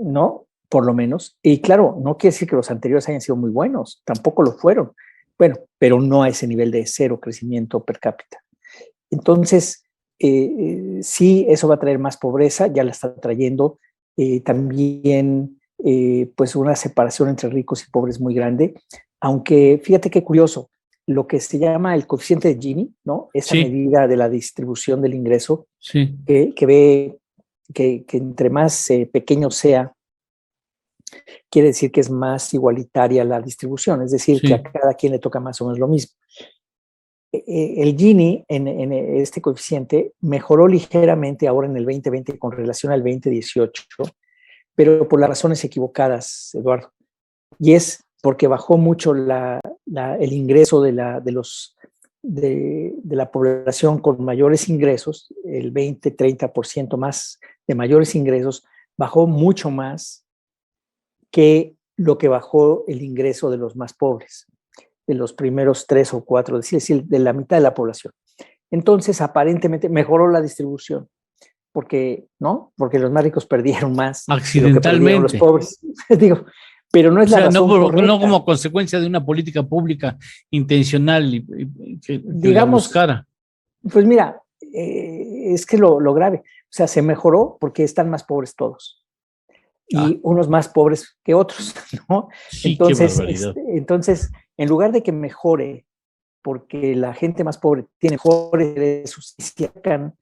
¿No? Por lo menos. Y claro, no quiere decir que los anteriores hayan sido muy buenos, tampoco lo fueron. Bueno, pero no a ese nivel de 0 crecimiento per cápita. Entonces, sí, eso va a traer más pobreza, ya la está trayendo. También, pues, una separación entre ricos y pobres muy grande. Aunque, fíjate qué curioso, lo que se llama el coeficiente de Gini, ¿no? Esa Sí. medida de la distribución del ingreso, Sí. que ve que entre más pequeño sea, quiere decir que es más igualitaria la distribución, es decir, Sí. que a cada quien le toca más o menos lo mismo. El Gini en este coeficiente mejoró ligeramente ahora en el 2020 con relación al 2018, pero por las razones equivocadas, Eduardo. Y es porque bajó mucho el ingreso de la población con mayores ingresos, el 20-30% más de mayores ingresos, bajó mucho más que lo que bajó el ingreso de los más pobres, de los primeros 3 o 4, es decir, de la mitad de la población. Entonces, aparentemente mejoró la distribución, porque los más ricos perdieron más de lo que perdieron los Accidentalmente. pobres. Digo, pero no es la razón correcta. No como consecuencia de una política pública intencional y que la Digamos, buscara. Pues mira, es que lo grave, o sea, se mejoró porque están más pobres todos. Y unos más pobres que otros, ¿no? Sí, Entonces, qué barbaridad. entonces, en lugar de que mejore, porque la gente más pobre tiene mejores ingresos y se acercan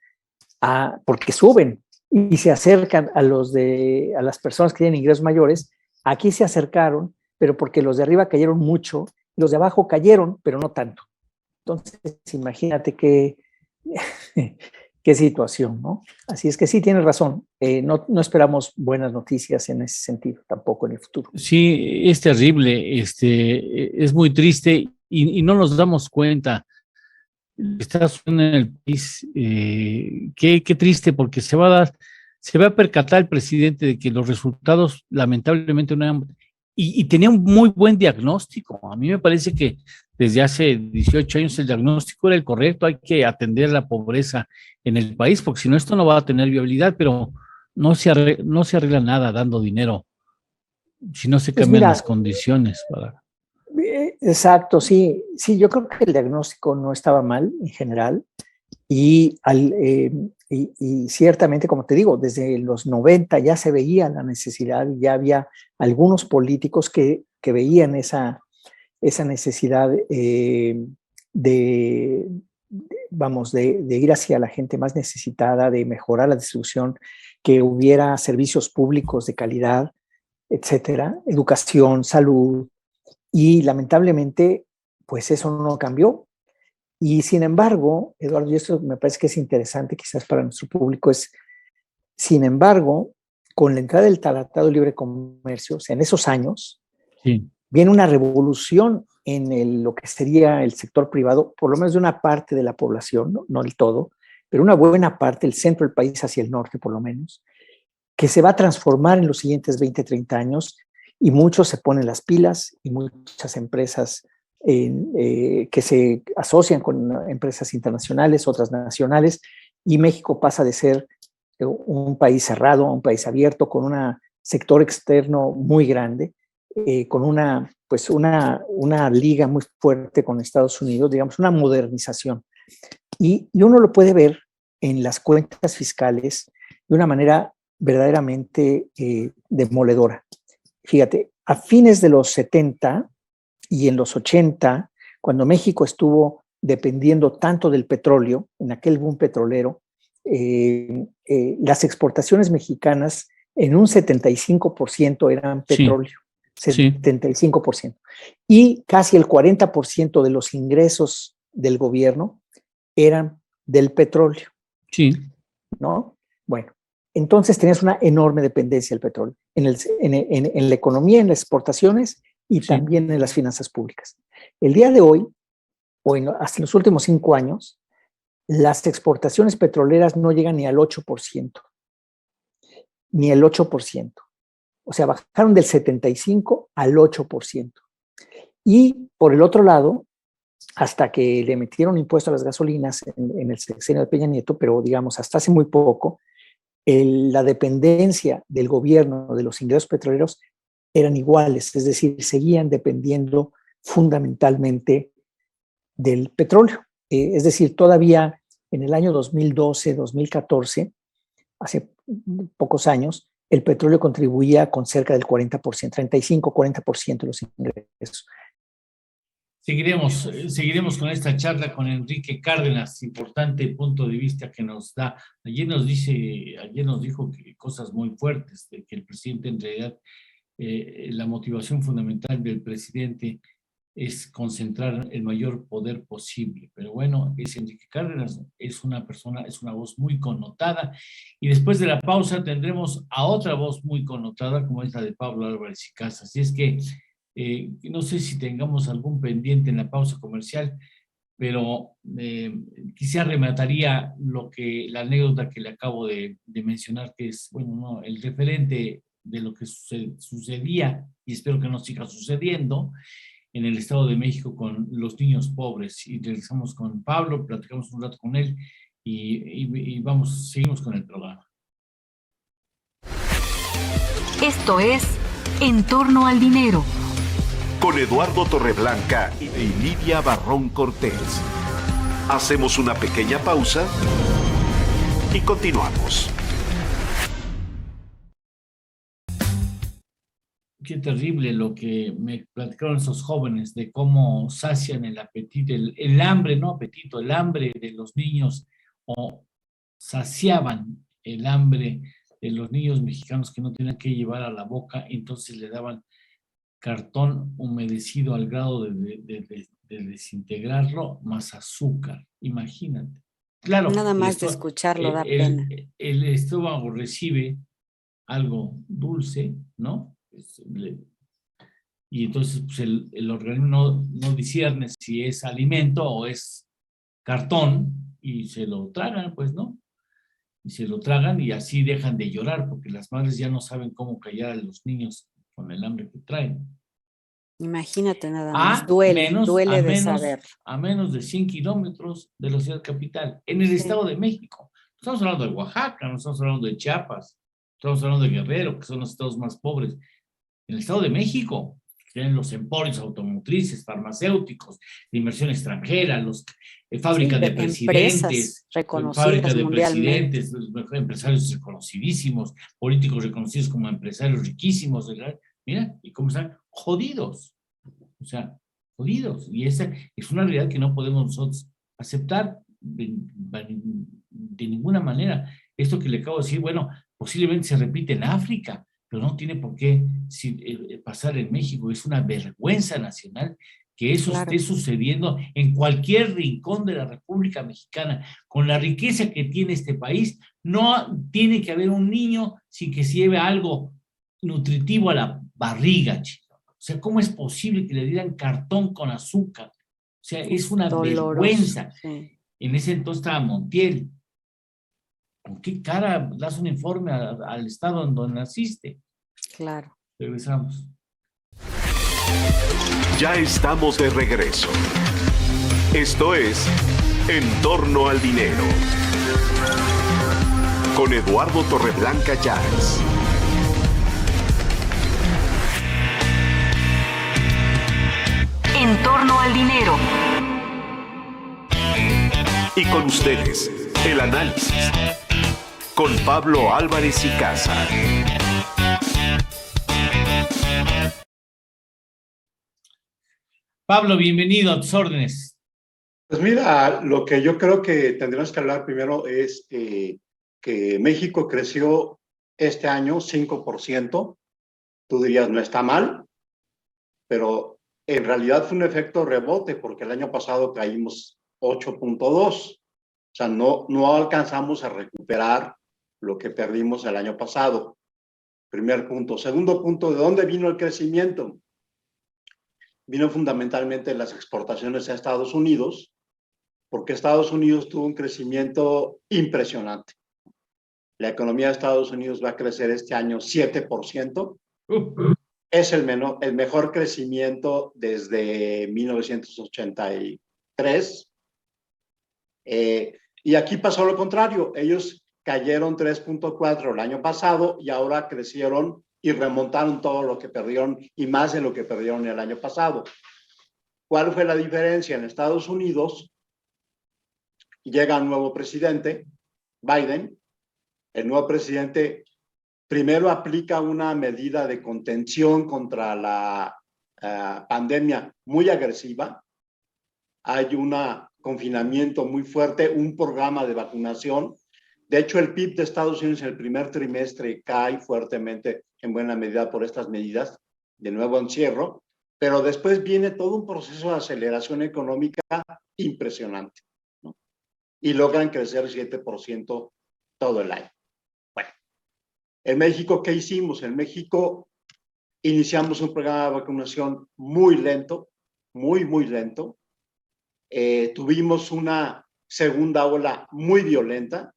porque suben y se acercan a las personas que tienen ingresos mayores, aquí se acercaron, pero porque los de arriba cayeron mucho, los de abajo cayeron, pero no tanto. Entonces, imagínate qué situación, ¿no? Así es que sí, tienes razón. No esperamos buenas noticias en ese sentido, tampoco en el futuro. Sí, es terrible, es muy triste y no nos damos cuenta. Está sucediendo en el país, qué triste, porque se va a percatar el presidente de que los resultados lamentablemente no eran, y tenía un muy buen diagnóstico. A mí me parece que desde hace 18 años el diagnóstico era el correcto, hay que atender la pobreza en el país, porque si no esto no va a tener viabilidad, pero no se arregla nada dando dinero si no se Pues cambian mira, las condiciones para... exacto, sí, sí, yo creo que el diagnóstico no estaba mal en general y ciertamente, como te digo, desde los 90 ya se veía la necesidad y ya había algunos políticos que veían esa necesidad de ir hacia la gente más necesitada, de mejorar la distribución, que hubiera servicios públicos de calidad, etcétera, educación, salud, y lamentablemente, pues eso no cambió. Y sin embargo, Eduardo, y esto me parece que es interesante quizás para nuestro público, sin embargo, con la entrada del Tratado de Libre Comercio, o sea, en esos años, sí, viene una revolución en lo que sería el sector privado, por lo menos de una parte de la población, no del todo, pero una buena parte, el centro del país hacia el norte por lo menos, que se va a transformar en los siguientes 20, 30 años y muchos se ponen las pilas y muchas empresas que se asocian con empresas internacionales, otras nacionales, y México pasa de ser un país cerrado a un país abierto con un sector externo muy grande, con una liga muy fuerte con Estados Unidos, digamos, una modernización. Y uno lo puede ver en las cuentas fiscales de una manera verdaderamente demoledora. Fíjate, a fines de los 70 y en los 80, cuando México estuvo dependiendo tanto del petróleo, en aquel boom petrolero, las exportaciones mexicanas en un 75% eran petróleo. Sí, 75%. Sí. Y casi el 40% de los ingresos del gobierno eran del petróleo. Sí. ¿No? Bueno, entonces tenías una enorme dependencia del petróleo en la economía, en las exportaciones y sí, también en las finanzas públicas. El día de hoy, hasta los últimos 5 años, las exportaciones petroleras no llegan ni al 8%. Ni el 8%. O sea, bajaron del 75% al 8%. Y por el otro lado, hasta que le metieron impuesto a las gasolinas en el sexenio de Peña Nieto, pero digamos hasta hace muy poco, la dependencia del gobierno de los ingresos petroleros eran iguales, es decir, seguían dependiendo fundamentalmente del petróleo. Es decir, todavía en el año 2012, 2014, hace pocos años, el petróleo contribuía con cerca del 40%, 35-40% de los ingresos. Seguiremos con esta charla con Enrique Cárdenas, importante punto de vista que nos da. Ayer nos dijo que cosas muy fuertes, de que el presidente en realidad, la motivación fundamental del presidente es concentrar el mayor poder posible. Pero bueno, es Enrique Cárdenas, es una voz muy connotada, y después de la pausa tendremos a otra voz muy connotada como es la de Pablo Álvarez y Casas. Así es que no sé si tengamos algún pendiente en la pausa comercial, pero quizá remataría la anécdota que le acabo de mencionar, que es, bueno, no, el referente de lo que sucedía, y espero que no siga sucediendo, en el Estado de México con los niños pobres. Y regresamos con Pablo, platicamos un rato con él y seguimos con el programa. Esto es En torno al dinero, con Eduardo Torreblanca y Lidia Barrón Cortés. Hacemos una pequeña pausa y continuamos. Qué terrible lo que me platicaron esos jóvenes de cómo sacian el apetito, el hambre, no apetito, el hambre de los niños, o saciaban el hambre de los niños mexicanos que no tenían que llevar a la boca, entonces le daban cartón humedecido al grado de desintegrarlo, más azúcar, imagínate. Claro, Nada más de escucharlo da pena. El estómago recibe algo dulce, ¿no? Y entonces pues el organismo no discierne si es alimento o es cartón y se lo tragan, pues, ¿no? Y se lo tragan y así dejan de llorar porque las madres ya no saben cómo callar a los niños con el hambre que traen. Imagínate nada más, duele de saberlo. A menos de 100 kilómetros de la ciudad capital, en el Estado de México. Estamos hablando de Oaxaca, no estamos hablando de Chiapas, estamos hablando de Guerrero, que son los estados más pobres. En el Estado de México tienen los emporios automotrices, farmacéuticos, de inversión extranjera, fábricas de presidentes, fábricas de presidentes, empresarios reconocidísimos, políticos reconocidos como empresarios riquísimos, ¿verdad? Mira, y cómo están jodidos, o sea, jodidos. Y esa es una realidad que no podemos nosotros aceptar de ninguna manera. Esto que le acabo de decir, bueno, posiblemente se repite en África, pero no tiene por qué pasar en México. Es una vergüenza nacional que eso esté sucediendo en cualquier rincón de la República Mexicana. Con la riqueza que tiene este país, no tiene que haber un niño sin que se lleve algo nutritivo a la barriga, chico. O sea, ¿cómo es posible que le dieran cartón con azúcar? O sea, es una vergüenza. Sí. En ese entonces estaba Montiel. ¿Con qué cara das un informe al estado en donde naciste? Claro. Regresamos. Ya estamos de regreso. Esto es En torno al dinero. Con Eduardo Torreblanca Llanes. En torno al dinero. Y con ustedes, el análisis. Con Pablo Álvarez y Casa. Pablo, bienvenido a tus órdenes. Pues mira, lo que yo creo que tendremos que hablar primero es que México creció este año 5%. Tú dirías, no está mal, pero en realidad fue un efecto rebote porque el año pasado caímos 8.2. O sea, no alcanzamos a recuperar lo que perdimos el año pasado. Primer punto. Segundo punto, ¿de dónde vino el crecimiento? Vino fundamentalmente en las exportaciones a Estados Unidos, porque Estados Unidos tuvo un crecimiento impresionante. La economía de Estados Unidos va a crecer este año 7%. Es el mejor crecimiento desde 1983. Y aquí pasó lo contrario. Ellos cayeron 3.4 el año pasado y ahora crecieron y remontaron todo lo que perdieron y más de lo que perdieron el año pasado. ¿Cuál fue la diferencia? En Estados Unidos llega un nuevo presidente, Biden. El nuevo presidente primero aplica una medida de contención contra la pandemia muy agresiva. Hay un confinamiento muy fuerte, un programa de vacunación. De hecho, el PIB de Estados Unidos en el primer trimestre cae fuertemente en buena medida por estas medidas de nuevo encierro, pero después viene todo un proceso de aceleración económica impresionante, ¿no? Y logran crecer 7% todo el año. Bueno, en México, ¿qué hicimos? En México iniciamos un programa de vacunación muy lento, muy lento. Tuvimos una segunda ola muy violenta.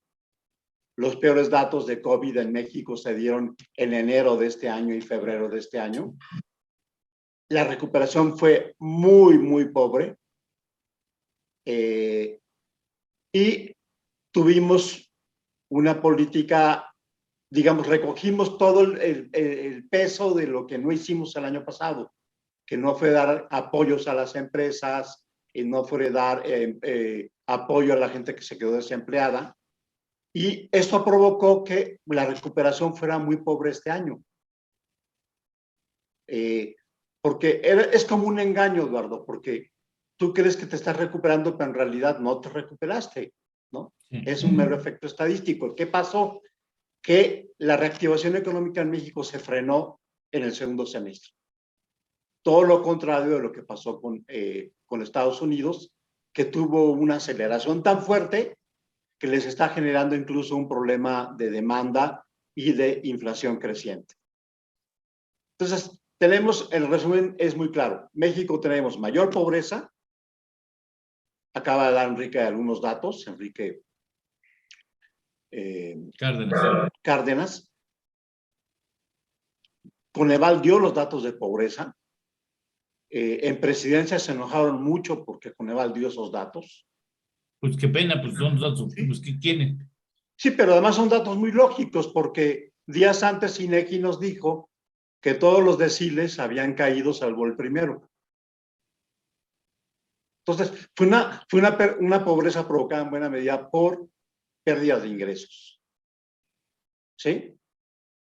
Los peores datos de COVID en México se dieron en enero de este año y febrero de este año. La recuperación fue muy pobre. Y tuvimos una política, digamos, recogimos todo el peso de lo que no hicimos el año pasado, que no fue dar apoyos a las empresas y no fue dar apoyo a la gente que se quedó desempleada. Y esto provocó que la recuperación fuera muy pobre este año. Porque es como un engaño, Eduardo, porque tú crees que te estás recuperando, pero en realidad no te recuperaste, ¿no? Sí. Es un mero efecto estadístico. ¿Qué pasó? Que la reactivación económica en México se frenó en el segundo semestre. Todo lo contrario de lo que pasó con Estados Unidos, que tuvo una aceleración tan fuerte que les está generando incluso un problema de demanda y de inflación creciente. Entonces, el resumen es muy claro. México tenemos mayor pobreza. Acaba de dar Enrique algunos datos, Enrique Cárdenas. Coneval dio los datos de pobreza. En presidencia se enojaron mucho porque Coneval dio esos datos. Pues qué pena, pues son datos, pues ¿qué quieren? Sí, pero además son datos muy lógicos porque días antes INEGI nos dijo que todos los deciles habían caído salvo el primero. Entonces, fue una pobreza provocada en buena medida por pérdidas de ingresos. ¿Sí?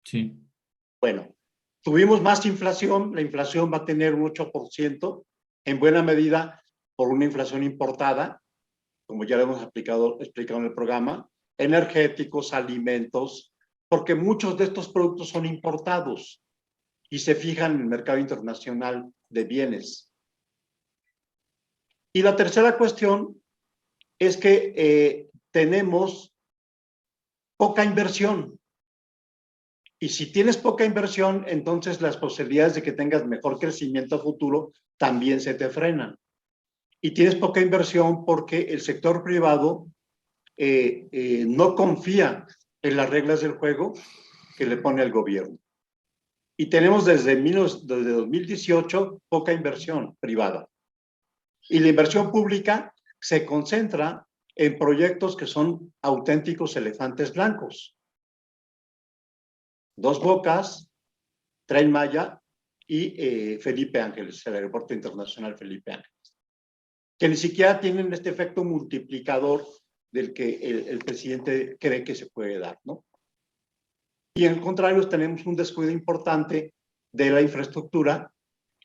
Sí. Bueno, tuvimos más inflación. La inflación va a tener un 8%, en buena medida por una inflación importada, como ya lo hemos explicado en el programa, energéticos, alimentos, porque muchos de estos productos son importados y se fijan en el mercado internacional de bienes. Y la tercera cuestión es que tenemos poca inversión. Y si tienes poca inversión, entonces las posibilidades de que tengas mejor crecimiento futuro también se te frenan. Y tienes poca inversión porque el sector privado no confía en las reglas del juego que le pone el gobierno. Y tenemos desde 2018 poca inversión privada. Y la inversión pública se concentra en proyectos que son auténticos elefantes blancos. Dos Bocas, Tren Maya y Felipe Ángeles, el aeropuerto internacional Felipe Ángeles, que ni siquiera tienen este efecto multiplicador del que el presidente cree que se puede dar, ¿no? Y en contrario tenemos un descuido importante de la infraestructura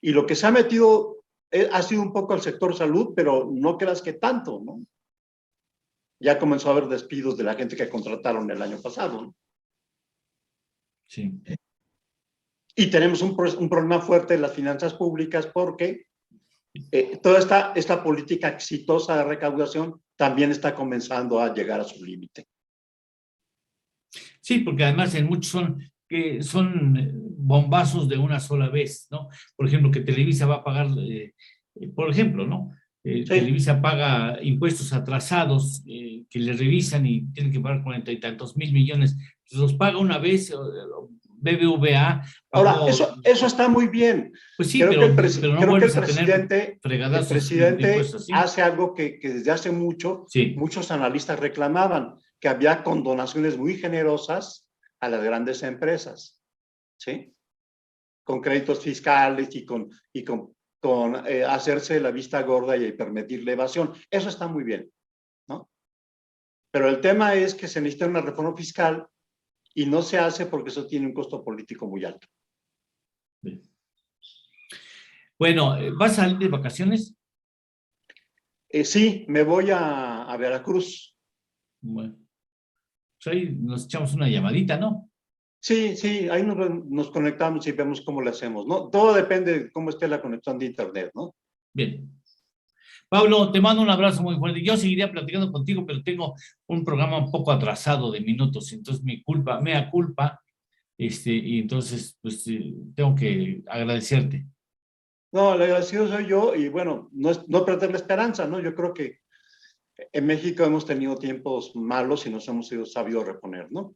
y lo que se ha metido ha sido un poco al sector salud, pero no creas que tanto, ¿no? Ya comenzó a haber despidos de la gente que contrataron el año pasado, ¿no? Sí. Y tenemos un problema fuerte en las finanzas públicas porque toda esta política exitosa de recaudación también está comenzando a llegar a su límite. Sí, porque además en muchos son bombazos de una sola vez, ¿no? Por ejemplo, que Televisa va a pagar, por ejemplo, ¿no? Sí. Televisa paga impuestos atrasados que le revisan y tienen que pagar 40 y tantos mil millones. Los paga una vez, BBVA. Pagó, ahora, eso está muy bien. Pues sí, creo pero no creo vuelves que el presidente hace algo que desde hace mucho muchos analistas reclamaban, que había condonaciones muy generosas a las grandes empresas, ¿sí? Con créditos fiscales y con hacerse la vista gorda y permitir la evasión. Eso está muy bien, ¿no? Pero el tema es que se necesita una reforma fiscal y no se hace porque eso tiene un costo político muy alto. Bien. Bueno, ¿vas a salir de vacaciones? Sí, me voy a Veracruz. Bueno, pues ahí nos echamos una llamadita, ¿no? Sí, ahí nos conectamos y vemos cómo lo hacemos, ¿no? Todo depende de cómo esté la conexión de internet, ¿no? Bien. Pablo, te mando un abrazo muy fuerte. Yo seguiría platicando contigo, pero tengo un programa un poco atrasado de minutos, entonces mea culpa, y entonces pues tengo que agradecerte. No, el agradecido soy yo y bueno, no perder la esperanza, ¿no? Yo creo que en México hemos tenido tiempos malos y nos hemos sabido reponer, ¿no?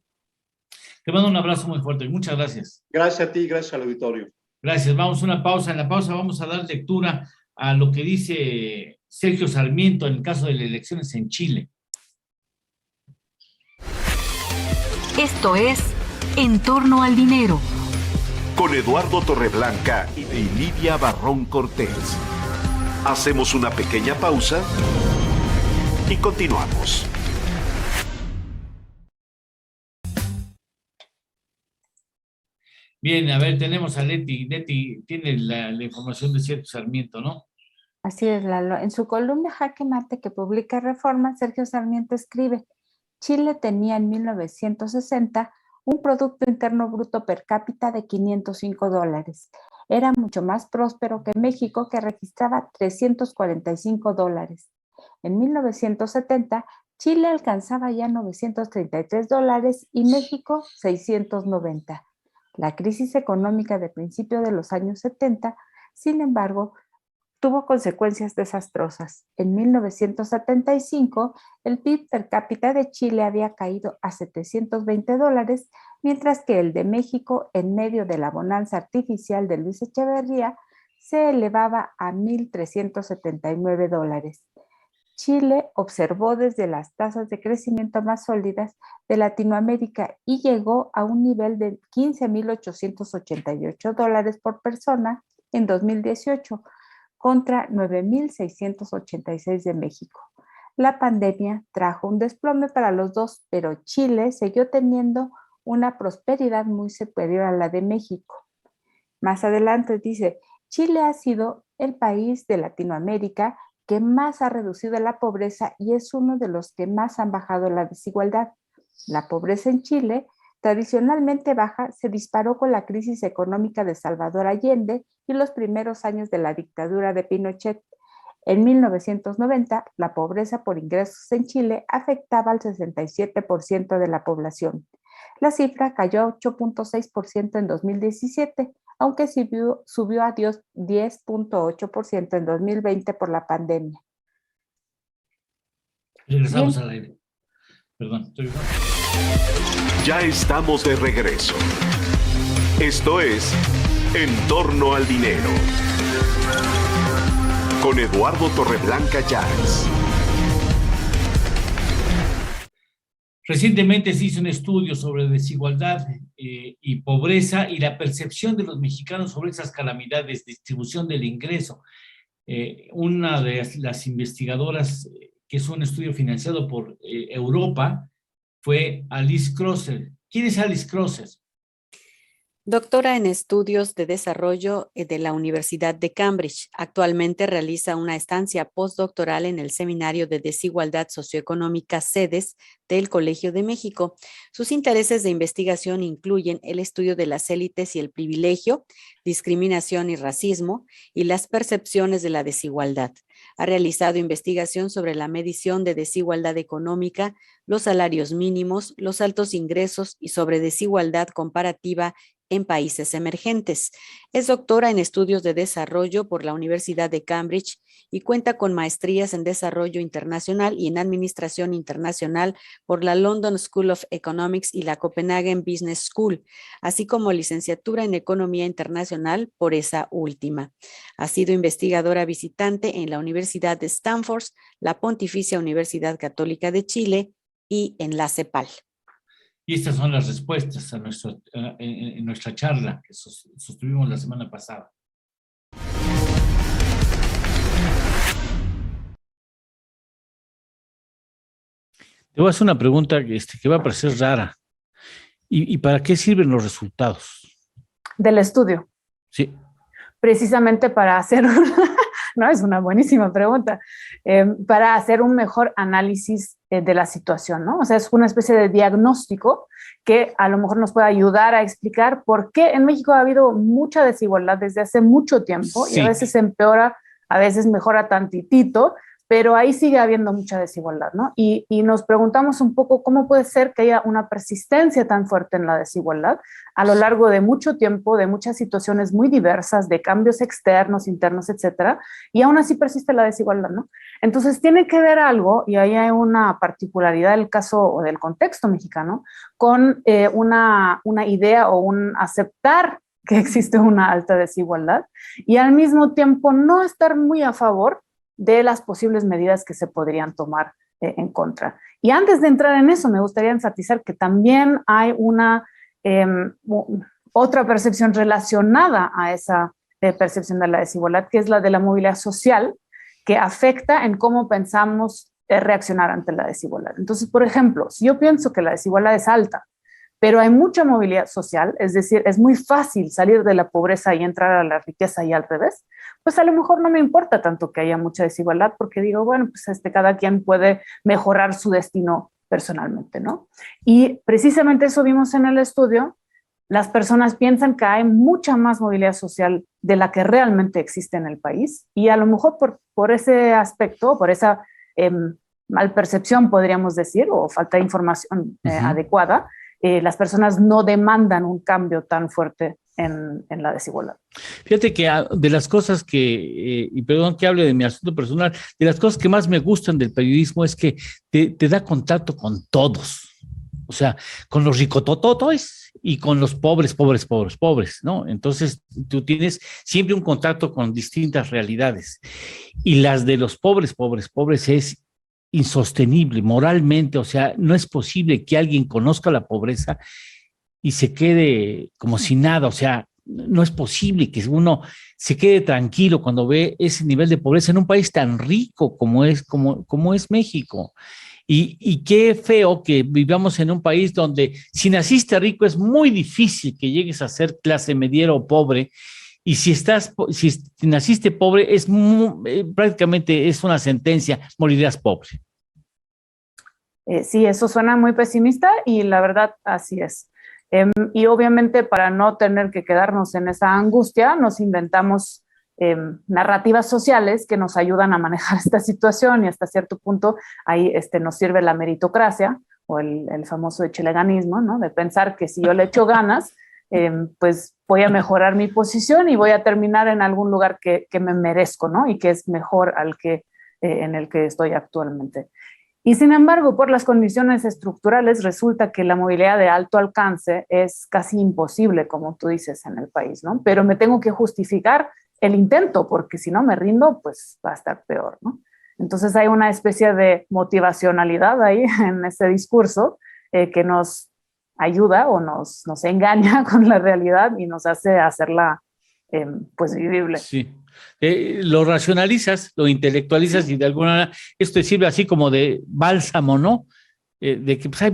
Te mando un abrazo muy fuerte. Muchas gracias. Gracias a ti, gracias al auditorio. Gracias. Vamos a una pausa. En la pausa vamos a dar lectura a lo que dice Sergio Sarmiento en el caso de las elecciones en Chile. Esto es En torno al dinero. Con Eduardo Torreblanca y Lidia Barrón Cortés. Hacemos una pequeña pausa y continuamos. Bien, a ver, tenemos a Leti. Leti tiene la información de Sergio Sarmiento, ¿no? Así es, Lalo. En su columna Jaque Mate que publica Reforma, Sergio Sarmiento escribe: Chile tenía en 1960 un Producto Interno Bruto per cápita de $505. Era mucho más próspero que México, que registraba $345. En 1970, Chile alcanzaba ya $933 y México 690. La crisis económica de principios de los años 70, sin embargo, tuvo consecuencias desastrosas. En 1975, el PIB per cápita de Chile había caído a $720, mientras que el de México, en medio de la bonanza artificial de Luis Echeverría, se elevaba a $1,379. Chile observó desde las tasas de crecimiento más sólidas de Latinoamérica y llegó a un nivel de $15,888 por persona en 2018, contra 9,686 de México. La pandemia trajo un desplome para los dos, pero Chile siguió teniendo una prosperidad muy superior a la de México. Más adelante dice, Chile ha sido el país de Latinoamérica que más ha reducido la pobreza y es uno de los que más han bajado la desigualdad. La pobreza en Chile, tradicionalmente baja, se disparó con la crisis económica de Salvador Allende y los primeros años de la dictadura de Pinochet. En 1990, la pobreza por ingresos en Chile afectaba al 67% de la población. La cifra cayó a 8.6% en 2017, aunque subió a 10.8% en 2020 por la pandemia. Regresamos al aire. Perdón, estoy bien. Ya estamos de regreso. Esto es En torno al dinero. Con Eduardo Torreblanca Llanes. Recientemente se hizo un estudio sobre desigualdad y pobreza y la percepción de los mexicanos sobre esas calamidades, distribución del ingreso. Una de las investigadoras, que es un estudio financiado por Europa, fue Alice Crosser. ¿Quién es Alice Crosser? Doctora en Estudios de Desarrollo de la Universidad de Cambridge. Actualmente realiza una estancia postdoctoral en el Seminario de Desigualdad Socioeconómica CEDES del Colegio de México. Sus intereses de investigación incluyen el estudio de las élites y el privilegio, discriminación y racismo, y las percepciones de la desigualdad. Ha realizado investigación sobre la medición de desigualdad económica, los salarios mínimos, los altos ingresos y sobre desigualdad comparativa en países emergentes. Es doctora en Estudios de Desarrollo por la Universidad de Cambridge y cuenta con maestrías en Desarrollo Internacional y en Administración Internacional por la London School of Economics y la Copenhagen Business School, así como licenciatura en Economía Internacional por esa última. Ha sido investigadora visitante en la Universidad de Stanford, la Pontificia Universidad Católica de Chile y en la CEPAL. Y estas son las respuestas a en nuestra charla que sostuvimos la semana pasada. Te voy a hacer una pregunta que va a parecer rara. ¿Y para qué sirven los resultados? Del estudio. Sí. Precisamente para hacer no, es una buenísima pregunta, para hacer un mejor análisis de la situación, ¿no? O sea, es una especie de diagnóstico que a lo mejor nos puede ayudar a explicar por qué en México ha habido mucha desigualdad desde hace mucho tiempo, sí, y a veces empeora, a veces mejora tantitito, pero ahí sigue habiendo mucha desigualdad, ¿no? Y nos preguntamos un poco cómo puede ser que haya una persistencia tan fuerte en la desigualdad a lo largo de mucho tiempo, de muchas situaciones muy diversas, de cambios externos, internos, etcétera, y aún así persiste la desigualdad, ¿no? Entonces tiene que ver algo, y ahí hay una particularidad del caso o del contexto mexicano, con una idea o un aceptar que existe una alta desigualdad y al mismo tiempo no estar muy a favor de las posibles medidas que se podrían tomar en contra. Y antes de entrar en eso, me gustaría enfatizar que también hay una otra percepción relacionada a esa percepción de la desigualdad, que es la de la movilidad social, que afecta en cómo pensamos reaccionar ante la desigualdad. Entonces, por ejemplo, si yo pienso que la desigualdad es alta, pero hay mucha movilidad social, es decir, es muy fácil salir de la pobreza y entrar a la riqueza y al revés, pues a lo mejor no me importa tanto que haya mucha desigualdad porque digo, bueno, pues cada quien puede mejorar su destino personalmente, ¿no? Y precisamente eso vimos en el estudio. Las personas piensan que hay mucha más movilidad social de la que realmente existe en el país y a lo mejor por ese aspecto, por esa malpercepción, podríamos decir, o falta de información adecuada, las personas no demandan un cambio tan fuerte en la desigualdad. Fíjate que de las cosas que, y perdón que hable de mi asunto personal, de las cosas que más me gustan del periodismo es que te da contacto con todos, o sea, con los ricotototois y con los pobres, ¿no? Entonces tú tienes siempre un contacto con distintas realidades y las de los pobres es insostenible moralmente, o sea, no es posible que alguien conozca la pobreza y se quede como si nada, o sea, no es posible que uno se quede tranquilo cuando ve ese nivel de pobreza en un país tan rico como es México. Y qué feo que vivamos en un país donde si naciste rico es muy difícil que llegues a ser clase mediera o pobre, y si naciste pobre es prácticamente es una sentencia, morirás pobre. Sí, eso suena muy pesimista y la verdad así es. Y obviamente para no tener que quedarnos en esa angustia, nos inventamos narrativas sociales que nos ayudan a manejar esta situación y hasta cierto punto ahí nos sirve la meritocracia o el famoso echeleganismo, ¿no? De pensar que si yo le echo ganas, pues voy a mejorar mi posición y voy a terminar en algún lugar que me merezco, ¿no? Y que es mejor en el que estoy actualmente. Y sin embargo, por las condiciones estructurales, resulta que la movilidad de alto alcance es casi imposible, como tú dices, en el país, ¿no? Pero me tengo que justificar el intento, porque si no me rindo, pues va a estar peor, ¿no? Entonces hay una especie de motivacionalidad ahí en ese discurso que nos ayuda o nos engaña con la realidad y nos hace hacerla pues vivible. Sí. Lo racionalizas, lo intelectualizas y de alguna manera esto te sirve así como de bálsamo, ¿no? De que pues ahí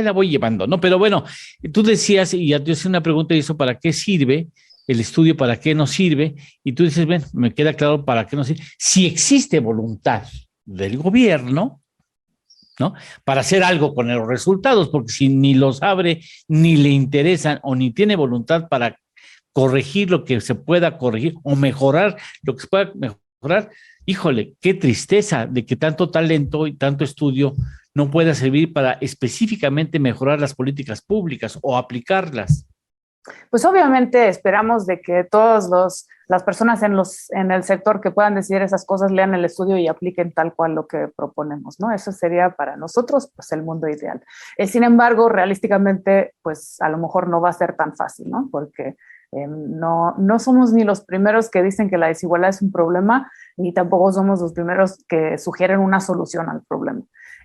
la voy llevando, ¿no? Pero bueno, tú decías, y ya te hice una pregunta y eso, ¿para qué sirve el estudio? ¿Para qué nos sirve? Y tú dices, bueno, me queda claro para qué nos sirve. Si existe voluntad del gobierno, ¿no? Para hacer algo con los resultados, porque si ni los abre, ni le interesan o ni tiene voluntad para corregir lo que se pueda corregir o mejorar lo que se pueda mejorar, híjole, qué tristeza de que tanto talento y tanto estudio no pueda servir para específicamente mejorar las políticas públicas o aplicarlas. Pues obviamente esperamos de que todas las personas en el sector que puedan decidir esas cosas lean el estudio y apliquen tal cual lo que proponemos, ¿no? Eso sería para nosotros pues el mundo ideal. Sin embargo, realísticamente, pues a lo mejor no va a ser tan fácil, ¿no? Porque no somos ni los primeros que dicen que la desigualdad es un problema, ni tampoco somos los primeros que sugieren una solución al problema.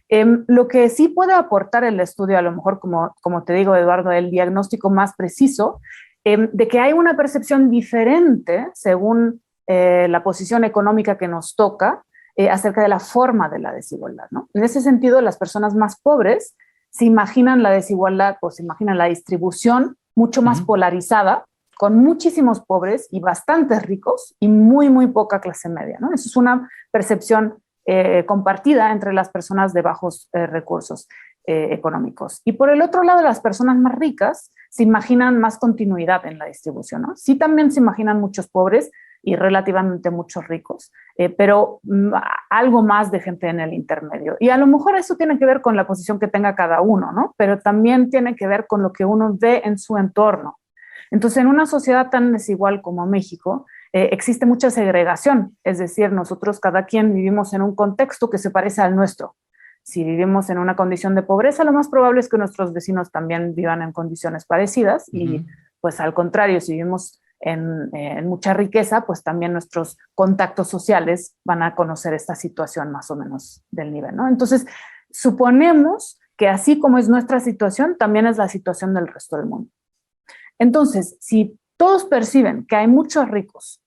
Lo que sí puede aportar el estudio, a lo mejor, como te digo, Eduardo, el diagnóstico más preciso, de que hay una percepción diferente según la posición económica que nos toca acerca de la forma de la desigualdad, ¿no? En ese sentido, las personas más pobres se imaginan la desigualdad o se imaginan la distribución mucho más polarizada, con muchísimos pobres y bastantes ricos y muy, muy poca clase media, ¿no? Eso es una percepción compartida entre las personas de bajos recursos económicos. Y por el otro lado, las personas más ricas se imaginan más continuidad en la distribución, ¿no? Sí, también se imaginan muchos pobres y relativamente muchos ricos, pero algo más de gente en el intermedio. Y a lo mejor eso tiene que ver con la posición que tenga cada uno, ¿no? Pero también tiene que ver con lo que uno ve en su entorno. Entonces, en una sociedad tan desigual como México, existe mucha segregación, es decir, nosotros cada quien vivimos en un contexto que se parece al nuestro. Si vivimos en una condición de pobreza, lo más probable es que nuestros vecinos también vivan en condiciones parecidas y pues al contrario, si vivimos en mucha riqueza, pues también nuestros contactos sociales van a conocer esta situación más o menos del nivel, ¿no? Entonces, suponemos que así como es nuestra situación, también es la situación del resto del mundo. Entonces, si todos perciben que hay muchos ricos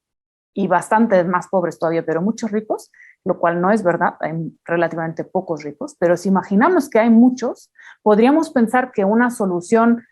y bastantes más pobres todavía, pero muchos ricos, lo cual no es verdad, hay relativamente pocos ricos, pero si imaginamos que hay muchos, podríamos pensar que una solución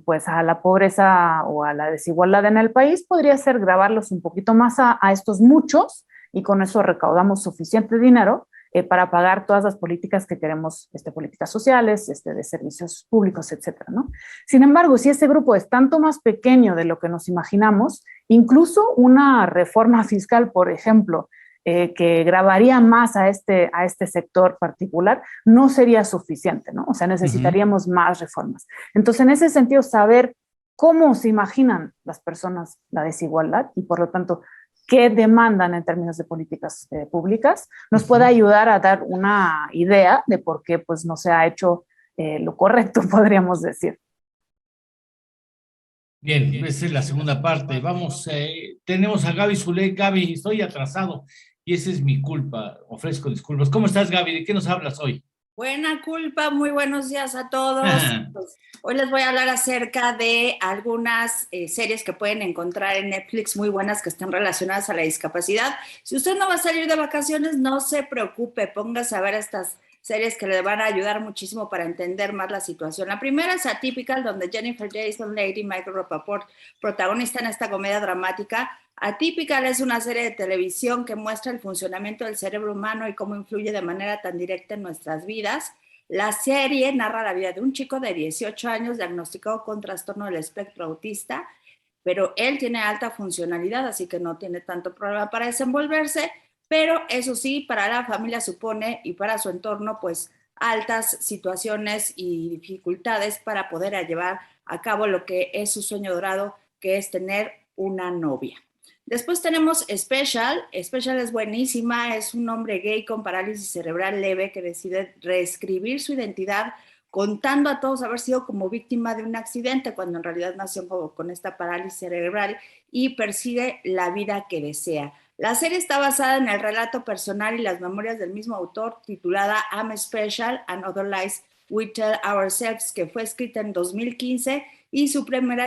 pues a la pobreza o a la desigualdad en el país podría ser gravarlos un poquito más a estos muchos y con eso recaudamos suficiente dinero para pagar todas las políticas que queremos, políticas sociales, de servicios públicos, etcétera, ¿no? Sin embargo, si ese grupo es tanto más pequeño de lo que nos imaginamos, incluso una reforma fiscal, por ejemplo, que gravaría más a este sector particular, no sería suficiente, ¿no? O sea, necesitaríamos más reformas. Entonces, en ese sentido, saber cómo se imaginan las personas la desigualdad y, por lo tanto, qué demandan en términos de políticas públicas, nos puede ayudar a dar una idea de por qué pues, no se ha hecho lo correcto, podríamos decir. Bien, esa es la segunda parte. Vamos, tenemos a Gaby Zulé. Gaby, estoy atrasado y esa es mi culpa. Ofrezco disculpas. ¿Cómo estás, Gaby? ¿De qué nos hablas hoy? Buena culpa, muy buenos días a todos. Pues, hoy les voy a hablar acerca de algunas series que pueden encontrar en Netflix muy buenas que están relacionadas a la discapacidad. Si usted no va a salir de vacaciones, no se preocupe, póngase a ver estas series que le van a ayudar muchísimo para entender más la situación. La primera es Atypical, donde Jennifer Jason Leigh y Michael Rapaport protagonizan esta comedia dramática. Atypical es una serie de televisión que muestra el funcionamiento del cerebro humano y cómo influye de manera tan directa en nuestras vidas. La serie narra la vida de un chico de 18 años diagnosticado con trastorno del espectro autista, pero él tiene alta funcionalidad, así que no tiene tanto problema para desenvolverse, pero eso sí, para la familia supone y para su entorno, pues altas situaciones y dificultades para poder llevar a cabo lo que es su sueño dorado, que es tener una novia. Después tenemos Special. Special es buenísima, es un hombre gay con parálisis cerebral leve que decide reescribir su identidad contando a todos haber sido como víctima de un accidente cuando en realidad nació con esta parálisis cerebral y persigue la vida que desea. La serie está basada en el relato personal y las memorias del mismo autor titulada I'm Special and Other Lies We Tell Ourselves, que fue escrita en 2015 y su primera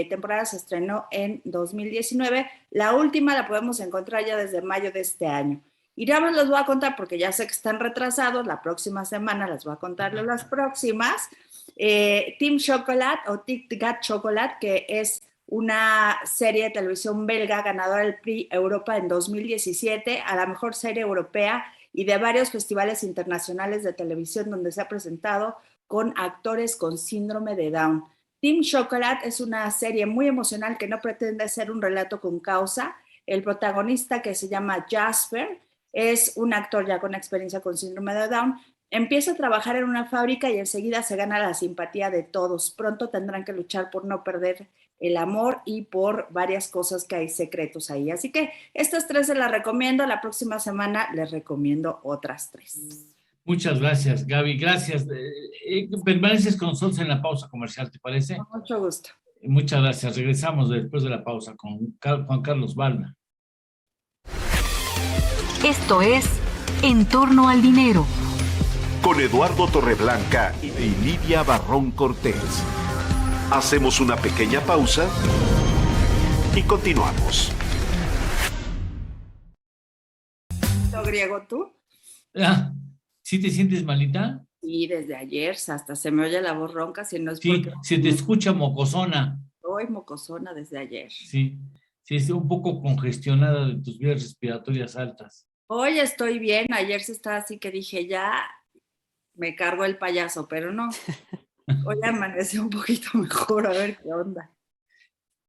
temporada se estrenó en 2019. La última la podemos encontrar ya desde mayo de este año. Y ya me los voy a contar porque ya sé que están retrasados. La próxima semana les voy a contar las próximas. Team Chocolate o Tic Tac Chocolate, que es una serie de televisión belga ganadora del Prix Europa en 2017 a la mejor serie europea y de varios festivales internacionales de televisión donde se ha presentado con actores con síndrome de Down. Team Chocolate es una serie muy emocional que no pretende ser un relato con causa. El protagonista, que se llama Jasper, es un actor ya con experiencia con síndrome de Down. Empieza a trabajar en una fábrica y enseguida se gana la simpatía de todos. Pronto tendrán que luchar por no perder el amor y por varias cosas que hay secretos ahí. Así que estas tres se las recomiendo. La próxima semana les recomiendo otras tres. Muchas gracias, Gaby. Gracias. Permaneces con nosotros en la pausa comercial, ¿te parece? Con mucho gusto. Muchas gracias. Regresamos después de la pausa con Juan Carlos Balna. Esto es En torno al dinero. Con Eduardo Torreblanca y Lidia Barrón Cortés. Hacemos una pequeña pausa y continuamos. ¿Lo griego tú? ¿Sí te sientes malita? Sí, desde ayer hasta se me oye la voz ronca, si no es sí, porque... se te escucha mocosona. Estoy mocosona desde ayer. Sí, es un poco congestionada de tus vías respiratorias altas. Hoy estoy bien, ayer se estaba así que dije ya me cargo el payaso, pero no. Hoy amaneció un poquito mejor, a ver qué onda.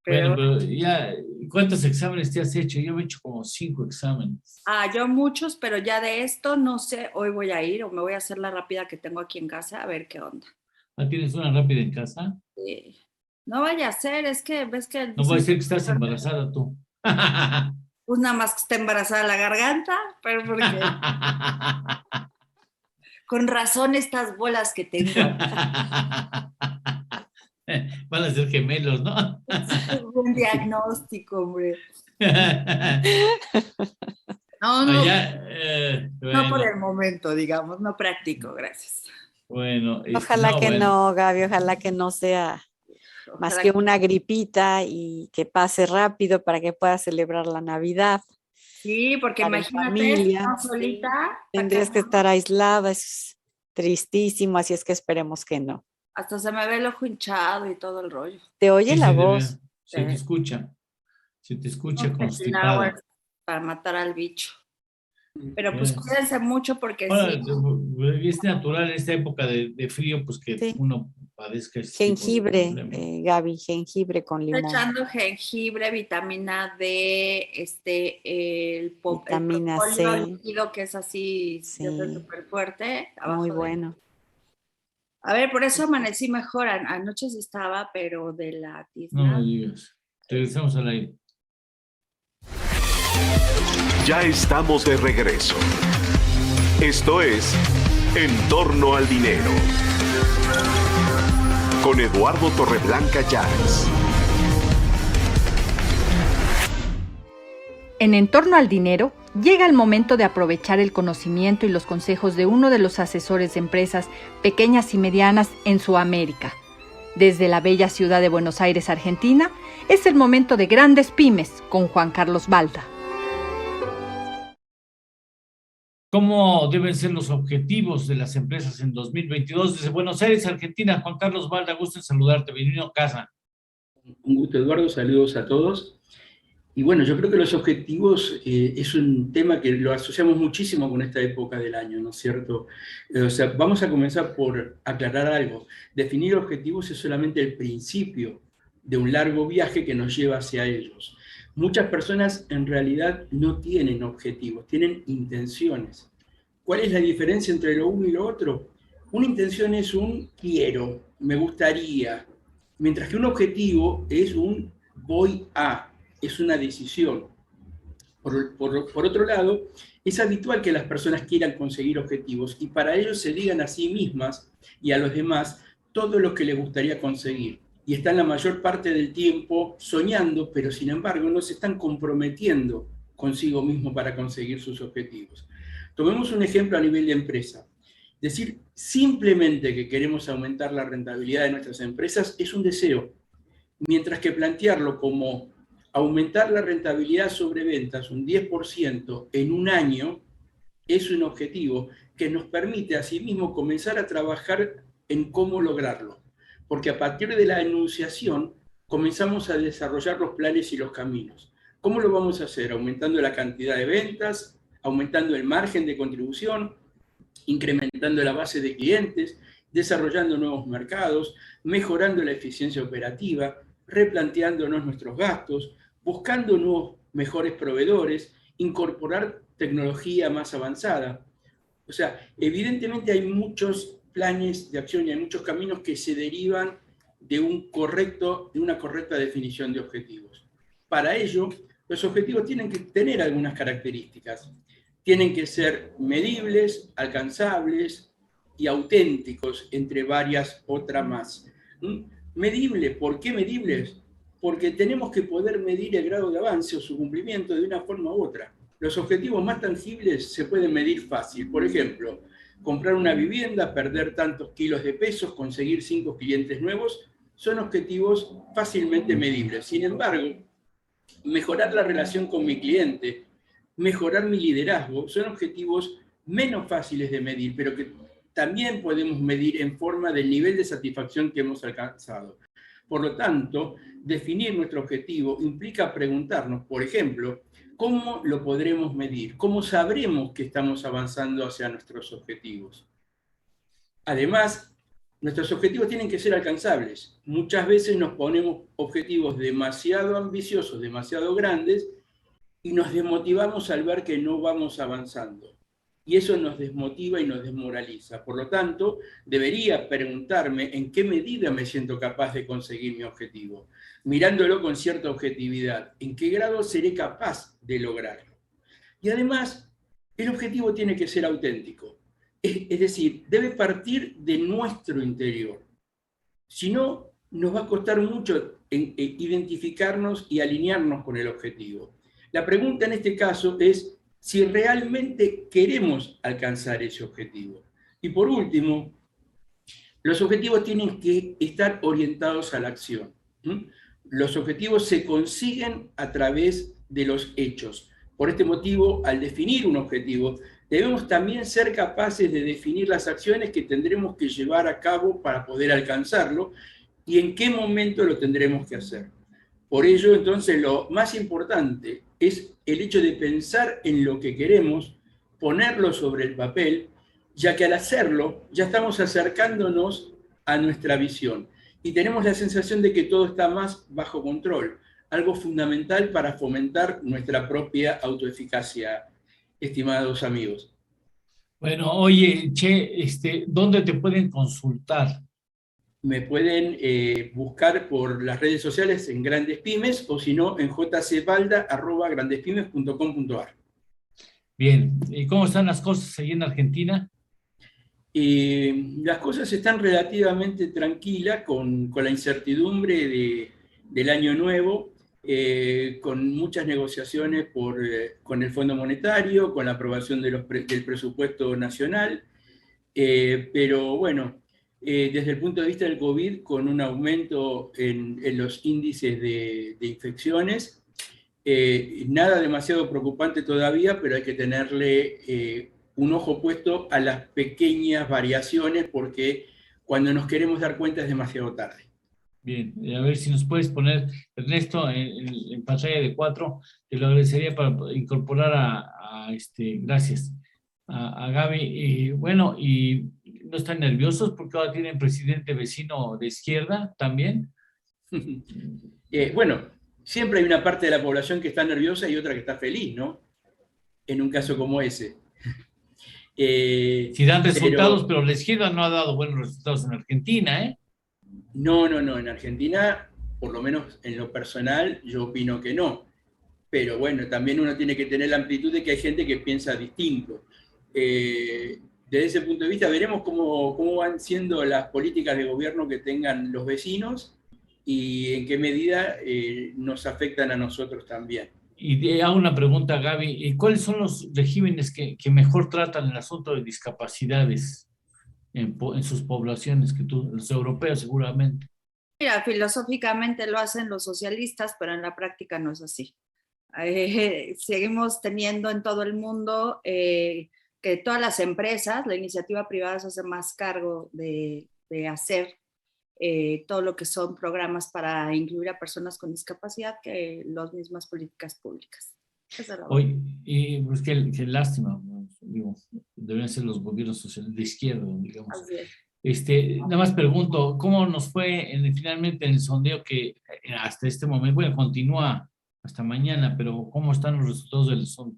Pero ya, ¿cuántos exámenes te has hecho? Yo he hecho como 5 exámenes. Yo muchos, pero ya de esto no sé, hoy voy a ir o me voy a hacer la rápida que tengo aquí en casa, a ver qué onda. ¿Tienes una rápida en casa? Sí. No vaya a ser, es que ves que... No va a ser que estás embarazada tú. Pues nada más que está embarazada la garganta, pero porque... Con razón estas bolas que tengo. Van a ser gemelos, ¿no? Es un diagnóstico, hombre. No, no por el momento, digamos, no practico, gracias. Bueno. Ojalá que no, Gaby, ojalá que no sea más que una gripita y que pase rápido para que puedas celebrar la Navidad. Sí, porque imagínate, estar solita. Tendrías que estar aislada, es tristísimo, así es que esperemos que no. Hasta se me ve el ojo hinchado y todo el rollo. Te oye la voz. Se te escucha constipada. Para matar al bicho. Pero pues cuídense mucho porque sí. Es natural en esta época de frío, pues que uno padezca este jengibre, tipo de problema. Gaby, jengibre con limón. Echando jengibre, vitamina D, Vitamina el propóleo C. líquido, que es así, Sí. súper fuerte. Muy bueno. A ver, por eso amanecí mejor. Anoche sí estaba, pero de la tiznada. No me digas. Regresamos al aire. Ya estamos de regreso. Esto es En torno al dinero. Con Eduardo Torreblanca Llanes. En torno al dinero, llega el momento de aprovechar el conocimiento y los consejos de uno de los asesores de empresas pequeñas y medianas en Sudamérica. Desde la bella ciudad de Buenos Aires, Argentina, es el momento de Grandes Pymes con Juan Carlos Balda. ¿Cómo deben ser los objetivos de las empresas en 2022? Desde Buenos Aires, Argentina, Juan Carlos Balda, gusto en saludarte. Bienvenido a casa. Un gusto, Eduardo. Saludos a todos. Y bueno, yo creo que los objetivos es un tema que lo asociamos muchísimo con esta época del año, ¿no es cierto? O sea, vamos a comenzar por aclarar algo. Definir objetivos es solamente el principio de un largo viaje que nos lleva hacia ellos. Muchas personas en realidad no tienen objetivos, tienen intenciones. ¿Cuál es la diferencia entre lo uno y lo otro? Una intención es un quiero, me gustaría, mientras que un objetivo es un voy a, es una decisión. Por otro lado, es habitual que las personas quieran conseguir objetivos y para ello se digan a sí mismas y a los demás todo lo que les gustaría conseguir. Y están la mayor parte del tiempo soñando, pero sin embargo no se están comprometiendo consigo mismo para conseguir sus objetivos. Tomemos un ejemplo a nivel de empresa. Decir simplemente que queremos aumentar la rentabilidad de nuestras empresas es un deseo, mientras que plantearlo como aumentar la rentabilidad sobre ventas un 10% en un año es un objetivo que nos permite asimismo comenzar a trabajar en cómo lograrlo. Porque a partir de la enunciación comenzamos a desarrollar los planes y los caminos. ¿Cómo lo vamos a hacer? Aumentando la cantidad de ventas, aumentando el margen de contribución, incrementando la base de clientes, desarrollando nuevos mercados, mejorando la eficiencia operativa, replanteándonos nuestros gastos, buscando nuevos, mejores proveedores, incorporar tecnología más avanzada. O sea, evidentemente hay muchos planes de acción y hay muchos caminos que se derivan de una correcta definición de objetivos. Para ello, los objetivos tienen que tener algunas características. Tienen que ser medibles, alcanzables y auténticos, entre varias otras más. Medible, ¿por qué medibles? Porque tenemos que poder medir el grado de avance o su cumplimiento de una forma u otra. Los objetivos más tangibles se pueden medir fácil. Por ejemplo, comprar una vivienda, perder tantos kilos de pesos, conseguir 5 clientes nuevos, son objetivos fácilmente medibles. Sin embargo, mejorar la relación con mi cliente, mejorar mi liderazgo, son objetivos menos fáciles de medir, pero que también podemos medir en forma del nivel de satisfacción que hemos alcanzado. Por lo tanto, definir nuestro objetivo implica preguntarnos, por ejemplo, ¿cómo lo podremos medir? ¿Cómo sabremos que estamos avanzando hacia nuestros objetivos? Además, nuestros objetivos tienen que ser alcanzables. Muchas veces nos ponemos objetivos demasiado ambiciosos, demasiado grandes, y nos desmotivamos al ver que no vamos avanzando. Y eso nos desmotiva y nos desmoraliza. Por lo tanto, debería preguntarme en qué medida me siento capaz de conseguir mi objetivo, mirándolo con cierta objetividad, en qué grado seré capaz de lograrlo. Y además, el objetivo tiene que ser auténtico, es decir, debe partir de nuestro interior. Si no, nos va a costar mucho identificarnos y alinearnos con el objetivo. La pregunta en este caso es si realmente queremos alcanzar ese objetivo. Y por último, los objetivos tienen que estar orientados a la acción. Los objetivos se consiguen a través de los hechos. Por este motivo, al definir un objetivo, debemos también ser capaces de definir las acciones que tendremos que llevar a cabo para poder alcanzarlo y en qué momento lo tendremos que hacer. Por ello, entonces, lo más importante es el hecho de pensar en lo que queremos, ponerlo sobre el papel, ya que al hacerlo ya estamos acercándonos a nuestra visión. Y tenemos la sensación de que todo está más bajo control, algo fundamental para fomentar nuestra propia autoeficacia, estimados amigos. Bueno, oye, Che, ¿dónde te pueden consultar? Me pueden buscar por las redes sociales en Grandes Pymes o si no en jcbalda@grandespymes.com.ar. Bien, ¿y cómo están las cosas allí en Argentina? Las cosas están relativamente tranquilas con la incertidumbre del año nuevo, con muchas negociaciones con el Fondo Monetario, con la aprobación del presupuesto nacional, pero bueno, desde el punto de vista del COVID, con un aumento en los índices de infecciones, nada demasiado preocupante todavía, pero hay que tenerle un ojo puesto a las pequeñas variaciones, porque cuando nos queremos dar cuenta es demasiado tarde. Bien, a ver si nos puedes poner, Ernesto, en pantalla de 4, te lo agradecería para incorporar gracias, a Gaby. Bueno, y ¿no están nerviosos porque ahora tienen presidente vecino de izquierda también? Bueno, siempre hay una parte de la población que está nerviosa y otra que está feliz, ¿no? En un caso como ese. Si dan resultados, pero la izquierda no ha dado buenos resultados en Argentina, ¿eh? No, en Argentina, por lo menos en lo personal, yo opino que no. Pero bueno, también uno tiene que tener la amplitud de que hay gente que piensa distinto. Desde ese punto de vista, veremos cómo van siendo las políticas de gobierno que tengan los vecinos y en qué medida nos afectan a nosotros también. Y hago una pregunta, Gaby. ¿Cuáles son los regímenes que mejor tratan el asunto de discapacidades en sus poblaciones, los europeos seguramente? Mira, filosóficamente lo hacen los socialistas, pero en la práctica no es así. Seguimos teniendo en todo el mundo que todas las empresas, la iniciativa privada se hace más cargo de hacer todo lo que son programas para incluir a personas con discapacidad que las mismas políticas públicas. Oye, y pues qué lástima, digo, deberían ser los gobiernos sociales de izquierda, digamos. Nada más pregunto, ¿cómo nos fue finalmente en el sondeo que hasta este momento, bueno, continúa hasta mañana, pero cómo están los resultados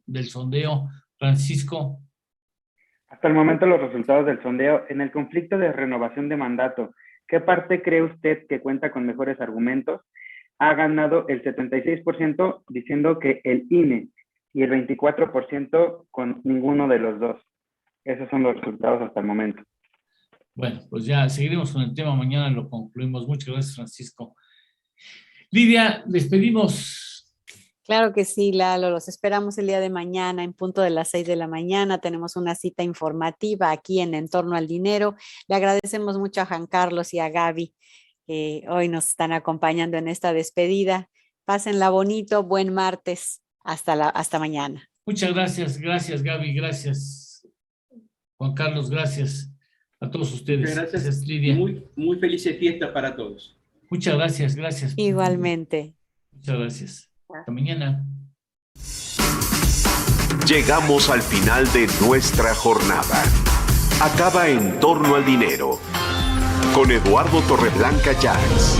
del sondeo, Francisco? Hasta el momento los resultados del sondeo en el conflicto de renovación de mandato. ¿Qué parte cree usted que cuenta con mejores argumentos? Ha ganado el 76% diciendo que el INE y el 24% con ninguno de los dos. Esos son los resultados hasta el momento. Bueno, pues ya seguiremos con el tema, mañana lo concluimos. Muchas gracias, Francisco. Lidia, despedimos. Claro que sí, Lalo, los esperamos el día de mañana en punto de las 6 de la mañana. Tenemos una cita informativa aquí en Torno al Dinero. Le agradecemos mucho a Juan Carlos y a Gaby que hoy nos están acompañando en esta despedida. Pásenla bonito, buen martes, hasta mañana. Muchas gracias, Gaby, gracias Juan Carlos, gracias a todos ustedes. Gracias Lidia. Muy felices fiestas para todos. Muchas gracias. Igualmente. Muchas gracias. Hasta mañana. Llegamos al final de nuestra jornada. Acaba En Torno al Dinero con Eduardo Torreblanca Llanes.